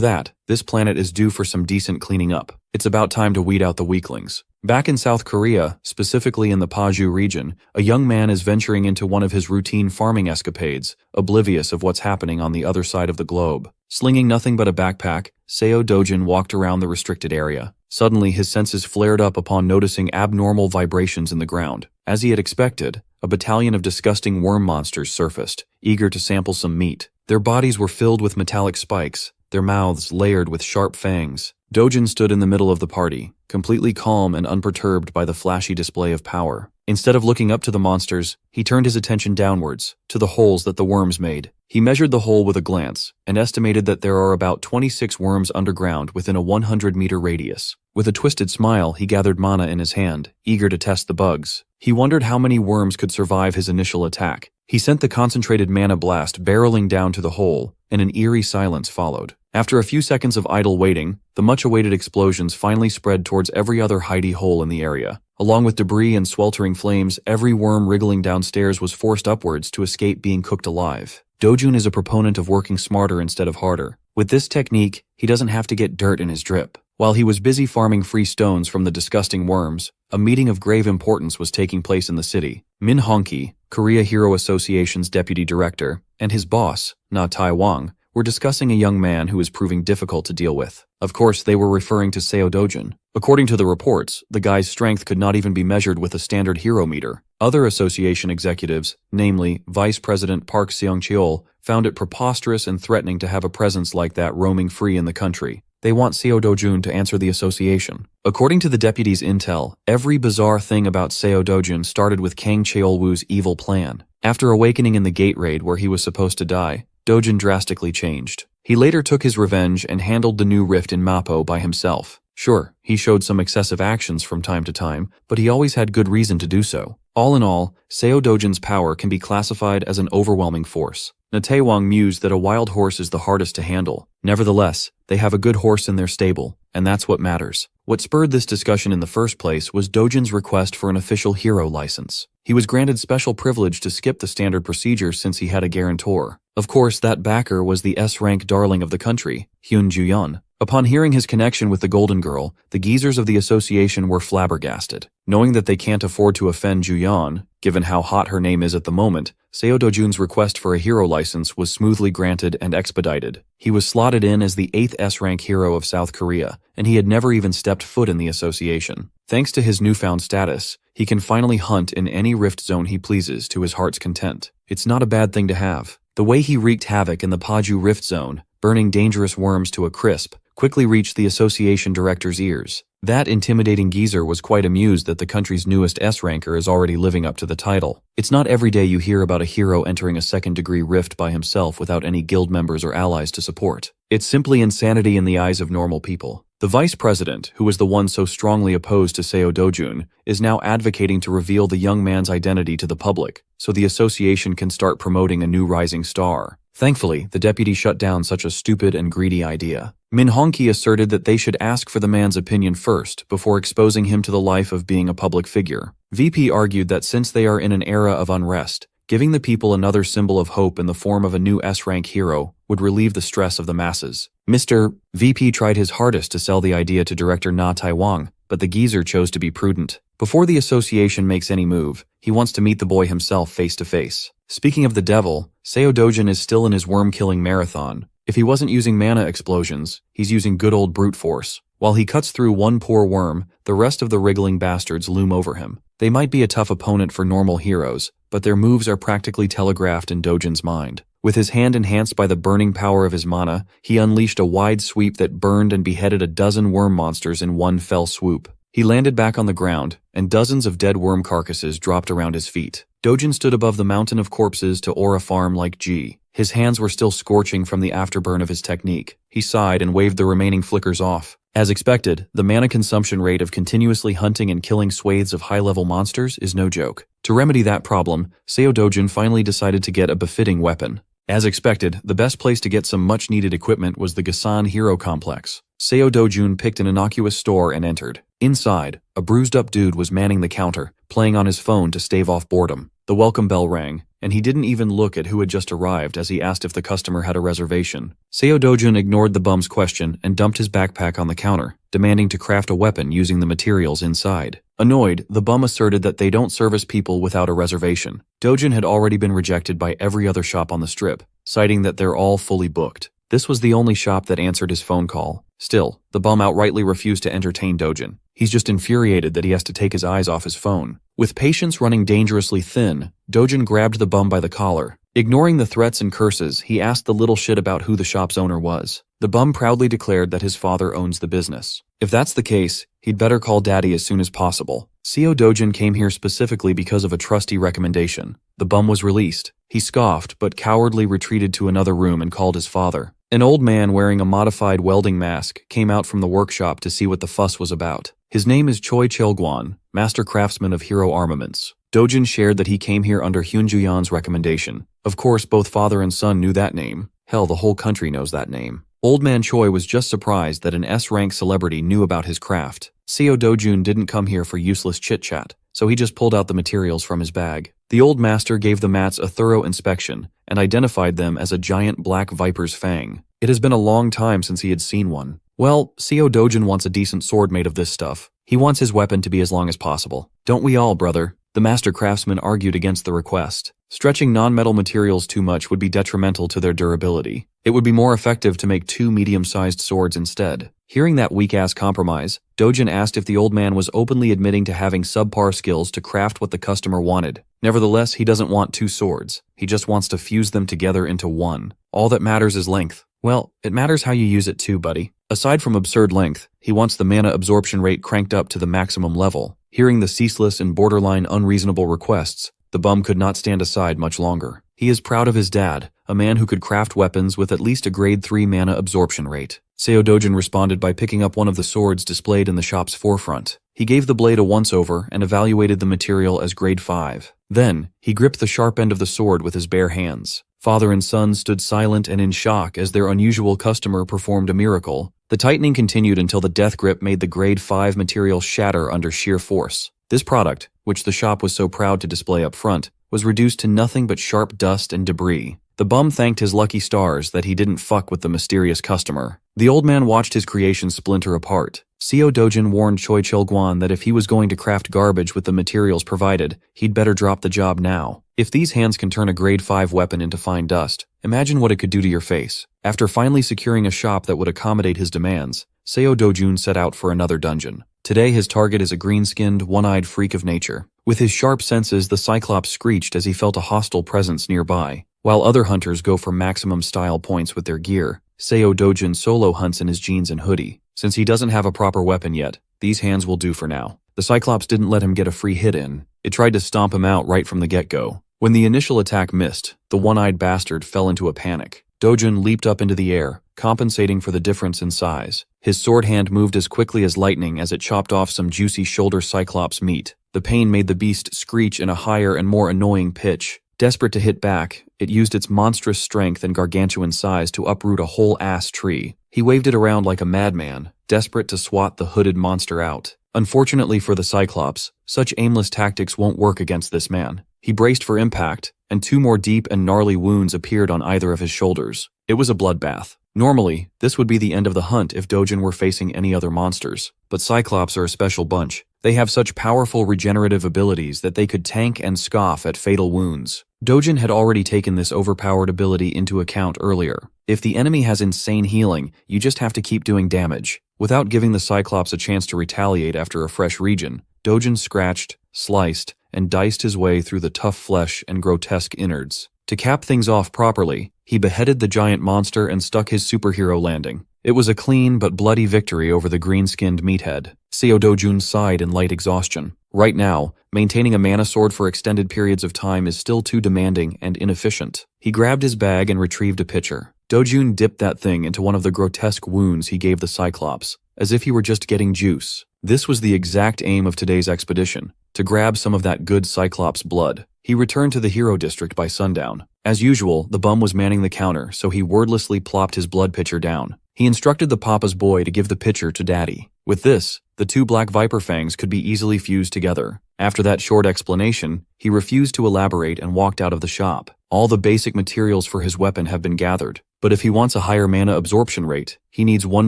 that, this planet is due for some decent cleaning up. It's about time to weed out the weaklings. Back in South Korea, specifically in the Paju region, a young man is venturing into one of his routine farming escapades, oblivious of what's happening on the other side of the globe. Slinging nothing but a backpack, Seo Dojun walked around the restricted area. Suddenly, his senses flared up upon noticing abnormal vibrations in the ground. As he had expected, a battalion of disgusting worm monsters surfaced, eager to sample some meat. Their bodies were filled with metallic spikes, their mouths layered with sharp fangs. Dojun stood in the middle of the party, completely calm and unperturbed by the flashy display of power. Instead of looking up to the monsters, he turned his attention downwards, to the holes that the worms made. He measured the hole with a glance, and estimated that there are about 26 worms underground within a 100-meter radius. With a twisted smile, he gathered mana in his hand, eager to test the bugs. He wondered how many worms could survive his initial attack. He sent the concentrated mana blast barreling down to the hole, and an eerie silence followed. After a few seconds of idle waiting, the much-awaited explosions finally spread towards every other hidey hole in the area. Along with debris and sweltering flames, every worm wriggling downstairs was forced upwards to escape being cooked alive. Dojun is a proponent of working smarter instead of harder. With this technique, he doesn't have to get dirt in his drip. While he was busy farming free stones from the disgusting worms, a meeting of grave importance was taking place in the city. Min Hongki, Korea Hero Association's deputy director, and his boss, Na Tai Wang, were discussing a young man who was proving difficult to deal with. Of course, they were referring to Seo Dojun. According to the reports, the guy's strength could not even be measured with a standard hero meter. Other association executives, namely Vice President Park Seong-cheol, found it preposterous and threatening to have a presence like that roaming free in the country. They want Seo Do-jun to answer the association. According to the deputy's intel, every bizarre thing about Seo Do-jun started with Kang Cheol-woo's evil plan. After awakening in the gate raid where he was supposed to die, Do-jun drastically changed. He later took his revenge and handled the new rift in Mapo by himself. Sure, he showed some excessive actions from time to time, but he always had good reason to do so. All in all, Seo Do-jun's power can be classified as an overwhelming force. Natewang mused that a wild horse is the hardest to handle. Nevertheless, they have a good horse in their stable, and that's what matters. What spurred this discussion in the first place was Do-jun's request for an official hero license. He was granted special privilege to skip the standard procedure since he had a guarantor. Of course, that backer was the S-rank darling of the country, Hyun Ju-yeon. Upon hearing his connection with the Golden Girl, the geezers of the association were flabbergasted. Knowing that they can't afford to offend Ju-yeon, given how hot her name is at the moment, Seo Do-jun's request for a hero license was smoothly granted and expedited. He was slotted in as the 8th S-rank hero of South Korea, and he had never even stepped foot in the association. Thanks to his newfound status, he can finally hunt in any rift zone he pleases to his heart's content. It's not a bad thing to have. The way he wreaked havoc in the Paju rift zone, burning dangerous worms to a crisp, quickly reached the association director's ears. That intimidating geezer was quite amused that the country's newest S-ranker is already living up to the title. It's not every day you hear about a hero entering a second-degree rift by himself without any guild members or allies to support. It's simply insanity in the eyes of normal people. The vice president, who was the one so strongly opposed to Seo Do-jun, is now advocating to reveal the young man's identity to the public, so the association can start promoting a new rising star. Thankfully, the deputy shut down such a stupid and greedy idea. Min Hongki asserted that they should ask for the man's opinion first before exposing him to the life of being a public figure. VP argued that since they are in an era of unrest, giving the people another symbol of hope in the form of a new S-rank hero would relieve the stress of the masses. Mr. VP tried his hardest to sell the idea to director Na Tai-wang, but the geezer chose to be prudent. Before the association makes any move, he wants to meet the boy himself face to face. Speaking of the devil, Seo Do-jun is still in his worm-killing marathon. If he wasn't using mana explosions, he's using good old brute force. While he cuts through one poor worm, the rest of the wriggling bastards loom over him. They might be a tough opponent for normal heroes, but their moves are practically telegraphed in Do-jun's mind. With his hand enhanced by the burning power of his mana, he unleashed a wide sweep that burned and beheaded a dozen worm monsters in one fell swoop. He landed back on the ground, and dozens of dead worm carcasses dropped around his feet. Do-jun stood above the mountain of corpses to aura farm like G. His hands were still scorching from the afterburn of his technique. He sighed and waved the remaining flickers off. As expected, the mana consumption rate of continuously hunting and killing swathes of high-level monsters is no joke. To remedy that problem, Seo Do-jun finally decided to get a befitting weapon. As expected, the best place to get some much-needed equipment was the Gasan Hero Complex. Seo Do-jun picked an innocuous store and entered. Inside, a bruised-up dude was manning the counter, playing on his phone to stave off boredom. The welcome bell rang, and he didn't even look at who had just arrived as he asked if the customer had a reservation. Seo Do-jun ignored the bum's question and dumped his backpack on the counter, demanding to craft a weapon using the materials inside. Annoyed, the bum asserted that they don't service people without a reservation. Do-jun had already been rejected by every other shop on the strip, citing that they're all fully booked. This was the only shop that answered his phone call. Still, the bum outrightly refused to entertain Do-jun. He's just infuriated that he has to take his eyes off his phone. With patience running dangerously thin, Do-jun grabbed the bum by the collar. Ignoring the threats and curses, he asked the little shit about who the shop's owner was. The bum proudly declared that his father owns the business. If that's the case, he'd better call daddy as soon as possible. Seo Do-jun came here specifically because of a trusty recommendation. The bum was released. He scoffed, but cowardly retreated to another room and called his father. An old man wearing a modified welding mask came out from the workshop to see what the fuss was about. His name is Choi Cheol-gwan, master craftsman of hero armaments. Do-jun shared that he came here under Hyun Ju-yeon's recommendation. Of course, both father and son knew that name. Hell, the whole country knows that name. Old man Choi was just surprised that an S-rank celebrity knew about his craft. Seo Do-jun didn't come here for useless chit-chat, so he just pulled out the materials from his bag. The old master gave the mats a thorough inspection and identified them as a giant black viper's fang. It has been a long time since he had seen one. Well, Seo Do-jun wants a decent sword made of this stuff. He wants his weapon to be as long as possible. Don't we all, brother? The master craftsman argued against the request. Stretching non-metal materials too much would be detrimental to their durability. It would be more effective to make 2 medium-sized swords instead. Hearing that weak-ass compromise, Dojin asked if the old man was openly admitting to having subpar skills to craft what the customer wanted. Nevertheless, he doesn't want 2 swords. He just wants to fuse them together into one. All that matters is length. Well, it matters how you use it too, buddy. Aside from absurd length, he wants the mana absorption rate cranked up to the maximum level. Hearing the ceaseless and borderline unreasonable requests, the bum could not stand aside much longer. He is proud of his dad, a man who could craft weapons with at least a grade 3 mana absorption rate. Seo Dojin responded by picking up one of the swords displayed in the shop's forefront. He gave the blade a once-over and evaluated the material as grade 5. Then, he gripped the sharp end of the sword with his bare hands. Father and son stood silent and in shock as their unusual customer performed a miracle. The tightening continued until the death grip made the grade 5 material shatter under sheer force. This product, which the shop was so proud to display up front, was reduced to nothing but sharp dust and debris. The bum thanked his lucky stars that he didn't fuck with the mysterious customer. The old man watched his creation splinter apart. Seo Dojin warned Choi Chil-guan that if he was going to craft garbage with the materials provided, he'd better drop the job now. If these hands can turn a grade 5 weapon into fine dust, imagine what it could do to your face. After finally securing a shop that would accommodate his demands, Seo Dojun set out for another dungeon. Today his target is a green-skinned, one-eyed freak of nature. With his sharp senses, the Cyclops screeched as he felt a hostile presence nearby. While other hunters go for maximum style points with their gear, Seo Dojin solo hunts in his jeans and hoodie. Since he doesn't have a proper weapon yet, these hands will do for now. The Cyclops didn't let him get a free hit in. It tried to stomp him out right from the get-go. When the initial attack missed, the one-eyed bastard fell into a panic. Dojin leaped up into the air, compensating for the difference in size. His sword hand moved as quickly as lightning as it chopped off some juicy shoulder Cyclops meat. The pain made the beast screech in a higher and more annoying pitch. Desperate to hit back, it used its monstrous strength and gargantuan size to uproot a whole ass tree. He waved it around like a madman, desperate to swat the hooded monster out. Unfortunately for the Cyclops, such aimless tactics won't work against this man. He braced for impact, and 2 more deep and gnarly wounds appeared on either of his shoulders. It was a bloodbath. Normally, this would be the end of the hunt if Dojin were facing any other monsters, but Cyclops are a special bunch. They have such powerful regenerative abilities that they could tank and scoff at fatal wounds. Dojin had already taken this overpowered ability into account earlier. If the enemy has insane healing, you just have to keep doing damage. Without giving the Cyclops a chance to retaliate after a fresh regen, Dojin scratched, sliced, and diced his way through the tough flesh and grotesque innards. To cap things off properly, he beheaded the giant monster and stuck his superhero landing. It was a clean but bloody victory over the green-skinned meathead. Seo Dojun sighed in light exhaustion. Right now, maintaining a mana sword for extended periods of time is still too demanding and inefficient. He grabbed his bag and retrieved a pitcher. Dojun dipped that thing into one of the grotesque wounds he gave the Cyclops, as if he were just getting juice. This was the exact aim of today's expedition, to grab some of that good Cyclops blood. He returned to the Hero District by sundown. As usual, the bum was manning the counter, so he wordlessly plopped his blood pitcher down. He instructed the Papa's boy to give the pitcher to Daddy. With this, the 2 black viper fangs could be easily fused together. After that short explanation, he refused to elaborate and walked out of the shop. All the basic materials for his weapon have been gathered, but if he wants a higher mana absorption rate, he needs one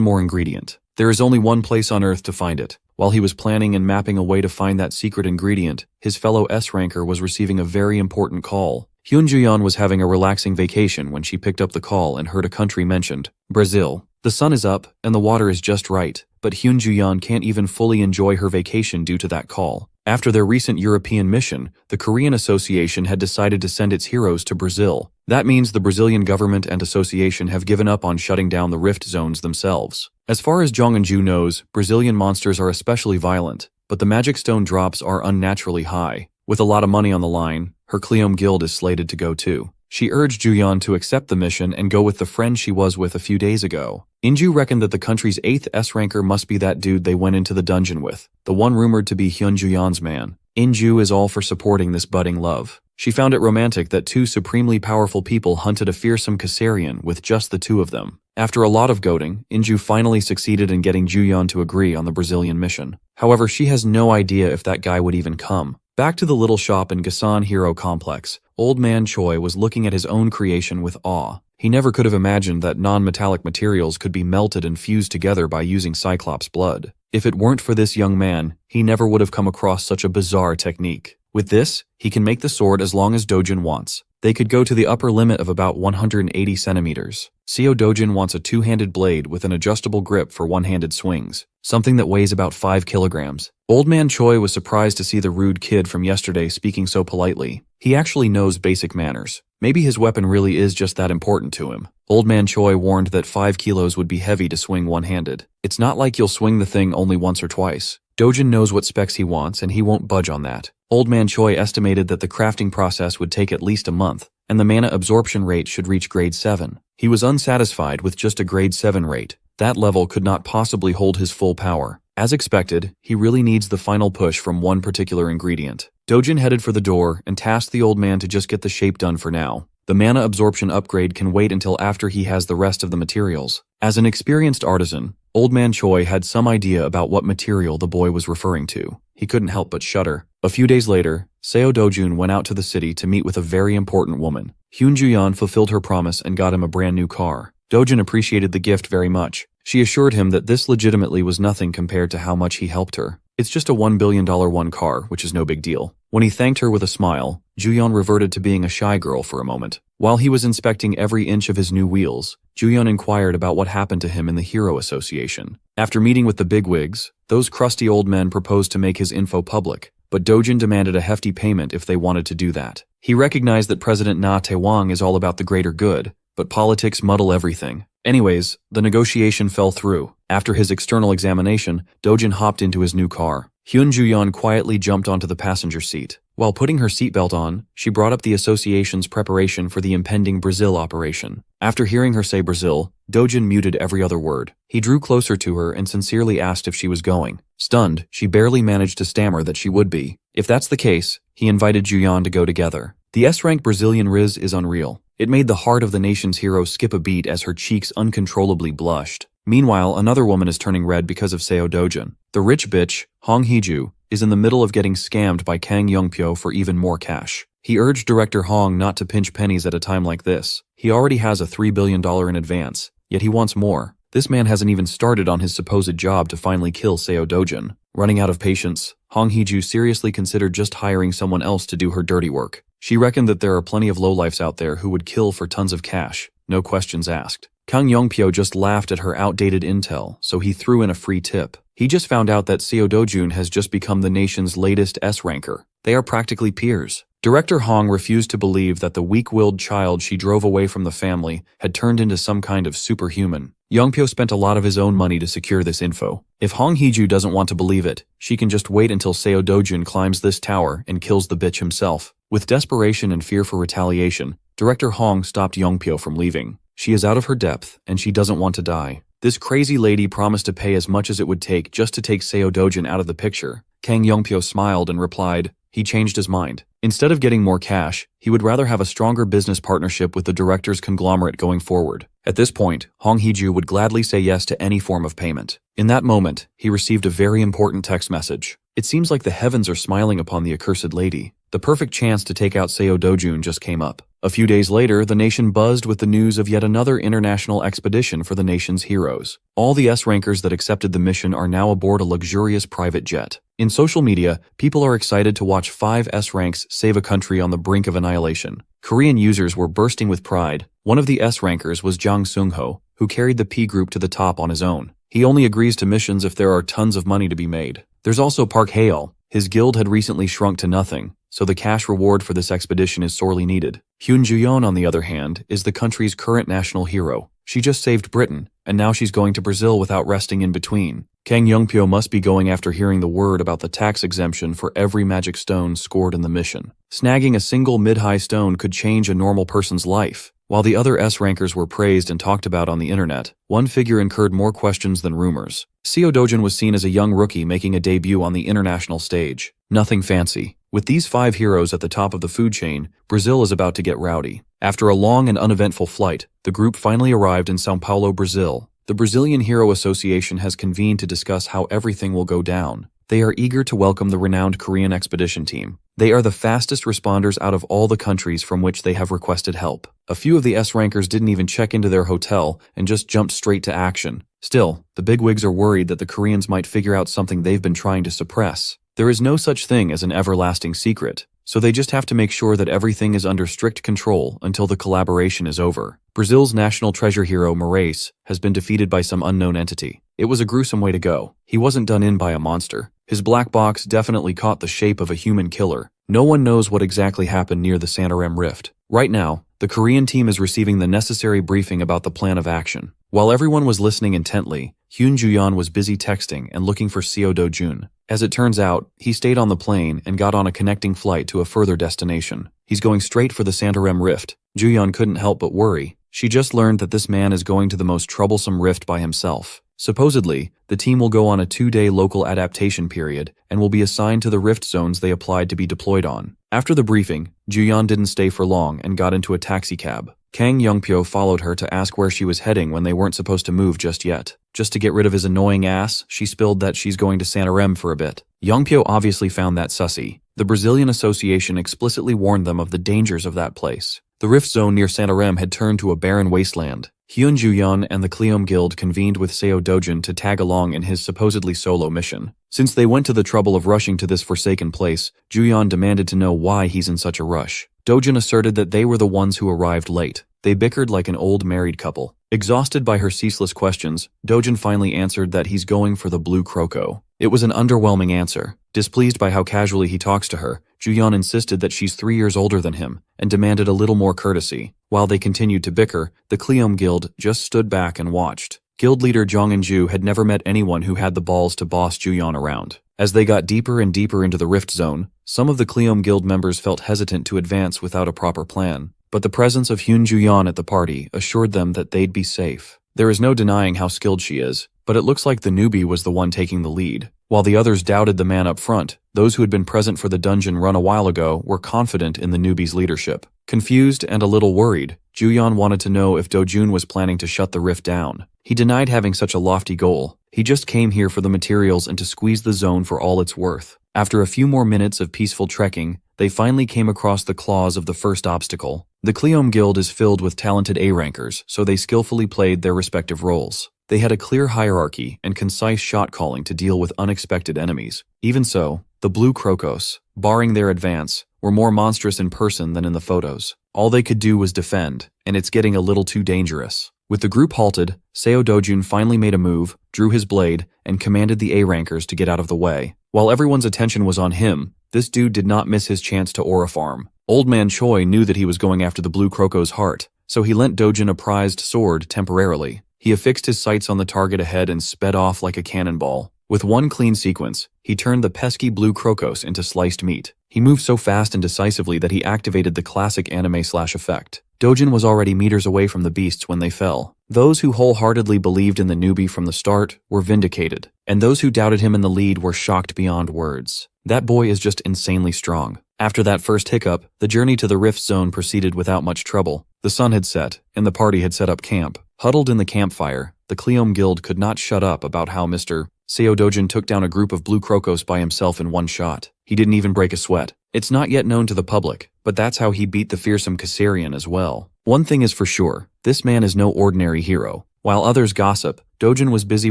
more ingredient. There is only one place on Earth to find it. While he was planning and mapping a way to find that secret ingredient, his fellow S-ranker was receiving a very important call. Hyun Juyeon was having a relaxing vacation when she picked up the call and heard a country mentioned, Brazil. The sun is up and the water is just right, but Hyun Juyeon can't even fully enjoy her vacation due to that call. After their recent European mission, the Korean Association had decided to send its heroes to Brazil. That means the Brazilian government and association have given up on shutting down the rift zones themselves. As far as Jong and Ju knows, Brazilian monsters are especially violent, but the magic stone drops are unnaturally high. With a lot of money on the line, her Cleome guild is slated to go too. She urged Juyeon to accept the mission and go with the friend she was with a few days ago. Inju reckoned that the country's 8th S-ranker must be that dude they went into the dungeon with, the one rumored to be Hyun Juyeon's man. Inju is all for supporting this budding love. She found it romantic that 2 supremely powerful people hunted a fearsome Karserian with just the 2 of them. After a lot of goading, Inju finally succeeded in getting Juyeon to agree on the Brazilian mission. However, she has no idea if that guy would even come. Back to the little shop in Gasan Hero Complex, Old Man Choi was looking at his own creation with awe. He never could have imagined that non-metallic materials could be melted and fused together by using Cyclops blood. If it weren't for this young man, he never would have come across such a bizarre technique. With this, he can make the sword as long as Dojin wants. They could go to the upper limit of about 180 centimeters. Seo Dojin wants a two-handed blade with an adjustable grip for one-handed swings, something that weighs about 5 kilograms. Old Man Choi was surprised to see the rude kid from yesterday speaking so politely. He actually knows basic manners. Maybe his weapon really is just that important to him. Old Man Choi warned that 5 kilos would be heavy to swing one-handed. It's not like you'll swing the thing only once or twice. Dojin knows what specs he wants and he won't budge on that. Old Man Choi estimated that the crafting process would take at least a month, and the mana absorption rate should reach grade 7. He was unsatisfied with just a grade 7 rate. That level could not possibly hold his full power. As expected, he really needs the final push from one particular ingredient. Dojin headed for the door and tasked the old man to just get the shape done for now. The mana absorption upgrade can wait until after he has the rest of the materials. As an experienced artisan, Old Man Choi had some idea about what material the boy was referring to. He couldn't help but shudder. A few days later, Seo Dojun went out to the city to meet with a very important woman. Hyun Juyeon fulfilled her promise and got him a brand new car. Dojun appreciated the gift very much. She assured him that this legitimately was nothing compared to how much he helped her. It's just a $1 billion one car, which is no big deal. When he thanked her with a smile, Juyeon reverted to being a shy girl for a moment. While he was inspecting every inch of his new wheels, Juyeon inquired about what happened to him in the Hero Association. After meeting with the bigwigs, those crusty old men proposed to make his info public, but Dojin demanded a hefty payment if they wanted to do that. He recognized that President Na Taewang is all about the greater good, but politics muddle everything. Anyways, the negotiation fell through. After his external examination, Dojin hopped into his new car. Hyun Juyeon quietly jumped onto the passenger seat. While putting her seatbelt on, she brought up the association's preparation for the impending Brazil operation. After hearing her say Brazil, Dojin muted every other word. He drew closer to her and sincerely asked if she was going. Stunned, she barely managed to stammer that she would be. If that's the case, he invited Juyeon to go together. The S-rank Brazilian Riz is unreal. It made the heart of the nation's hero skip a beat as her cheeks uncontrollably blushed. Meanwhile, another woman is turning red because of Seo Dojin. The rich bitch, Hong Hee-ju, is in the middle of getting scammed by Kang Young-pyo for even more cash. He urged director Hong not to pinch pennies at a time like this. He already has a $3 billion in advance, yet he wants more. This man hasn't even started on his supposed job to finally kill Seo Dojin. Running out of patience, Hong Hee-ju seriously considered just hiring someone else to do her dirty work. She reckoned that there are plenty of lowlifes out there who would kill for tons of cash, no questions asked. Kang Young-pyo just laughed at her outdated intel, so he threw in a free tip. He just found out that Seo Dojun has just become the nation's latest S-ranker. They are practically peers. Director Hong refused to believe that the weak-willed child she drove away from the family had turned into some kind of superhuman. Young-pyo spent a lot of his own money to secure this info. If Hong Hee-ju doesn't want to believe it, she can just wait until Seo Dojun climbs this tower and kills the bitch himself. With desperation and fear for retaliation, Director Hong stopped Young-pyo from leaving. She is out of her depth, and she doesn't want to die. This crazy lady promised to pay as much as it would take just to take Seo Dojin out of the picture. Kang Young-pyo smiled and replied, he changed his mind. Instead of getting more cash, he would rather have a stronger business partnership with the director's conglomerate going forward. At this point, Hong Hee-ju would gladly say yes to any form of payment. In that moment, he received a very important text message. It seems like the heavens are smiling upon the accursed lady. The perfect chance to take out Seo Dojun just came up. A few days later, the nation buzzed with the news of yet another international expedition for the nation's heroes. All the S-rankers that accepted the mission are now aboard a luxurious private jet. In social media, people are excited to watch 5 S-ranks save a country on the brink of annihilation. Korean users were bursting with pride. One of the S-rankers was Jang Sung-ho, who carried the P group to the top on his own. He only agrees to missions if there are tons of money to be made. There's also Park Hae-il. His guild had recently shrunk to nothing, so the cash reward for this expedition is sorely needed. Hyun Juyeon, on the other hand, is the country's current national hero. She just saved Britain, and now she's going to Brazil without resting in between. Kang Young-pyo must be going after hearing the word about the tax exemption for every magic stone scored in the mission. Snagging a single mid-high stone could change a normal person's life. While the other S-rankers were praised and talked about on the internet, one figure incurred more questions than rumors. Seo Dojin was seen as a young rookie making a debut on the international stage. Nothing fancy. With these 5 heroes at the top of the food chain, Brazil is about to get rowdy. After a long and uneventful flight, the group finally arrived in São Paulo, Brazil. The Brazilian Hero Association has convened to discuss how everything will go down. They are eager to welcome the renowned Korean expedition team. They are the fastest responders out of all the countries from which they have requested help. A few of the S-rankers didn't even check into their hotel and just jumped straight to action. Still, the bigwigs are worried that the Koreans might figure out something they've been trying to suppress. There is no such thing as an everlasting secret, so they just have to make sure that everything is under strict control until the collaboration is over. Brazil's national treasure hero Moraes has been defeated by some unknown entity. It was a gruesome way to go. He wasn't done in by a monster. His black box definitely caught the shape of a human killer. No one knows what exactly happened near the Santarem rift. Right now, the Korean team is receiving the necessary briefing about the plan of action. While everyone was listening intently, Hyun Ju-yeon was busy texting and looking for Seo Do-jun. As it turns out, he stayed on the plane and got on a connecting flight to a further destination. He's going straight for the Santarem rift. Ju-yeon couldn't help but worry. She just learned that this man is going to the most troublesome rift by himself. Supposedly, the team will go on a 2-day local adaptation period and will be assigned to the rift zones they applied to be deployed on. After the briefing, Ju-yeon didn't stay for long and got into a taxicab. Kang Youngpyo followed her to ask where she was heading when they weren't supposed to move just yet. Just to get rid of his annoying ass, she spilled that she's going to Santarem for a bit. Youngpyo obviously found that sussy. The Brazilian Association explicitly warned them of the dangers of that place. The rift zone near Santarem had turned to a barren wasteland. Hyun Ju-yeon and the Kleom Guild convened with Seo Do-jun to tag along in his supposedly solo mission. Since they went to the trouble of rushing to this forsaken place, Ju-yeon demanded to know why he's in such a rush. Do-jun asserted that they were the ones who arrived late. They bickered like an old married couple. Exhausted by her ceaseless questions, Do-jun finally answered that he's going for the blue croco. It was an underwhelming answer. Displeased by how casually he talks to her, Ju-yeon insisted that she's 3 years older than him and demanded a little more courtesy. While they continued to bicker, the Kleom Guild just stood back and watched. Guild leader Jong In-ju had never met anyone who had the balls to boss Ju-yeon around. As they got deeper and deeper into the rift zone, some of the Kleom Guild members felt hesitant to advance without a proper plan. But the presence of Hyun Ju-yeon at the party assured them that they'd be safe. There is no denying how skilled she is, but it looks like the newbie was the one taking the lead. While the others doubted the man up front, those who had been present for the dungeon run a while ago were confident in the newbie's leadership. Confused and a little worried, Ju-yeon wanted to know if Do-jun was planning to shut the rift down. He denied having such a lofty goal. He just came here for the materials and to squeeze the zone for all it's worth. After a few more minutes of peaceful trekking, they finally came across the claws of the first obstacle. The Kleom Guild is filled with talented A-rankers, so they skillfully played their respective roles. They had a clear hierarchy and concise shot calling to deal with unexpected enemies. Even so, the blue crocos, barring their advance, were more monstrous in person than in the photos. All they could do was defend, and it's getting a little too dangerous. With the group halted, Seo Do-jun finally made a move, drew his blade, and commanded the A-rankers to get out of the way. While everyone's attention was on him, this dude did not miss his chance to aura farm. Old Man Choi knew that he was going after the blue croco's heart, so he lent Do-jun a prized sword temporarily. He affixed his sights on the target ahead and sped off like a cannonball. With one clean sequence, he turned the pesky blue crocos into sliced meat. He moved so fast and decisively that he activated the classic anime/effect. Do-jun was already meters away from the beasts when they fell. Those who wholeheartedly believed in the newbie from the start were vindicated, and those who doubted him in the lead were shocked beyond words. That boy is just insanely strong. After that first hiccup, the journey to the rift zone proceeded without much trouble. The sun had set, and the party had set up camp. Huddled in the campfire, the Kleom Guild could not shut up about how Mr. Seo Do-jun took down a group of blue crocos by himself in one shot. He didn't even break a sweat. It's not yet known to the public, but that's how he beat the fearsome Karserian as well. One thing is for sure, this man is no ordinary hero. While others gossip, Do-jun was busy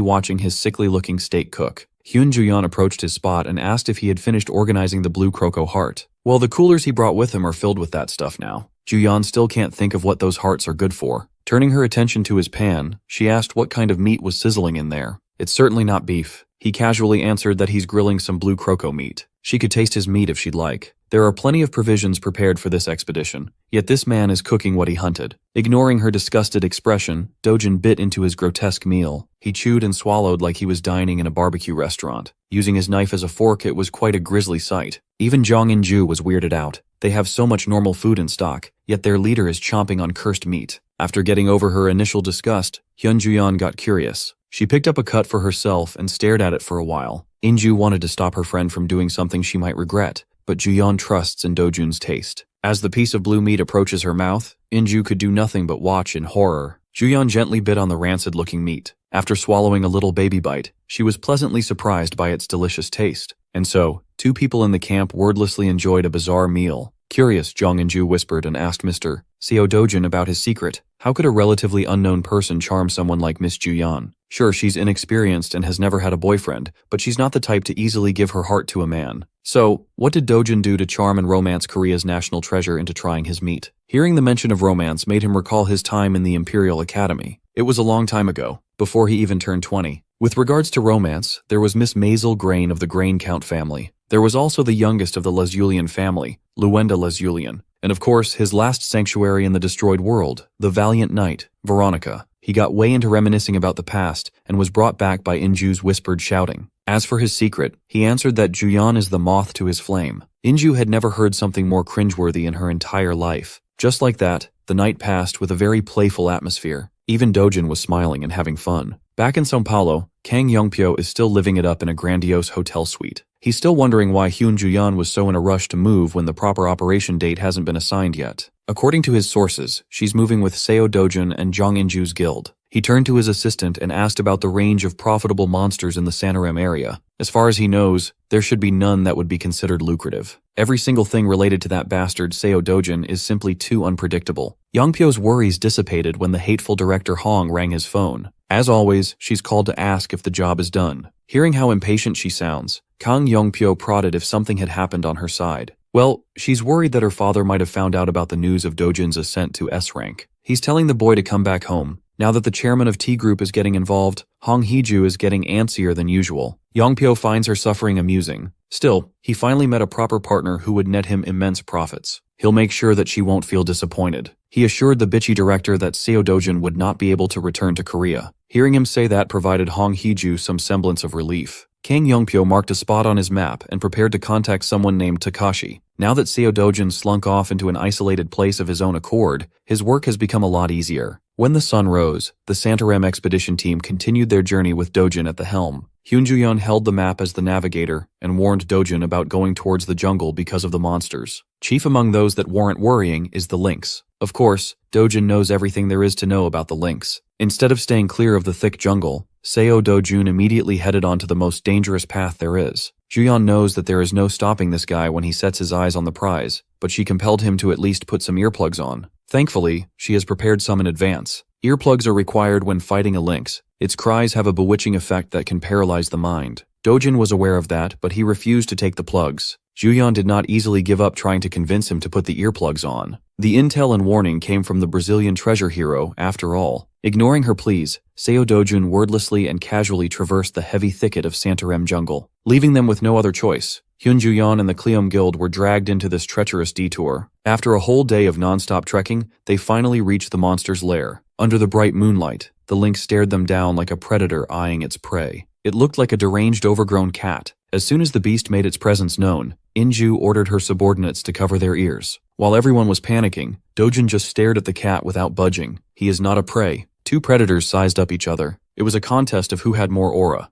watching his sickly-looking steak cook. Hyun Ju-yeon approached his spot and asked if he had finished organizing the blue croco heart. Well, the coolers he brought with him are filled with that stuff now. Ju-yeon still can't think of what those hearts are good for. Turning her attention to his pan, she asked what kind of meat was sizzling in there. It's certainly not beef. He casually answered that he's grilling some blue croco meat. She could taste his meat if she'd like. There are plenty of provisions prepared for this expedition, yet this man is cooking what he hunted. Ignoring her disgusted expression, Do-jun bit into his grotesque meal. He chewed and swallowed like he was dining in a barbecue restaurant. Using his knife as a fork, it was quite a grisly sight. Even Jong In-ju was weirded out. They have so much normal food in stock, yet their leader is chomping on cursed meat. After getting over her initial disgust, Hyun Ju-yeon got curious. She picked up a cut for herself and stared at it for a while. In-ju wanted to stop her friend from doing something she might regret, but Ju-yeon trusts in Do-jun's taste. As the piece of blue meat approaches her mouth, In-ju could do nothing but watch in horror. Ju-yeon gently bit on the rancid-looking meat. After swallowing a little baby bite, she was pleasantly surprised by its delicious taste. And so, two people in the camp wordlessly enjoyed a bizarre meal. Curious, Jong In-ju whispered and asked Mr. Seo Do-jun about his secret. How could a relatively unknown person charm someone like Miss Ju-yeon? Sure, she's inexperienced and has never had a boyfriend, but she's not the type to easily give her heart to a man. So, what did Dojin do to charm and romance Korea's national treasure into trying his meat? Hearing the mention of romance made him recall his time in the Imperial Academy. It was a long time ago, before he even turned 20. With regards to romance, there was Miss Maisel Grain of the Grain Count family. There was also the youngest of the Lesulian family, Luenda Lesulian. And of course, his last sanctuary in the destroyed world, the valiant knight, Veronica. He got way into reminiscing about the past and was brought back by Inju's whispered shouting. As for his secret, he answered that Juyeon is the moth to his flame. Inju had never heard something more cringeworthy in her entire life. Just like that, the night passed with a very playful atmosphere. Even Dojin was smiling and having fun. Back in São Paulo, Kang Yongpyo is still living it up in a grandiose hotel suite. He's still wondering why Hyun Juyeon was so in a rush to move when the proper operation date hasn't been assigned yet. According to his sources, she's moving with Seo Dojin and Jong Inju's guild. He turned to his assistant and asked about the range of profitable monsters in the Santarem area. As far as he knows, there should be none that would be considered lucrative. Every single thing related to that bastard Seo Dojin is simply too unpredictable. Yongpyo's worries dissipated when the hateful director Hong rang his phone. As always, she's called to ask if the job is done. Hearing how impatient she sounds, Kang Yongpyo prodded if something had happened on her side. Well, she's worried that her father might have found out about the news of Dojin's ascent to S rank. He's telling the boy to come back home. Now that the chairman of T Group is getting involved, Hong Heeju is getting antsier than usual. Yongpyo finds her suffering amusing. Still, he finally met a proper partner who would net him immense profits. He'll make sure that she won't feel disappointed. He assured the bitchy director that Seo Dojin would not be able to return to Korea. Hearing him say that provided Hong Heeju some semblance of relief. Kang Yongpyo marked a spot on his map and prepared to contact someone named Takashi. Now that Seo Dojin slunk off into an isolated place of his own accord, his work has become a lot easier. When the sun rose, the Santarem expedition team continued their journey with Dojin at the helm. Hyun Juyeon held the map as the navigator and warned Dojin about going towards the jungle because of the monsters. Chief among those that warrant worrying is the lynx. Of course, Dojin knows everything there is to know about the lynx. Instead of staying clear of the thick jungle, Seo Dojun immediately headed onto the most dangerous path there is. Juyeon knows that there is no stopping this guy when he sets his eyes on the prize, but she compelled him to at least put some earplugs on. Thankfully, she has prepared some in advance. Earplugs are required when fighting a lynx. Its cries have a bewitching effect that can paralyze the mind. Dojin was aware of that, but he refused to take the plugs. Juyeon did not easily give up trying to convince him to put the earplugs on. The intel and warning came from the Brazilian treasure hero, after all. Ignoring her pleas, Seo Dojun wordlessly and casually traversed the heavy thicket of Santarem jungle. Leaving them with no other choice, Hyun Juyeon and the Kleom Guild were dragged into this treacherous detour. After a whole day of non-stop trekking, they finally reached the monster's lair. Under the bright moonlight, the lynx stared them down like a predator eyeing its prey. It looked like a deranged overgrown cat. As soon as the beast made its presence known, Inju ordered her subordinates to cover their ears. While everyone was panicking, Dojin just stared at the cat without budging. He is not a prey. Two predators sized up each other. It was a contest of who had more aura.